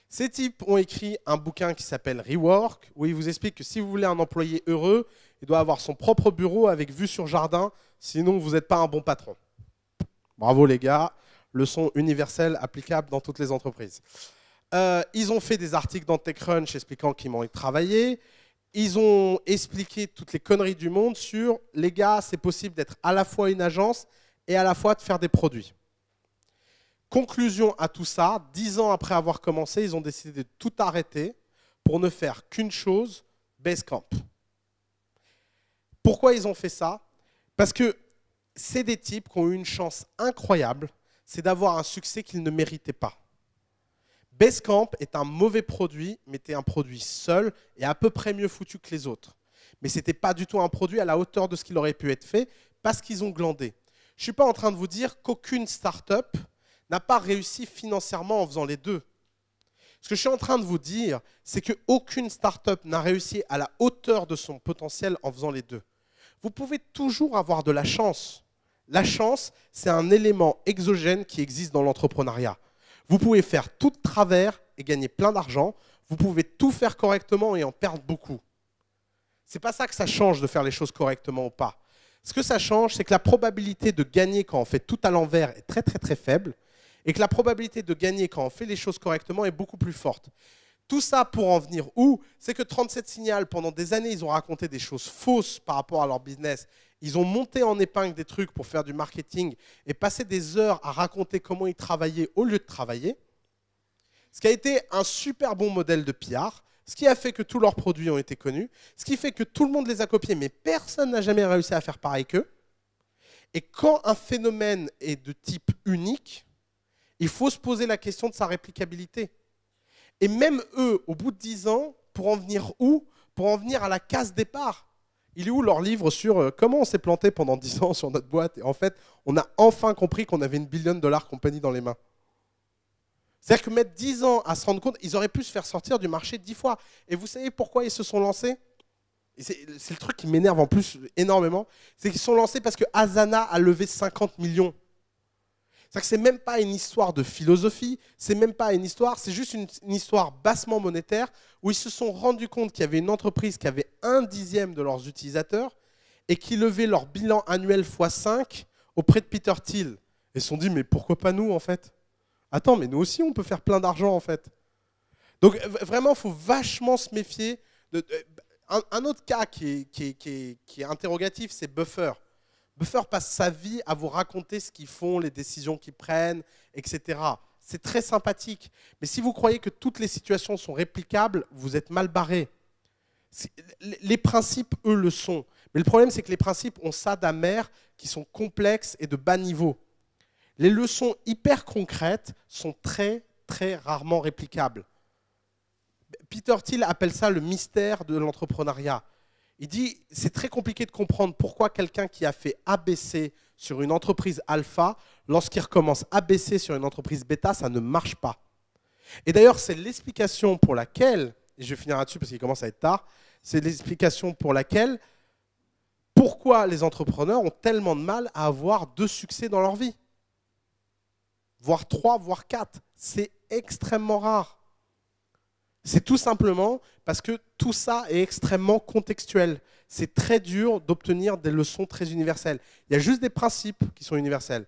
Ces types ont écrit un bouquin qui s'appelle Rework, où ils vous expliquent que si vous voulez un employé heureux, il doit avoir son propre bureau avec vue sur jardin, sinon vous n'êtes pas un bon patron. Bravo les gars, leçon universelle applicable dans toutes les entreprises. Ils ont fait des articles dans TechCrunch expliquant qu'ils m'ont travaillé. Ils ont expliqué toutes les conneries du monde sur les gars, c'est possible d'être à la fois une agence et à la fois de faire des produits. Conclusion à tout ça, 10 ans après avoir commencé, ils ont décidé de tout arrêter pour ne faire qu'une chose, Basecamp. Pourquoi ils ont fait ça? Parce que c'est des types qui ont eu une chance incroyable, c'est d'avoir un succès qu'ils ne méritaient pas. Basecamp est un mauvais produit, mais c'était un produit seul et à peu près mieux foutu que les autres. Mais ce n'était pas du tout un produit à la hauteur de ce qu'il aurait pu être fait parce qu'ils ont glandé. Je ne suis pas en train de vous dire qu'aucune start-up n'a pas réussi financièrement en faisant les deux. Ce que je suis en train de vous dire, c'est qu'aucune start-up n'a réussi à la hauteur de son potentiel en faisant les deux. Vous pouvez toujours avoir de la chance. La chance, c'est un élément exogène qui existe dans l'entrepreneuriat. Vous pouvez faire tout de travers et gagner plein d'argent. Vous pouvez tout faire correctement et en perdre beaucoup. Ce n'est pas ça que ça change de faire les choses correctement ou pas. Ce que ça change, c'est que la probabilité de gagner quand on fait tout à l'envers est très très très faible et que la probabilité de gagner quand on fait les choses correctement est beaucoup plus forte. Tout ça pour en venir où? C'est que 37 Signal, pendant des années, ils ont raconté des choses fausses par rapport à leur business. Ils ont monté en épingle des trucs pour faire du marketing et passer des heures à raconter comment ils travaillaient au lieu de travailler. Ce qui a été un super bon modèle de PR, ce qui a fait que tous leurs produits ont été connus, ce qui fait que tout le monde les a copiés, mais personne n'a jamais réussi à faire pareil qu'eux. Et quand un phénomène est de type unique, il faut se poser la question de sa réplicabilité. Et même eux, au bout de 10 ans, pour en venir où? pour en venir à la case départ. Il est où leur livre sur comment on s'est planté pendant 10 ans sur notre boîte et en fait, on a enfin compris qu'on avait une billion-dollar compagnie dans les mains. C'est-à-dire que mettre 10 ans à se rendre compte, ils auraient pu se faire sortir du marché 10 fois. Et vous savez pourquoi ils se sont lancés? C'est le truc qui m'énerve en plus énormément. C'est qu'ils se sont lancés parce que Asana a levé 50 millions. C'est-à-dire que c'est même pas une histoire de philosophie, c'est même pas une histoire, c'est juste une histoire bassement monétaire où ils se sont rendus compte qu'il y avait une entreprise qui avait 1/10 de leurs utilisateurs et qui levait leur bilan annuel x5 auprès de Peter Thiel. Et ils se sont dit, mais pourquoi pas nous en fait? Attends, mais nous aussi on peut faire plein d'argent en fait. Donc vraiment, il faut vachement se méfier. Un autre cas qui est interrogatif, c'est Buffer. Buffer passe sa vie à vous raconter ce qu'ils font, les décisions qu'ils prennent, etc. C'est très sympathique. Mais si vous croyez que toutes les situations sont réplicables, vous êtes mal barré. Les principes, eux, le sont. Mais le problème, c'est que les principes ont ça d'amers qui sont complexes et de bas niveau. Les leçons hyper concrètes sont très, très rarement réplicables. Peter Thiel appelle ça le mystère de l'entrepreneuriat. Il dit, c'est très compliqué de comprendre pourquoi quelqu'un qui a fait ABC sur une entreprise alpha, lorsqu'il recommence ABC sur une entreprise bêta, ça ne marche pas. Et d'ailleurs, c'est l'explication pour laquelle, et je vais finir là-dessus parce qu'il commence à être tard, c'est l'explication pour laquelle, pourquoi les entrepreneurs ont tellement de mal à avoir 2 succès dans leur vie. Voire 3, voire 4. C'est extrêmement rare. C'est tout simplement parce que tout ça est extrêmement contextuel. C'est très dur d'obtenir des leçons très universelles. Il y a juste des principes qui sont universels.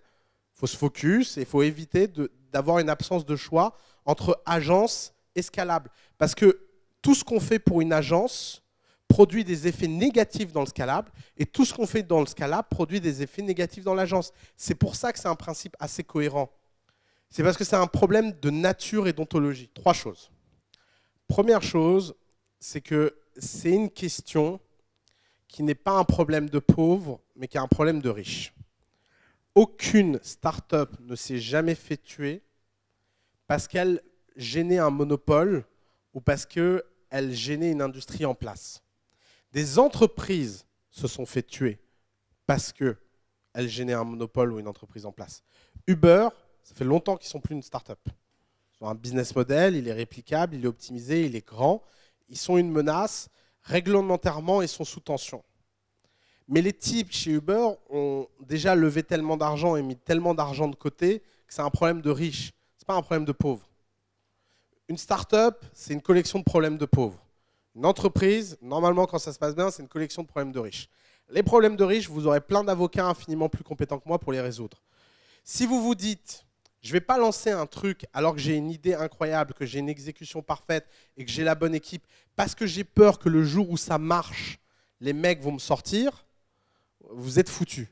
Il faut se focus et il faut éviter d'avoir une absence de choix entre agence et scalable. Parce que tout ce qu'on fait pour une agence produit des effets négatifs dans le scalable et tout ce qu'on fait dans le scalable produit des effets négatifs dans l'agence. C'est pour ça que c'est un principe assez cohérent. C'est parce que c'est un problème de nature et d'ontologie. 3 choses. Première chose, c'est que c'est une question qui n'est pas un problème de pauvre, mais qui est un problème de riche. Aucune start-up ne s'est jamais fait tuer parce qu'elle gênait un monopole ou parce qu'elle gênait une industrie en place. Des entreprises se sont fait tuer parce qu'elles gênaient un monopole ou une entreprise en place. Uber, ça fait longtemps qu'ils ne sont plus une start-up. Ils ont un business model, il est réplicable, il est optimisé, il est grand. Ils sont une menace. Réglementairement, ils sont sous tension. Mais les types chez Uber ont déjà levé tellement d'argent et mis tellement d'argent de côté que c'est un problème de riches. Ce n'est pas un problème de pauvres. Une start-up, c'est une collection de problèmes de pauvres. Une entreprise, normalement, quand ça se passe bien, c'est une collection de problèmes de riches. Les problèmes de riches, vous aurez plein d'avocats infiniment plus compétents que moi pour les résoudre. Si vous vous dites, je ne vais pas lancer un truc alors que j'ai une idée incroyable, que j'ai une exécution parfaite et que j'ai la bonne équipe, parce que j'ai peur que le jour où ça marche, les mecs vont me sortir, vous êtes foutus.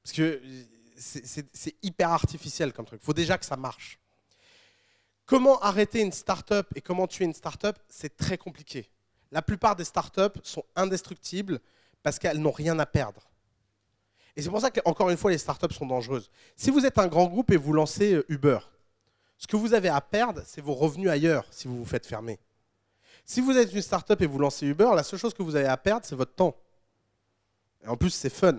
Parce que c'est hyper artificiel comme truc. Il faut déjà que ça marche. Comment arrêter une start-up et comment tuer une start-up, c'est très compliqué. La plupart des start-up sont indestructibles parce qu'elles n'ont rien à perdre. Et c'est pour ça qu'encore une fois, les startups sont dangereuses. Si vous êtes un grand groupe et vous lancez Uber, ce que vous avez à perdre, c'est vos revenus ailleurs si vous vous faites fermer. Si vous êtes une startup et vous lancez Uber, la seule chose que vous avez à perdre, c'est votre temps. Et en plus, c'est fun.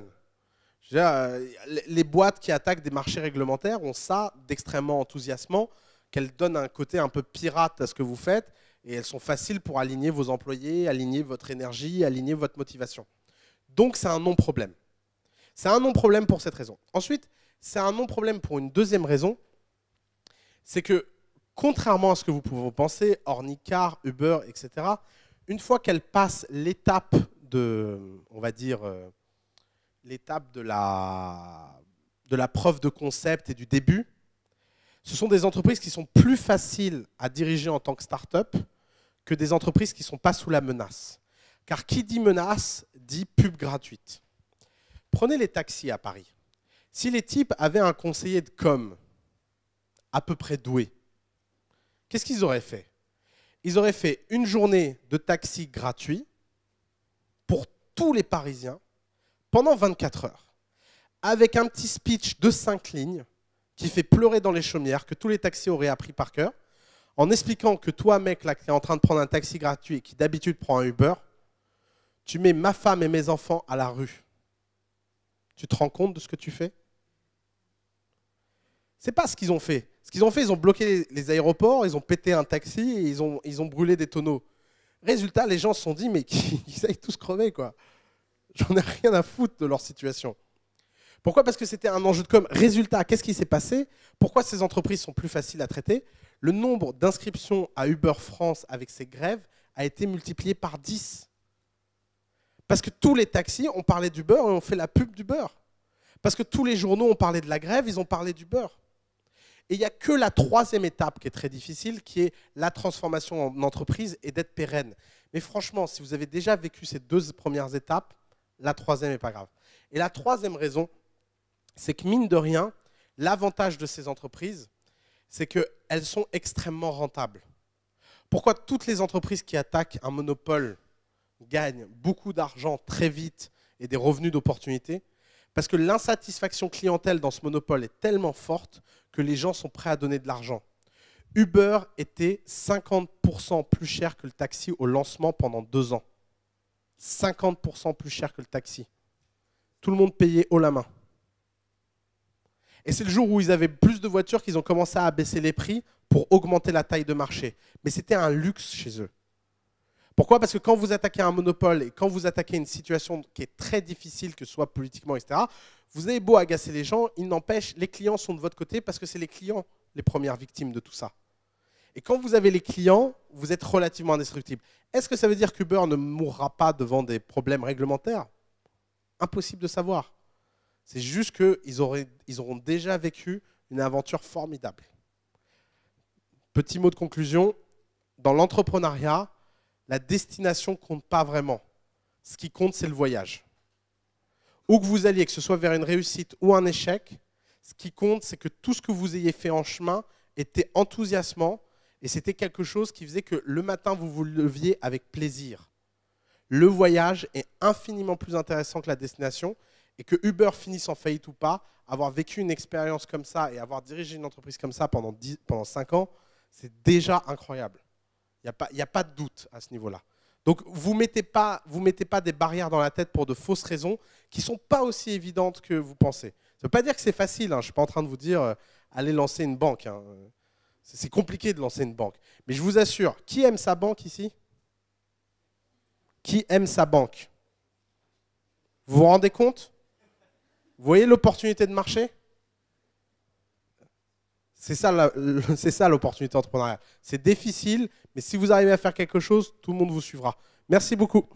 Je veux dire, les boîtes qui attaquent des marchés réglementaires ont ça d'extrêmement enthousiasmant, qu'elles donnent un côté un peu pirate à ce que vous faites, et elles sont faciles pour aligner vos employés, aligner votre énergie, aligner votre motivation. Donc, c'est un non-problème. C'est un non-problème pour cette raison. Ensuite, c'est un non-problème pour une deuxième raison, c'est que, contrairement à ce que vous pouvez penser, Ornicar, Uber, etc., une fois qu'elles passent l'étape de, on va dire, l'étape de la preuve de concept et du début, ce sont des entreprises qui sont plus faciles à diriger en tant que start-up que des entreprises qui ne sont pas sous la menace. Car qui dit menace, dit pub gratuite. Prenez les taxis à Paris. Si les types avaient un conseiller de com à peu près doué, qu'est-ce qu'ils auraient fait? Ils auraient fait une journée de taxi gratuit pour tous les Parisiens pendant 24 heures, avec un petit speech de 5 lignes qui fait pleurer dans les chaumières, que tous les taxis auraient appris par cœur, en expliquant que toi, mec, là, qui est en train de prendre un taxi gratuit et qui d'habitude prend un Uber, tu mets ma femme et mes enfants à la rue. Tu te rends compte de ce que tu fais? C'est pas ce qu'ils ont fait. Ce qu'ils ont fait, ils ont bloqué les aéroports, ils ont pété un taxi et ils ont brûlé des tonneaux. Résultat, les gens se sont dit, mais ils aillent tous crever, quoi. J'en ai rien à foutre de leur situation. Pourquoi? Parce que c'était un enjeu de com. Résultat, qu'est-ce qui s'est passé? Pourquoi ces entreprises sont plus faciles à traiter? Le nombre d'inscriptions à Uber France avec ces grèves a été multiplié par 10. Parce que tous les taxis ont parlé d'Uber et ont fait la pub d'Uber. Parce que tous les journaux ont parlé de la grève, ils ont parlé d'Uber. Et il n'y a que la troisième étape qui est très difficile, qui est la transformation en entreprise et d'être pérenne. Mais franchement, si vous avez déjà vécu ces deux premières étapes, la troisième n'est pas grave. Et la troisième raison, c'est que mine de rien, l'avantage de ces entreprises, c'est qu'elles sont extrêmement rentables. Pourquoi toutes les entreprises qui attaquent un monopole gagnent beaucoup d'argent très vite et des revenus d'opportunité? Parce que l'insatisfaction clientèle dans ce monopole est tellement forte que les gens sont prêts à donner de l'argent. Uber était 50% plus cher que le taxi au lancement pendant 2 ans. 50% plus cher que le taxi. Tout le monde payait haut la main. Et c'est le jour où ils avaient plus de voitures qu'ils ont commencé à baisser les prix pour augmenter la taille de marché. Mais c'était un luxe chez eux. Pourquoi? Parce que quand vous attaquez un monopole et quand vous attaquez une situation qui est très difficile, que ce soit politiquement, etc., vous avez beau agacer les gens, il n'empêche, les clients sont de votre côté parce que c'est les clients les premières victimes de tout ça. Et quand vous avez les clients, vous êtes relativement indestructible. Est-ce que ça veut dire qu'Uber ne mourra pas devant des problèmes réglementaires? Impossible de savoir. C'est juste qu'ils auront déjà vécu une aventure formidable. Petit mot de conclusion, dans l'entrepreneuriat, la destination ne compte pas vraiment. Ce qui compte, c'est le voyage. Où que vous alliez, que ce soit vers une réussite ou un échec, ce qui compte, c'est que tout ce que vous ayez fait en chemin était enthousiasmant et c'était quelque chose qui faisait que le matin, vous vous leviez avec plaisir. Le voyage est infiniment plus intéressant que la destination et que Uber finisse en faillite ou pas, avoir vécu une expérience comme ça et avoir dirigé une entreprise comme ça pendant 5 ans, c'est déjà incroyable. Il n'y a pas de doute à ce niveau-là. Donc, vous ne mettez pas des barrières dans la tête pour de fausses raisons qui ne sont pas aussi évidentes que vous pensez. Ça ne veut pas dire que c'est facile. Hein. Je ne suis pas en train de vous dire allez lancer une banque. Hein. C'est compliqué de lancer une banque. Mais je vous assure, qui aime sa banque ici? Qui aime sa banque? Vous vous rendez compte? Vous voyez l'opportunité de marché? C'est ça l'opportunité entrepreneuriale. C'est difficile, mais si vous arrivez à faire quelque chose, tout le monde vous suivra. Merci beaucoup.